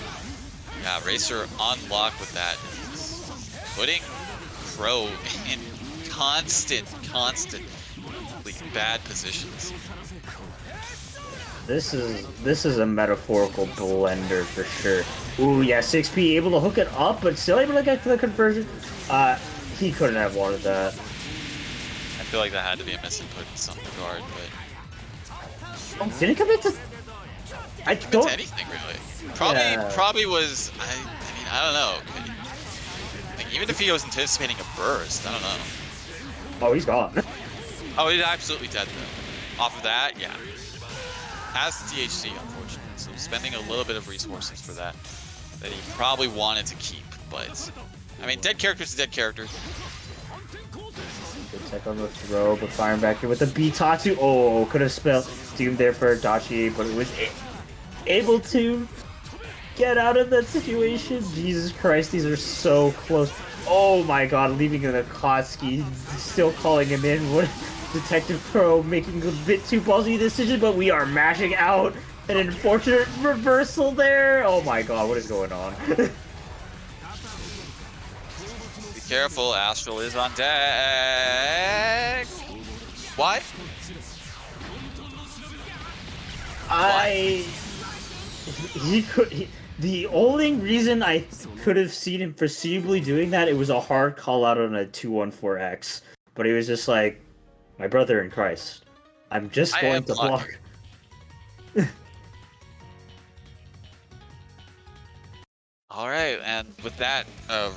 [SPEAKER 1] yeah, Racer on lock with that. Putting Crow in constantly bad positions.
[SPEAKER 2] This is a metaphorical blender for sure. Ooh, yeah, 6P able to hook it up, but still able to get to the conversion. He couldn't have wanted that.
[SPEAKER 1] I feel like that had to be a misinput in some regard, but
[SPEAKER 2] Oh, did it commit to? I don't.
[SPEAKER 1] it's anything really. Probably was. I mean, I don't know. Like, even if he was anticipating a burst, I don't know.
[SPEAKER 2] Oh, he's gone.
[SPEAKER 1] Oh, he's absolutely dead though. Off of that, yeah. Has the THC, unfortunately, so spending a little bit of resources for that he probably wanted to keep, but I mean, dead character's a dead character.
[SPEAKER 2] Good tech on the throw, but firing back here with the Bitatsu. Oh, could have spelled doomed there for Dachi, but it was able to get out of that situation. Jesus Christ, these are so close. Oh my god, leaving the Akatsuki, still calling him in. What Detective Crow making a bit too ballsy decision, but we are mashing out. An unfortunate reversal there. Oh my god, what is going on?
[SPEAKER 1] Be careful, Astral is on deck. Why?
[SPEAKER 2] The only reason I could have seen him foreseeably doing that, it was a hard call out on a 214X. But he was just like, my brother in Christ, I'm just going to block.
[SPEAKER 1] All right, and with that,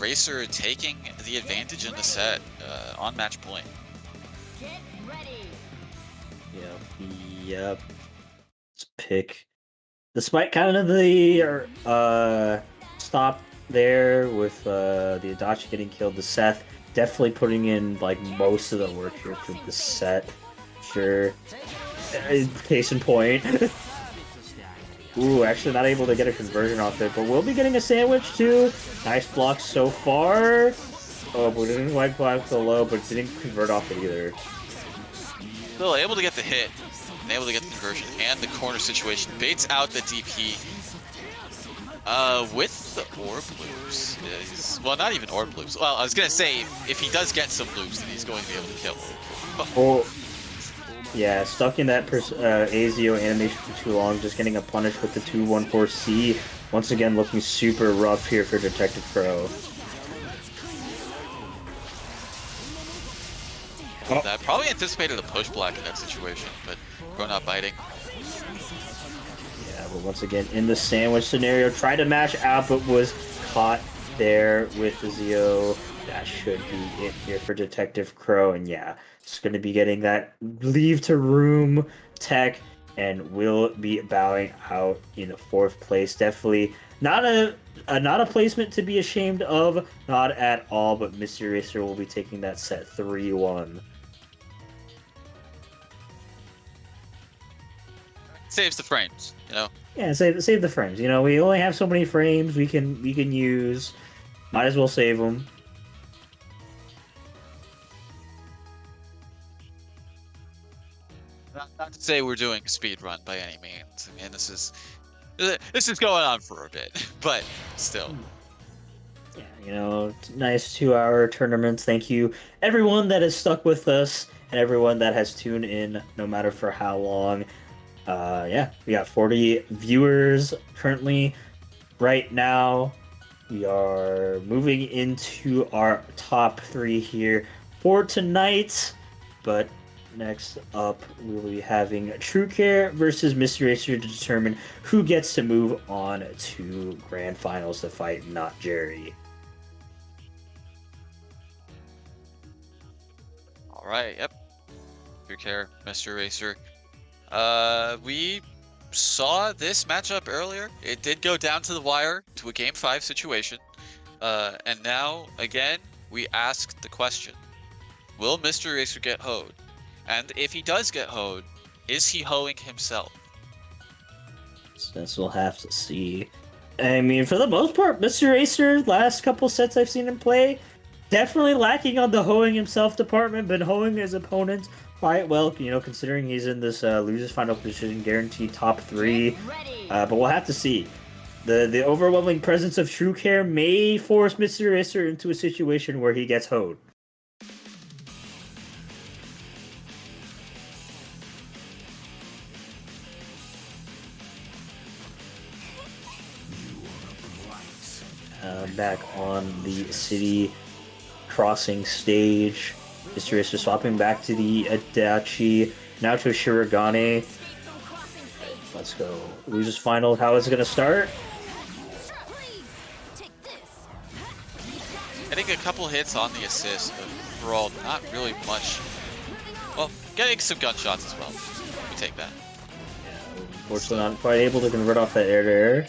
[SPEAKER 1] Racer taking the advantage in the set on match point.
[SPEAKER 5] Get ready.
[SPEAKER 2] Yep. Let's pick. Despite kind of the stop there with the Adachi getting killed, the Seth definitely putting in like most of the work here for the set. Sure. Case in point. Ooh, actually not able to get a conversion off it, but we'll be getting a sandwich too. Nice block so far. Oh, but we didn't quite block the low, but didn't convert off it either.
[SPEAKER 1] Still able to get the hit, and able to get the conversion, and the corner situation. Baits out the DP. With the orb loops, well, not even orb loops. Well, I was gonna say, if he does get some loops, then he's going to be able to kill.
[SPEAKER 2] Oh, yeah, stuck in that Azio animation for too long, just getting a punish with the 214C. Once again, looking super rough here for Detective Crow.
[SPEAKER 1] That probably anticipated a push block in that situation, but Crow not biting.
[SPEAKER 2] Yeah, but once again, in the sandwich scenario, tried to mash out, but was caught there with the Zio. That should be it here for Detective Crow, and yeah, it's going to be getting that leave to room tech, and will be bowing out in 4th place. Definitely not a placement to be ashamed of, not at all, but Mr. Racer will be taking that set 3-1.
[SPEAKER 1] Saves the frames, you know.
[SPEAKER 2] Yeah, save the frames. You know, we only have so many frames we can use. Might as well save them.
[SPEAKER 1] Not to say we're doing a speed run by any means. I mean, this is going on for a bit, but still.
[SPEAKER 2] Yeah, you know, nice 2-hour tournaments. Thank you, everyone that has stuck with us and everyone that has tuned in, no matter for how long. Yeah, we got 40 viewers currently right now. We are moving into our top 3 here for tonight, but next up we will be having True Care versus Mr. Racer to determine who gets to move on to Grand Finals to fight Not Jerry.
[SPEAKER 1] All right, yep. True Care, Mr. Racer. We saw this matchup earlier. It did go down to the wire to a Game 5 situation. And now, again, we ask the question. Will Mr. Racer get hoed? And if he does get hoed, is he hoeing himself?
[SPEAKER 2] This we'll have to see. I mean, for the most part, Mr. Racer, last couple sets I've seen him play, definitely lacking on the hoeing himself department, but hoeing his opponents quite well, you know, considering he's in this losers final position, guaranteed top 3. But we'll have to see. The overwhelming presence of True Care may force Mr. Racer into a situation where he gets hoed. Back on the city crossing stage. Mr. Racer swapping back to the Adachi, now to Shirogane. Let's go. Losers final, how is it going to start?
[SPEAKER 1] Getting a couple hits on the assist, but overall not really much. Well, getting some gunshots as well. We take that.
[SPEAKER 2] Yeah, unfortunately not quite able to convert off that air-to-air.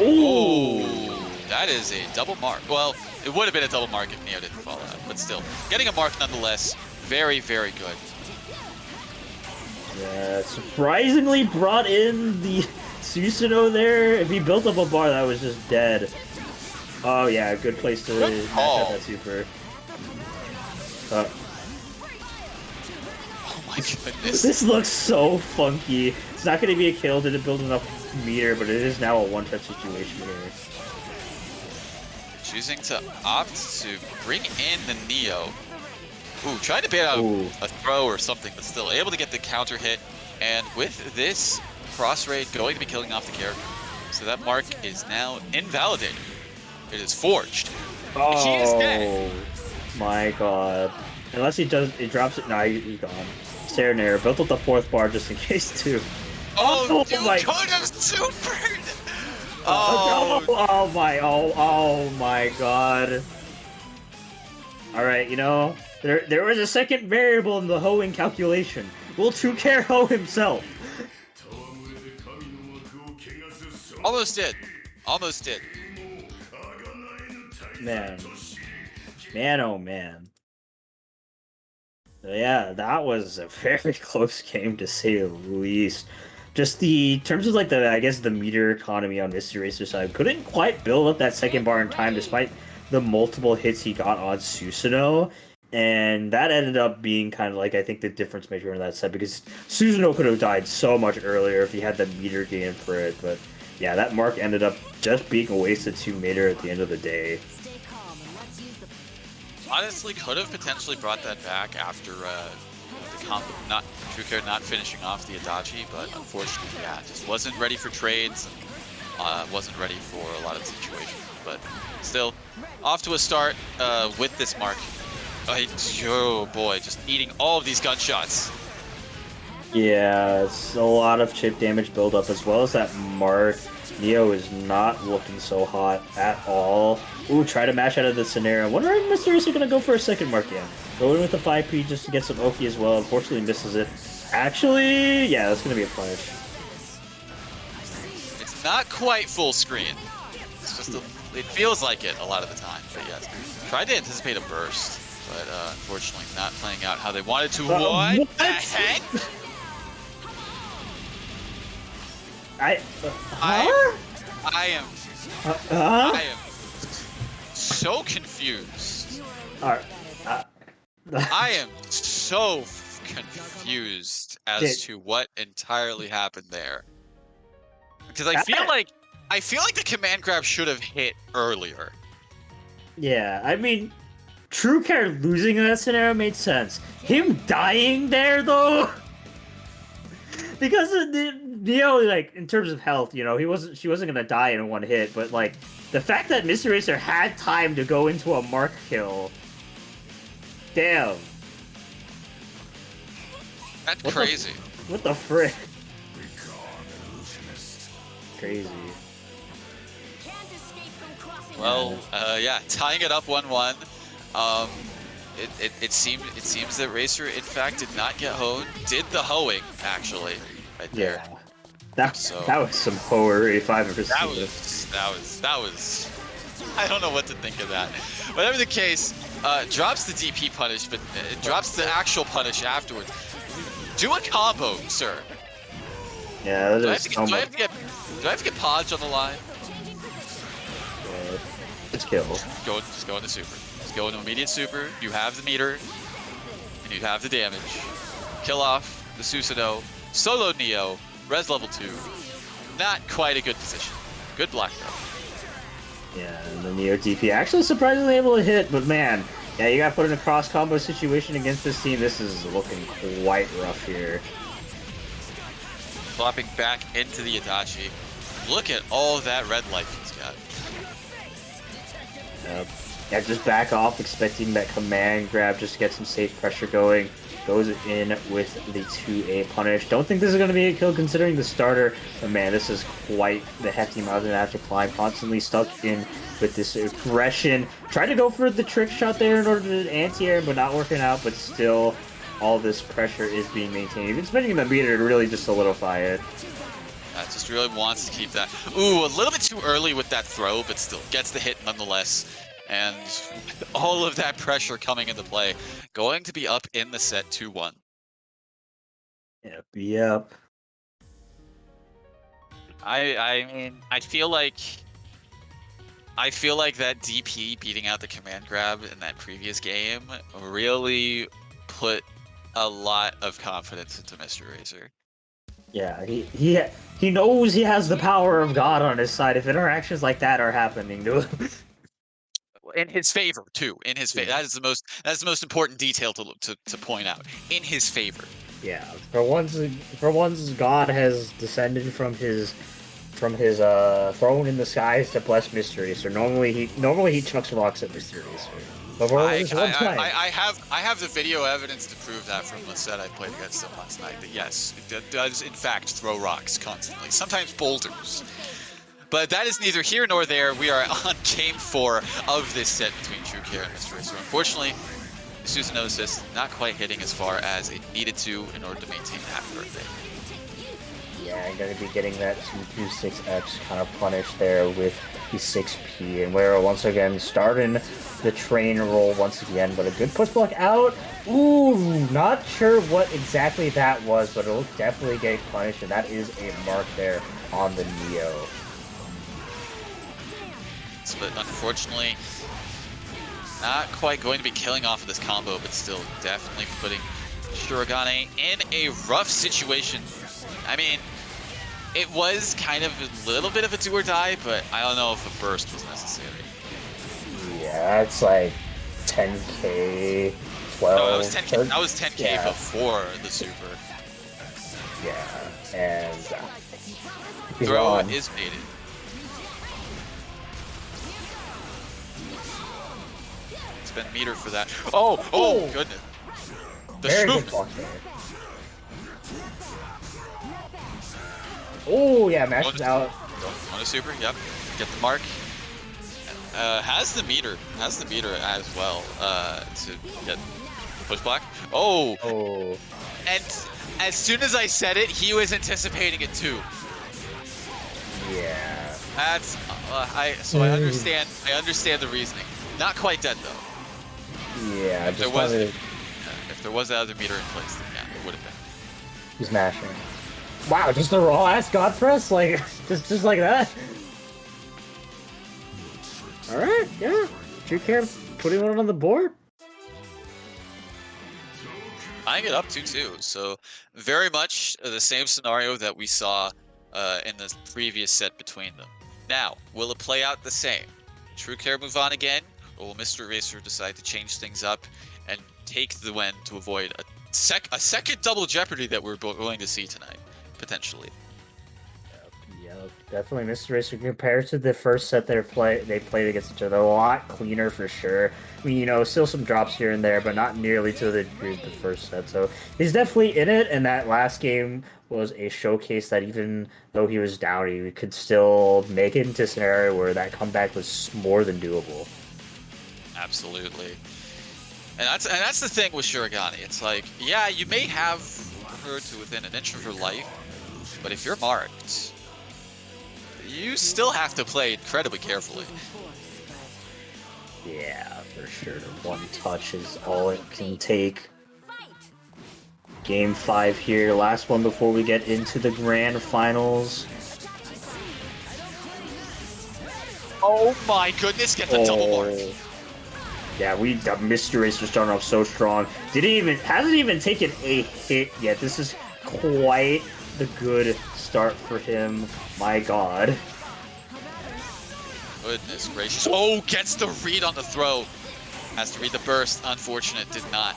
[SPEAKER 1] Ooh! That is a double mark. Well, it would have been a double mark if Neo didn't fall out, but still. Getting a mark nonetheless. Very, very good.
[SPEAKER 2] Yeah, surprisingly brought in the Susanoo there. If he built up a bar, that was just dead. Oh yeah, good place to match out that super.
[SPEAKER 1] Oh my goodness.
[SPEAKER 2] This looks so funky. It's not going to be a kill, didn't build enough meter, but it is now a one-touch situation here.
[SPEAKER 1] Choosing to opt to bring in the Neo. Ooh, trying to bait out a throw or something, but still able to get the counter hit. And with this cross raid going to be killing off the character. So that mark is now invalidated. It is forged.
[SPEAKER 2] Oh,
[SPEAKER 1] he is dead.
[SPEAKER 2] My god. Unless he does, it drops it. Nah, he's gone. Serenair built up the 4th bar just in case too.
[SPEAKER 1] Oh,
[SPEAKER 2] Oh
[SPEAKER 1] you
[SPEAKER 2] my-
[SPEAKER 1] could have supered!
[SPEAKER 2] Oh,
[SPEAKER 1] Oh,
[SPEAKER 2] oh my god. Alright, there was a second variable in the hoeing calculation. Will True Care hoe himself?
[SPEAKER 1] almost did. Almost did.
[SPEAKER 2] Man. Man, oh man. Yeah, that was a very close game to say the least. Just in terms of like I guess the meter economy on Mystery Racer side, couldn't quite build up that second bar in time despite the multiple hits he got on Susanoo. And that ended up being kind of like, I think, the difference maker in that set, because Susanoo could have died so much earlier if he had the meter gain for it. But yeah, that mark ended up just being a wasted 2 meter at the end of the day.
[SPEAKER 1] Honestly, could have potentially brought that back after True Care not finishing off the Adachi, but unfortunately, yeah, just wasn't ready for trades, and wasn't ready for a lot of situations. But still, off to a start with this mark. Oh boy, just eating all of these gunshots.
[SPEAKER 2] Yeah, it's a lot of chip damage buildup as well as that mark. Neo is not looking so hot at all. Ooh, try to mash out of the scenario. I wonder if Mr. Racer gonna go for a second mark again. Go in with the 5P just to get some Oki as well. Unfortunately misses it. Actually, yeah, that's gonna be a punish.
[SPEAKER 1] It's not quite full screen. It's just it feels like it a lot of the time. But yes, tried to anticipate a burst, but unfortunately not playing out how they wanted to. What the heck? I am so confused. I am so confused as to what entirely happened there. Because I feel like the command grab should have hit earlier.
[SPEAKER 2] Yeah, I mean, True Care losing in that scenario made sense. Him dying there though, because Neo, like, in terms of health, she wasn't gonna die in one hit, but like the fact that Mr. Racer had time to go into a mark kill, damn.
[SPEAKER 1] That's crazy.
[SPEAKER 2] What the frick? Crazy.
[SPEAKER 1] Well, yeah, tying it up 1-1. It seems that Racer in fact did not get hoed. Did the hoeing actually right there.
[SPEAKER 2] Yeah. That was some hoery if I've ever seen it.
[SPEAKER 1] That was I don't know what to think of that. Whatever the case, drops the DP punish, but drops the actual punish afterwards. Do a combo, sir.
[SPEAKER 2] Yeah, that
[SPEAKER 1] do I
[SPEAKER 2] is
[SPEAKER 1] have to get Podge on the line?
[SPEAKER 2] It's kill.
[SPEAKER 1] Just go into super. Just go into immediate super. You have the meter, and you have the damage. Kill off the Susanoo. Solo Neo. Res level 2. Not quite a good position. Good block though.
[SPEAKER 2] Yeah, and the Neo DP actually surprisingly able to hit, but man, yeah, you got put in a cross combo situation against this team. This is looking quite rough here.
[SPEAKER 1] Flopping back into the Adachi. Look at all that red life he's got.
[SPEAKER 2] Yeah, just back off, expecting that command grab just to get some safe pressure going. Goes in with the 2A punish. Don't think this is going to be a kill considering the starter, but man, this is quite the hefty mountain after climb. Constantly stuck in with this aggression. Tried to go for the trick shot there in order to anti-air, but not working out, but still all this pressure is being maintained. Even spending the meter to really just solidify it.
[SPEAKER 1] Just really wants to keep that. Ooh, a little bit too early with that throw, but still gets the hit nonetheless. And all of that pressure coming into play, going to be up in the set 2-1.
[SPEAKER 2] Yep.
[SPEAKER 1] I mean, I feel like that DP beating out the command grab in that previous game really put a lot of confidence into Mr. Racer.
[SPEAKER 2] Yeah, he knows he has the power of God on his side if interactions like that are happening to him.
[SPEAKER 1] In his favor too. In his favor. That is the most important detail to point out. In his favor.
[SPEAKER 2] Yeah. For once, God has descended from his throne in the skies to bless Mystery. So normally he chucks rocks at Mystery.
[SPEAKER 1] I have the video evidence to prove that from the set I played against them last night. That yes, it does in fact throw rocks constantly, sometimes boulders. But that is neither here nor there. We are on game 4 of this set between True Care and Mr. Racer. Unfortunately, Susanosis not quite hitting as far as it needed to in order to maintain the happy birthday.
[SPEAKER 2] Yeah, I'm going to be getting that 226X kind of punish there with the 6P. And we're once again starting the train roll once again, but a good push block out. Ooh, not sure what exactly that was, but it'll definitely get punished, and that is a mark there on the Neo.
[SPEAKER 1] But unfortunately, not quite going to be killing off of this combo, but still definitely putting Shirogane in a rough situation. I mean, it was kind of a little bit of a do or die, but I don't know if a burst was necessary.
[SPEAKER 2] Yeah, it's like 10k, 12.
[SPEAKER 1] No, that was 10k. That was 10k
[SPEAKER 2] yeah.
[SPEAKER 1] Before the super.
[SPEAKER 2] Yeah, and
[SPEAKER 1] throw is baited. Spend meter for that. Oh goodness. The
[SPEAKER 2] very
[SPEAKER 1] shoot.
[SPEAKER 2] good block there. Oh yeah, mashes out.
[SPEAKER 1] On a super, yep. Get the mark. Has the meter as well to get push block. Oh. And as soon as I said it, he was anticipating it too.
[SPEAKER 2] Yeah.
[SPEAKER 1] That's I understand. I understand the reasoning. Not quite dead though.
[SPEAKER 2] Yeah.
[SPEAKER 1] If there was that other meter in place, then yeah, it would have been.
[SPEAKER 2] He's mashing. Wow, just a raw ass God press, like just like that. All right, yeah. True Care putting one on the board.
[SPEAKER 1] Tying it up 2-2. So very much the same scenario that we saw in the previous set between them. Now, will it play out the same? True Care move on again, or will Mr. Racer decide to change things up and take the win to avoid a second double jeopardy that we're going to see tonight, potentially?
[SPEAKER 2] Yeah, definitely Mr. Racer compared to the first set they played against each other, a lot cleaner for sure. I mean, you know, still some drops here and there, but not nearly to the degree of the first set. So he's definitely in it, and that last game was a showcase that even though he was down, he could still make it into a scenario where that comeback was more than doable.
[SPEAKER 1] Absolutely. And that's the thing with Shirogane. It's like, yeah, you may have her to within an inch of her life, but if you're marked, you still have to play incredibly carefully.
[SPEAKER 2] Yeah, for sure. One touch is all it can take. Game 5 here, last one before we get into the grand finals.
[SPEAKER 1] Oh my goodness, get the double mark.
[SPEAKER 2] Yeah, Mr. Racer starting off so strong. Hasn't even taken a hit yet. This is quite the good start for him. My God.
[SPEAKER 1] Goodness gracious. Oh, gets the read on the throw. Has to read the burst. Unfortunate, did not.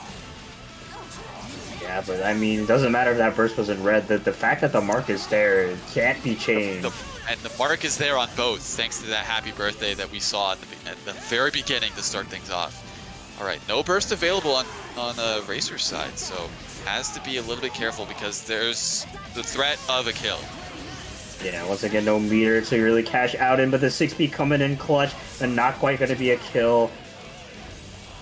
[SPEAKER 2] Yeah, but I mean, it doesn't matter if that burst wasn't red. The fact that the mark is there, it can't be changed.
[SPEAKER 1] And the mark is there on both, thanks to that happy birthday that we saw at the very beginning to start things off. All right, no burst available on the Racer's side, so has to be a little bit careful because there's the threat of a kill.
[SPEAKER 2] Yeah, once again, no meter to really cash out in, but the 6B coming in clutch and not quite going to be a kill.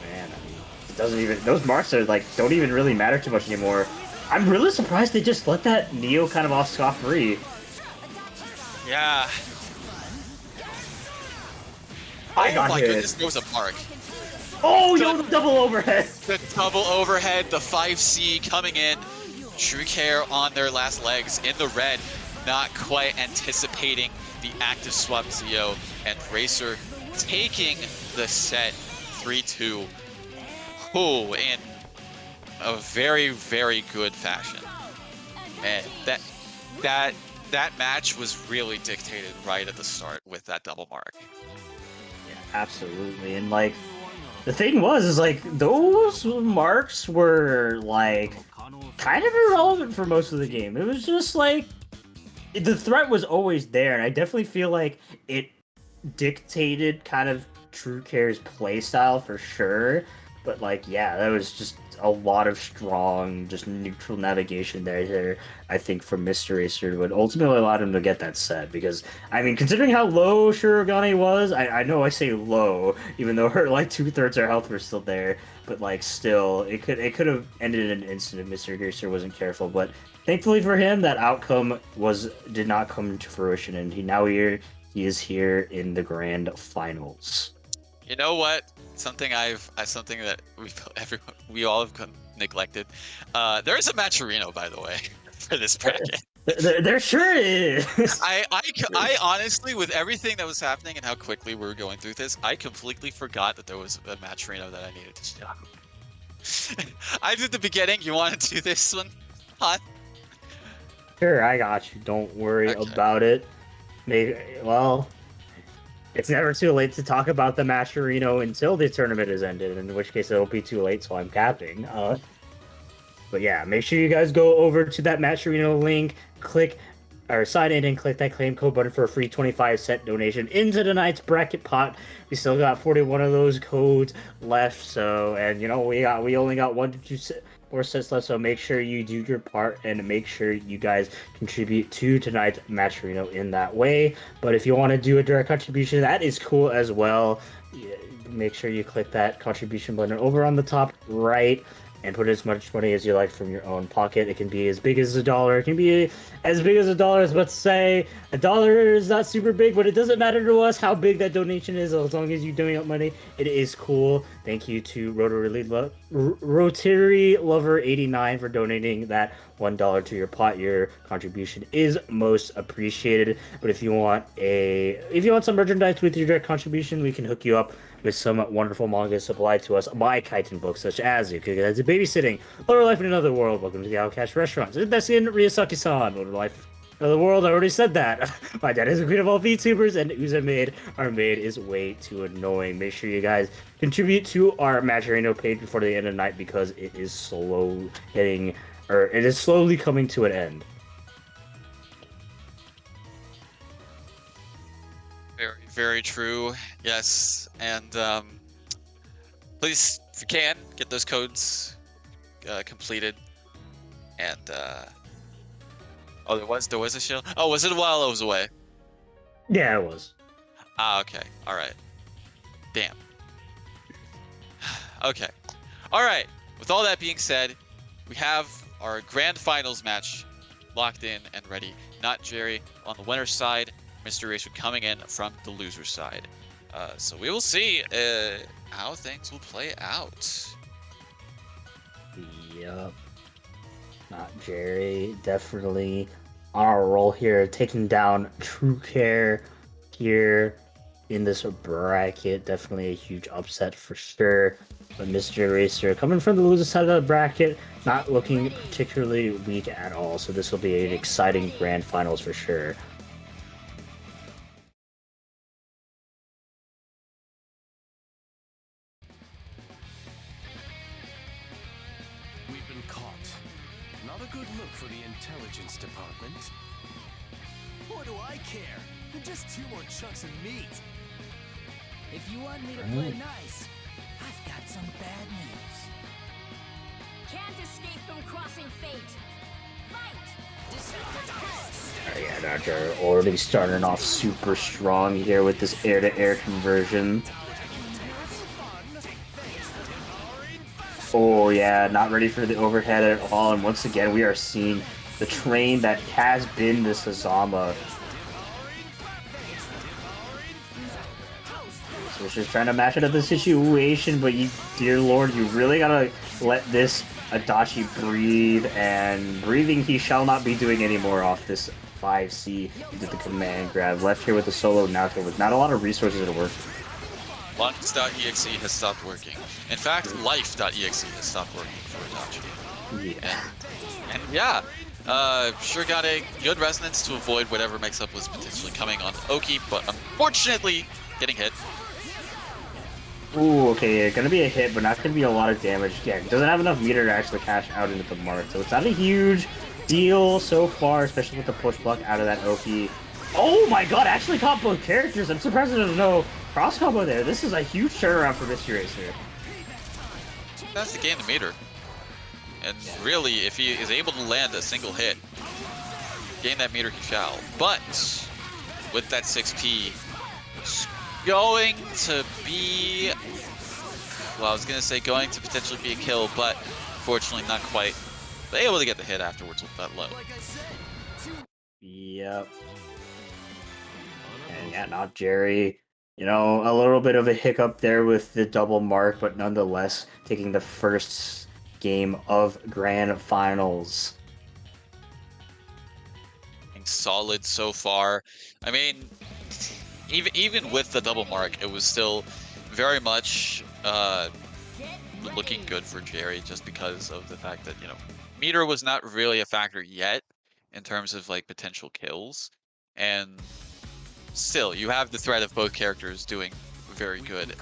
[SPEAKER 2] Man, I mean, it doesn't even, those marks are like, don't even really matter too much anymore. I'm really surprised they just let that Neo kind of off scot-free.
[SPEAKER 1] Yeah.
[SPEAKER 2] I got
[SPEAKER 1] my
[SPEAKER 2] hit.
[SPEAKER 1] goodness, there was a mark.
[SPEAKER 2] Oh, yo, the double overhead.
[SPEAKER 1] The double overhead, the 5C coming in. True Care on their last legs in the red, not quite anticipating the active swap Zio, and Racer taking the set 3-2. Oh, in a very, very good fashion. And that match was really dictated right at the start with that double mark.
[SPEAKER 2] Yeah, absolutely. And like, the thing is like, those marks were like kind of irrelevant for most of the game. It was just like, the threat was always there, and I definitely feel like it dictated kind of True Care's playstyle for sure. But like, yeah, that was just a lot of strong, just neutral navigation there. I think from Mr. Racer would ultimately allow him to get that set because I mean, considering how low Shirogane was, I know I say low, even though her like 2/3 her health were still there, but like still, it could have ended in an instant if Mr. Racer wasn't careful. But thankfully for him, that outcome did not come to fruition, and he is here in the grand finals.
[SPEAKER 1] You know what? Something that we all have neglected. There is a Matcherino, by the way, for this bracket.
[SPEAKER 2] There sure is.
[SPEAKER 1] I honestly, with everything that was happening and how quickly we were going through this, I completely forgot that there was a Matcherino that I needed to show. I did the beginning. You want to do this one, huh?
[SPEAKER 2] Sure, I got you. Don't worry
[SPEAKER 1] Okay.
[SPEAKER 2] about it. Maybe, well, it's never too late to talk about the Matcherino until the tournament is ended, in which case it'll be too late, so I'm capping. But yeah, make sure you guys go over to that Matcherino link, sign in and click that claim code button for a free 25-cent donation into tonight's bracket pot. We still got 41 of those codes left, so, and you know, we only got 1 to 2 more sets left, so make sure you do your part and make sure you guys contribute to tonight's Matcherino in that way. But if you want to do a direct contribution, that is cool as well. Make sure you click that contribution button over on the top right and put as much money as you like from your own pocket. It can be as big as $1. It can be as big as $1. As let's say $1 is not super big, but it doesn't matter to us how big that donation is. As long as you donate money, it is cool. Thank you to Rotary Lover 89 for donating that $1 to your pot. Your contribution is most appreciated. But if you want some merchandise with your direct contribution, we can hook you up with some wonderful manga supplied to us by Kaiten books, such as Yukiga's Babysitting, Lower Life in Another World, Welcome to the Outcast Restaurants, Desu Ryosaki-san, Lower Life in Another World, I already said that. My Dad is the Queen of all VTubers, and Uza Maid, our maid, is way too annoying. Make sure you guys contribute to our Matcherino page before the end of the night because it is slowly coming to an end.
[SPEAKER 1] Very, very true. Yes, and please, if you can, get those codes completed. And oh, there was a shield. Oh, was it while I was away?
[SPEAKER 2] Yeah, it was.
[SPEAKER 1] Ah, okay. All right. Damn. Okay. All right. With all that being said, we have our grand finals match locked in and ready. Not Jerry on the winner's side. Mr. Racer coming in from the loser side. So we will see how things will play out.
[SPEAKER 2] Yup. Not Jerry. Definitely on our roll here, taking down True Care here in this bracket. Definitely a huge upset for sure. But Mr. Racer coming from the loser side of the bracket, not looking particularly weak at all. So this will be an exciting grand finals for sure.
[SPEAKER 3] We've been caught. Not a good look for the intelligence department.
[SPEAKER 6] What do I care? They're just 2 more chunks of meat.
[SPEAKER 5] If you want me to play nice, I've got some bad news. Can't escape from crossing fate. Fight!
[SPEAKER 2] Yeah, Dodger already starting off super strong here with this air-to-air conversion. Oh yeah, not ready for the overhead at all, and once again we are seeing the train that has been the Sazama. So it's just trying to match it up the situation, but you, dear lord, you really gotta let this Adachi breathe, and breathing he shall not be doing anymore off this 5C. He did the command grab, left here with the solo now with not a lot of resources to work.
[SPEAKER 1] Lungs.exe has stopped working. In fact, Life.exe has stopped working for Adachi.
[SPEAKER 2] Yeah.
[SPEAKER 1] And yeah, sure got a good resonance to avoid whatever mix-up was potentially coming on Oki, but unfortunately getting hit.
[SPEAKER 2] Ooh, okay, yeah, gonna be a hit, but not gonna be a lot of damage. Yeah, doesn't have enough meter to actually cash out into the mark, so it's not a huge deal so far, especially with the push block out of that Oki. Oh my god, actually caught both characters. I'm surprised there's no cross combo there. This is a huge turnaround for Mr. Racer.
[SPEAKER 1] That's to gain the meter. And really, if he is able to land a single hit, gain that meter he shall. But with that 6P, it's going to be, well, I was going to say going to potentially be a kill, but fortunately not quite. But able to get the hit afterwards with that low.
[SPEAKER 2] Yep. And yeah, not Jerry. You know, a little bit of a hiccup there with the double mark, but nonetheless taking the first game of Grand Finals.
[SPEAKER 1] Solid so far. I mean, even with the double mark, it was still very much looking good for Jerry, just because of the fact that, you know, meter was not really a factor yet in terms of like potential kills, and still you have the threat of both characters doing very good.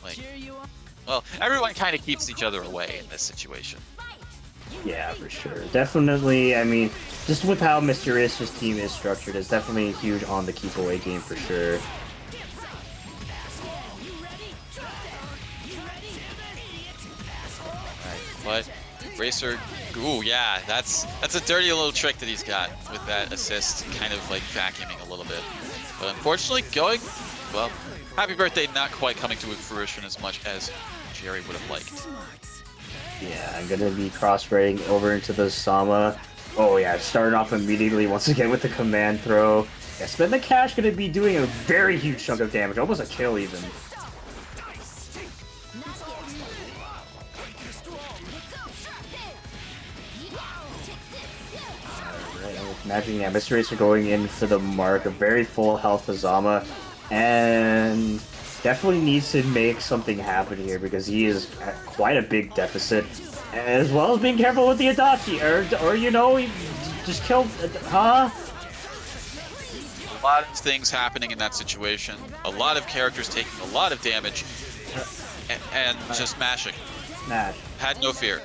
[SPEAKER 1] Like, well, everyone kind of keeps each other away in this situation.
[SPEAKER 2] Yeah, for sure. Definitely, I mean, just with how Mr. Racer's team is structured, it's definitely huge on the keep away game for sure.
[SPEAKER 1] But Racer, ooh, yeah, that's a dirty little trick that he's got with that assist, kind of like vacuuming a little bit. But unfortunately, going, well, happy birthday not quite coming to fruition as much as Jerry would have liked.
[SPEAKER 2] Yeah, I'm gonna be cross-rating over into the Sama. Oh yeah, starting off immediately once again with the command throw. Yeah, Spend the Cash gonna be doing a very huge chunk of damage, almost a kill even. Imagine, yeah, Mr. Racer going in for the mark, a very full health Azama, and definitely needs to make something happen here because he is at quite a big deficit, as well as being careful with the Adachi, or you know, he just killed, huh?
[SPEAKER 1] A lot of things happening in that situation, a lot of characters taking a lot of damage, and just mashing.
[SPEAKER 2] Mash.
[SPEAKER 1] Had no fear.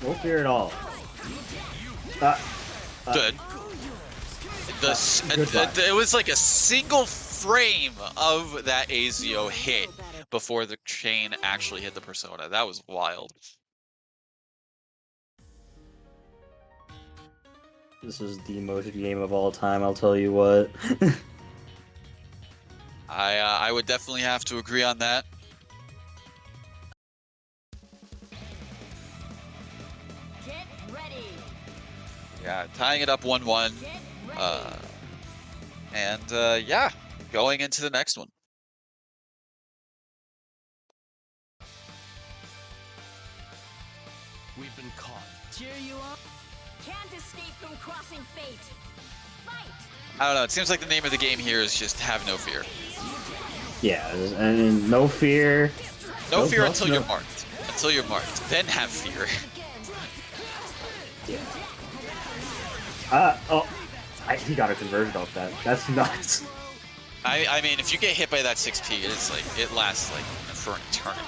[SPEAKER 2] No fear at all.
[SPEAKER 1] Good. It was like a single frame of that AZO hit before the chain actually hit the persona. That was wild.
[SPEAKER 2] This is the most game of all time, I'll tell you what.
[SPEAKER 1] I would definitely have to agree on that.
[SPEAKER 5] Get ready.
[SPEAKER 1] Yeah, tying it up 1-1. Yeah, going into the next one.
[SPEAKER 3] We've been caught.
[SPEAKER 5] Cheer you up. Can't escape from crossing fate. Fight.
[SPEAKER 1] I don't know, it seems like the name of the game here is just have no fear.
[SPEAKER 2] Yeah, and no fear.
[SPEAKER 1] No fear
[SPEAKER 2] buff,
[SPEAKER 1] until
[SPEAKER 2] no-
[SPEAKER 1] you're marked. Until you're marked. Then have fear.
[SPEAKER 2] Yeah. He got a conversion off that. That's nuts.
[SPEAKER 1] I mean, if you get hit by that 6P, it's like, it lasts like for an eternity,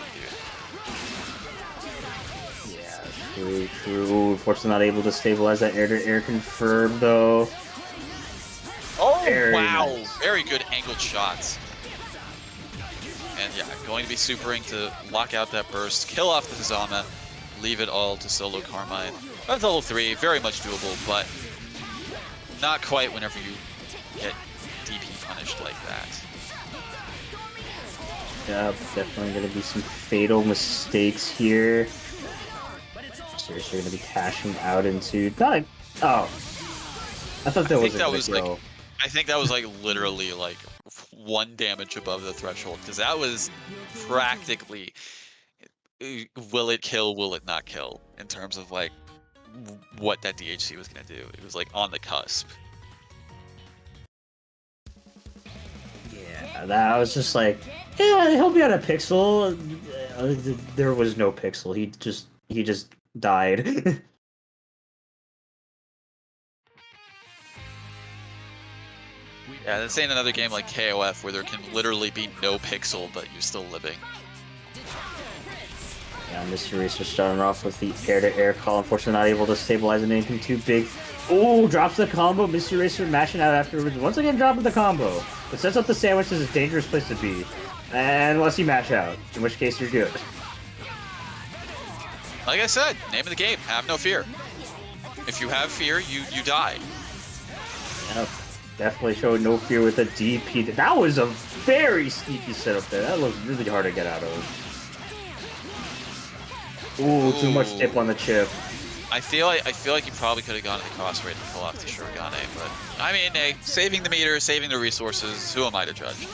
[SPEAKER 1] dude.
[SPEAKER 2] Yeah, true. Unfortunately, not able to stabilize that air-to-air confirm though.
[SPEAKER 1] Oh,
[SPEAKER 2] Very
[SPEAKER 1] wow.
[SPEAKER 2] nice.
[SPEAKER 1] Very good angled shots. And yeah, going to be supering to lock out that burst, kill off the Hazama, leave it all to solo Carmine. That's level 3, very much doable, but not quite whenever you get DP punished like that.
[SPEAKER 2] Yeah, definitely gonna be some fatal mistakes here. Seriously, gonna be cashing out into not. Oh, I thought that was
[SPEAKER 1] I think that was like literally like 1 damage above the threshold, because that was practically will it kill, will it not kill, in terms of like what that DHC was gonna do. It was like on the cusp.
[SPEAKER 2] Yeah, that was just like, yeah, he'll be on a pixel. There was no pixel. He just died.
[SPEAKER 1] Yeah, this ain't another game like KOF where there can literally be no pixel, but you're still living.
[SPEAKER 2] Yeah, Mr. Racer starting off with the air-to-air call. Unfortunately, not able to stabilize anything too big. Oh, drops the combo. Mr. Racer mashing out afterwards. Once again, dropping the combo. But sets up the sandwich as a dangerous place to be. And unless you match out, in which case you're good.
[SPEAKER 1] Like I said, name of the game, have no fear. If you have fear, you die.
[SPEAKER 2] Yep. Definitely showed no fear with a DP. That was a very sneaky setup there. That looked really hard to get out of. Ooh, too much dip on the chip.
[SPEAKER 1] I feel like you probably could have gone to the cross rate to pull off the Shurigane, but I mean, hey, saving the meter, saving the resources, who am I to judge?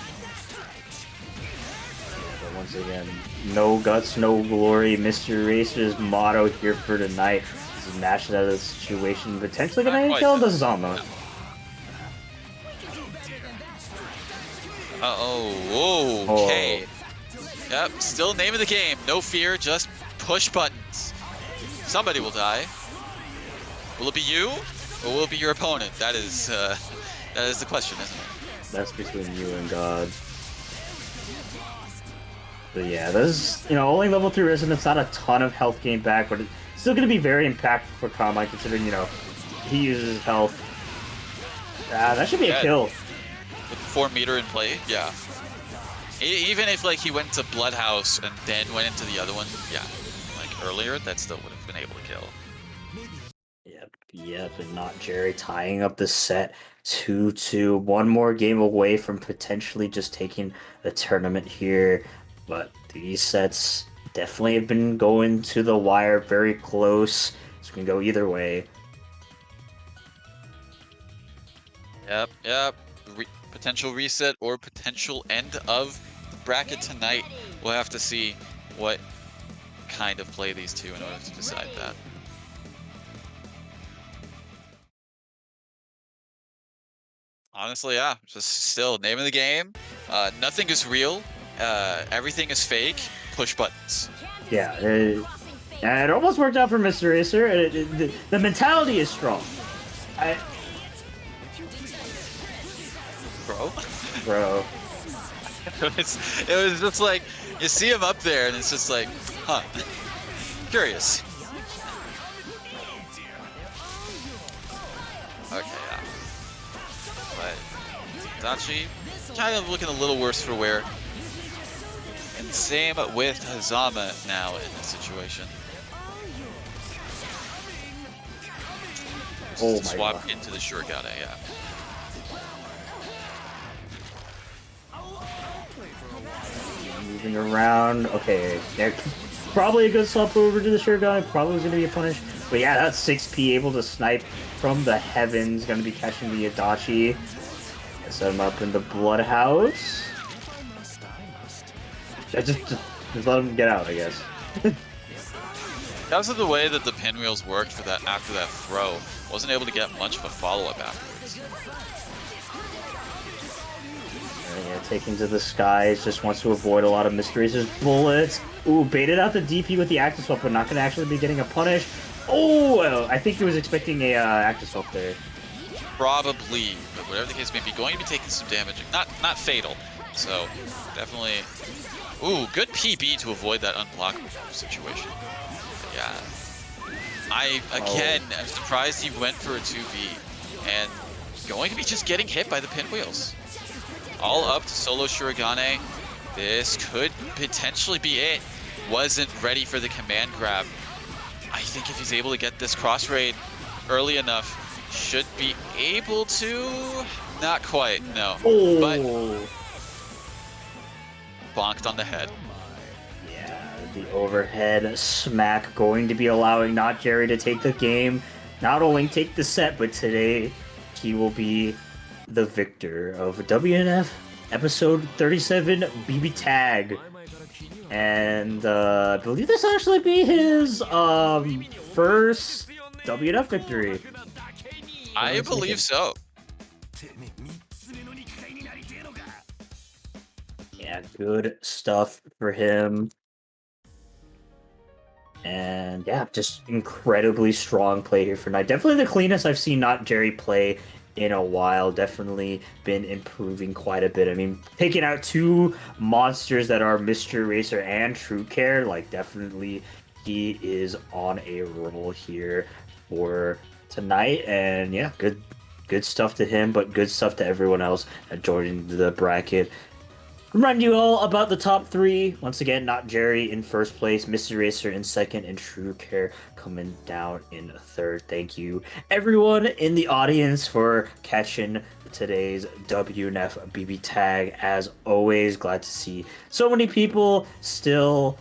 [SPEAKER 2] But once again, no guts, no glory. Mr. Racer's motto here for tonight is to match out of the situation, potentially gonna kill the Zama. Okay. Yep, still name of the game. No fear, just push buttons. Somebody will die. Will it be you, or will it be your opponent? That is the question, isn't it? That's between you and God. But yeah, this is, only level 3 Resonance, not a ton of health gain back, but it's still going to be very impactful for Carmine, considering, he uses health. That should be a kill.
[SPEAKER 1] With 4 meter in play, yeah. Even if like he went to Bloodhouse and then went into the other one, yeah, like earlier, that still would have been able to kill. Yep,
[SPEAKER 2] and not Jerry tying up the set 2-2. One more game away from potentially just taking the tournament here, but these sets definitely have been going to the wire, very close. This can go either way.
[SPEAKER 1] Yep. Potential reset or potential end of the bracket tonight. We'll have to see what kind of play these two in order to decide that. Honestly, yeah, just still name of the game. Nothing is real. Everything is fake. Push buttons.
[SPEAKER 2] Yeah, it almost worked out for Mr. Racer. The mentality is strong. Bro.
[SPEAKER 1] It was just like, you see him up there and it's just like, huh, curious. Okay, yeah. But Dachi kind of looking a little worse for wear. And same with Hazama now in this situation.
[SPEAKER 2] Oh my
[SPEAKER 1] Swap
[SPEAKER 2] God.
[SPEAKER 1] into the Shurigane, yeah.
[SPEAKER 2] Moving around. Okay, yeah, probably a good swap over to the Shurigane. Probably was going to be a punish. But yeah, that's 6P able to snipe from the heavens. Going to be catching the Adachi. Set him up in the Bloodhouse. Just let him get out, I guess.
[SPEAKER 1] Because of the way that the pinwheels worked for that after that throw, wasn't able to get much of a follow-up afterwards.
[SPEAKER 2] Yeah, taking to the skies, just wants to avoid a lot of Mr. Racer's bullets. Ooh, baited out the DP with the active swap, but not going to actually be getting a punish. Oh, I think he was expecting a active swap there.
[SPEAKER 1] Probably, but whatever the case may be, going to be taking some damage. Not fatal, so definitely. Ooh, good PB to avoid that unblockable situation. But yeah, I'm surprised he went for a 2v, and going to be just getting hit by the pinwheels. All up to solo Shurigane. This could potentially be it. Wasn't ready for the command grab. I think if he's able to get this cross raid early enough, should be able to. Not quite, no.
[SPEAKER 2] Oh.
[SPEAKER 1] But bonked on the head.
[SPEAKER 2] Yeah, the overhead smack going to be allowing not Jerry to take the game, not only take the set, but today he will be the victor of WNF episode 37 BBTAG. And I believe this will actually be his first WNF victory.
[SPEAKER 1] I believe so.
[SPEAKER 2] Yeah, good stuff for him. And yeah, just incredibly strong play here for tonight. Definitely the cleanest I've seen not Jerry play in a while. Definitely been improving quite a bit. I mean, taking out two monsters that are Mr. Racer and True Care, like definitely he is on a roll here for tonight. And yeah, good stuff to him, but good stuff to everyone else that joined the bracket. Remind you all about the top three. Once again, Not Jerry in first place, Mr. Racer in second, and True Care coming down in third. Thank you, everyone in the audience, for catching today's WNF BB tag. As always, glad to see so many people still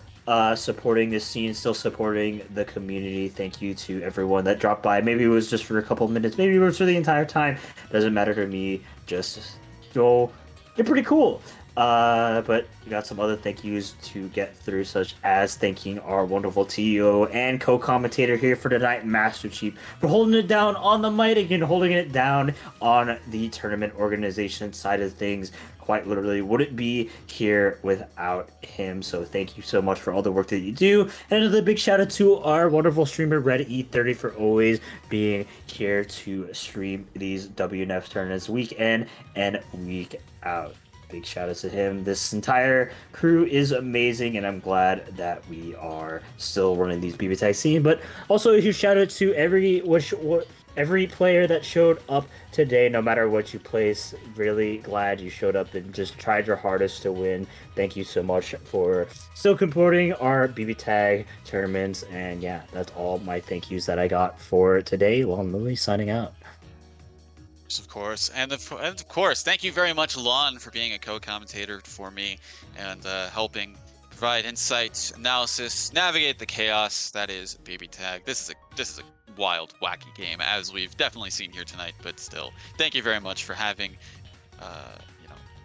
[SPEAKER 2] supporting this scene, still supporting the community. Thank you to everyone that dropped by. Maybe it was just for a couple minutes, maybe it was for the entire time. Doesn't matter to me. Just go. You're pretty cool. But we got some other thank yous to get through, such as thanking our wonderful TO and co-commentator here for tonight, Master Chief, for holding it down on the mic and holding it down on the tournament organization side of things. Quite literally wouldn't be here without him. So thank you so much for all the work that you do. And another big shout out to our wonderful streamer, Red E30, for always being here to stream these WNF tournaments week in and week out. Big shout out to him. This entire crew is amazing, and I'm glad that we are still running these BB tag scene. But also a huge shout out to every player that showed up today, no matter what you place. Really glad you showed up and just tried your hardest to win. Thank you so much for still supporting our BB tag tournaments. And yeah, that's all my thank yous that I got for today. Well, I'm Lily signing out.
[SPEAKER 1] Of course, and of course, thank you very much, Lon, for being a co-commentator for me and helping provide insight, analysis, navigate the chaos that is BB Tag. This is a wild, wacky game, as we've definitely seen here tonight. But still, thank you very much for having,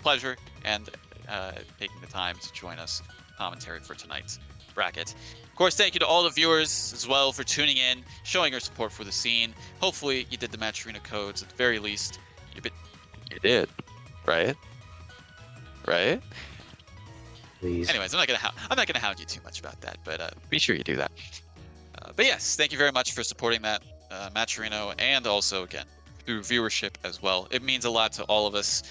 [SPEAKER 1] pleasure and taking the time to join us commentary for tonight's bracket. Of course, thank you to all the viewers as well for tuning in, showing your support for the scene. Hopefully, you did the Match Arena codes at the very least. You did, right? Right?
[SPEAKER 2] Please.
[SPEAKER 1] Anyways, I'm not gonna hound you too much about that, but be sure you do that. But yes, thank you very much for supporting that Match Arena, and also again through viewership as well. It means a lot to all of us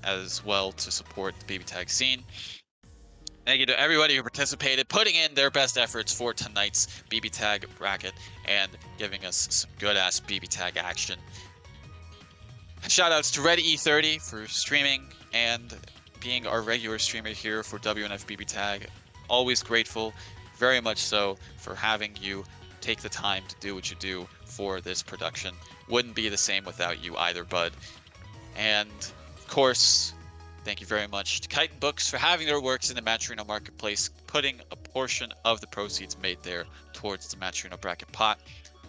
[SPEAKER 1] as well to support the BB Tag scene. Thank you to everybody who participated, putting in their best efforts for tonight's BB Tag bracket and giving us some good-ass BB Tag action. Shoutouts to Red E30 for streaming and being our regular streamer here for WNF BB Tag. Always grateful, very much so, for having you take the time to do what you do for this production. Wouldn't be the same without you either, bud. And, of course, thank you very much to Chitin Books for having their works in the Match Arena marketplace, putting a portion of the proceeds made there towards the Match Arena bracket pot.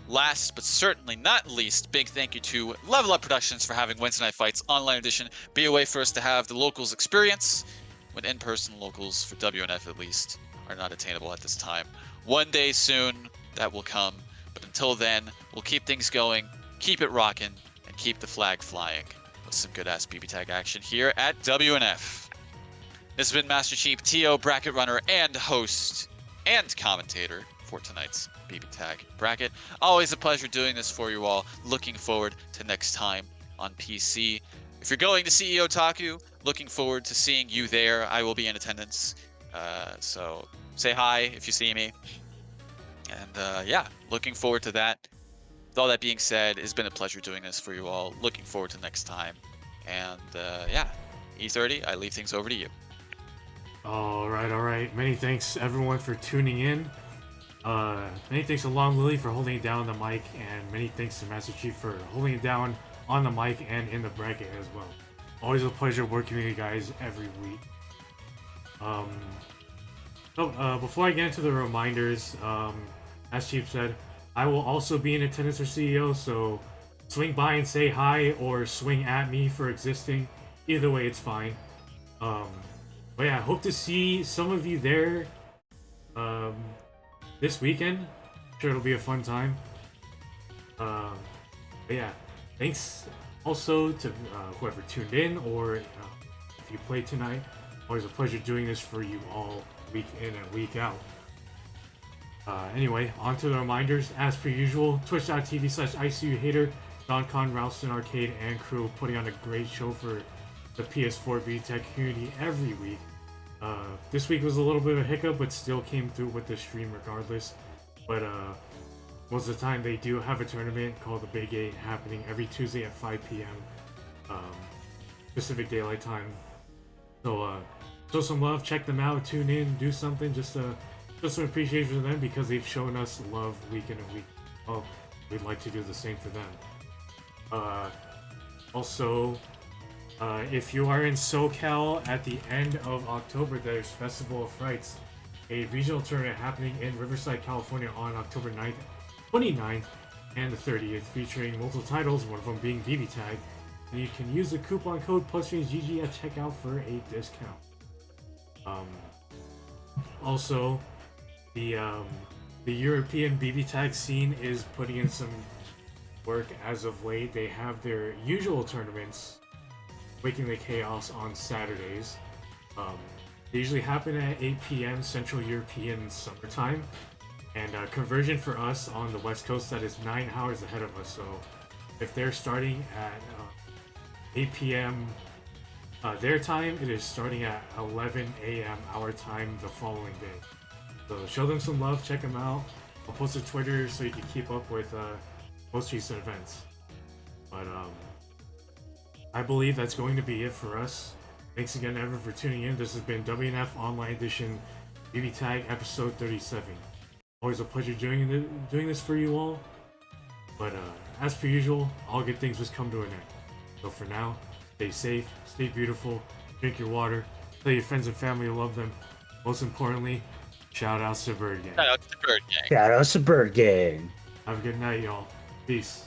[SPEAKER 1] Last but certainly not least, big thank you to Level Up Productions for having Wednesday Night Fights Online Edition be a way for us to have the locals experience, when in-person locals, for WNF at least, are not attainable at this time. One day soon, that will come, but until then, we'll keep things going, keep it rocking, and keep the flag flying. Some good-ass BB Tag action here at WNF. This has been Master Chief, TO, bracket runner, and host, and commentator for tonight's BB Tag bracket. Always a pleasure doing this for you all. Looking forward to next time on PC. If you're going to CEO Otaku, looking forward to seeing you there. I will be in attendance, so say hi if you see me. And yeah, looking forward to that. With all that being said, it's been a pleasure doing this for you all. Looking forward to next time. And yeah, E30, I leave things over to you.
[SPEAKER 4] All right. Many thanks everyone for tuning in. Many thanks to Long Lily for holding it down on the mic, and many thanks to Master Chief for holding it down on the mic and in the bracket as well. Always a pleasure working with you guys every week. Before I get into the reminders, as Chief said, I will also be in attendance for CEO, so swing by and say hi, or swing at me for existing. Either way, it's fine. But yeah, I hope to see some of you there this weekend. I'm sure it'll be a fun time. But yeah, thanks also to whoever tuned in, or if you played tonight. Always a pleasure doing this for you all week in and week out. Anyway, on to the reminders. As per usual, twitch.tv/ICUHater, DonCon, Ralston Arcade, and crew putting on a great show for the PS4 BB Tag community every week. This week was a little bit of a hiccup, but still came through with the stream regardless. But most of the time they do have a tournament called the Big 8 happening every Tuesday at 5 p.m. Pacific Daylight Time. So show some love, check them out, tune in, do something, just show some appreciation for them because they've shown us love week in and week. Well, we'd like to do the same for them. Also, if you are in SoCal at the end of October, there's Festival of Frights, a regional tournament happening in Riverside, California on October 9th, 29th, and the 30th, featuring multiple titles, one of them being BBTAG. And you can use the coupon code PlusGG at checkout for a discount. Also, the European BBTAG scene is putting in some work as of late. They have their usual tournaments, Waking the Chaos, on Saturdays. They usually happen at 8 p.m. Central European Summertime, and conversion for us on the West Coast, that is 9 hours ahead of us. So if they're starting at 8 p.m. Their time, it is starting at 11 a.m. our time the following day. So show them some love, check them out. I'll post to Twitter so you can keep up with most recent events. But I believe that's going to be it for us. Thanks again, everyone, for tuning in. This has been WNF Online Edition BBTAG episode 37. Always a pleasure doing this for you all. But as per usual, all good things must come to an end. So for now, stay safe, stay beautiful, drink your water, tell your friends and family you love them. Most importantly, shout outs to Bird Gang.
[SPEAKER 1] Shout out to Bird Gang.
[SPEAKER 2] Shout out to Bird Gang.
[SPEAKER 4] Have a good night, y'all. Peace.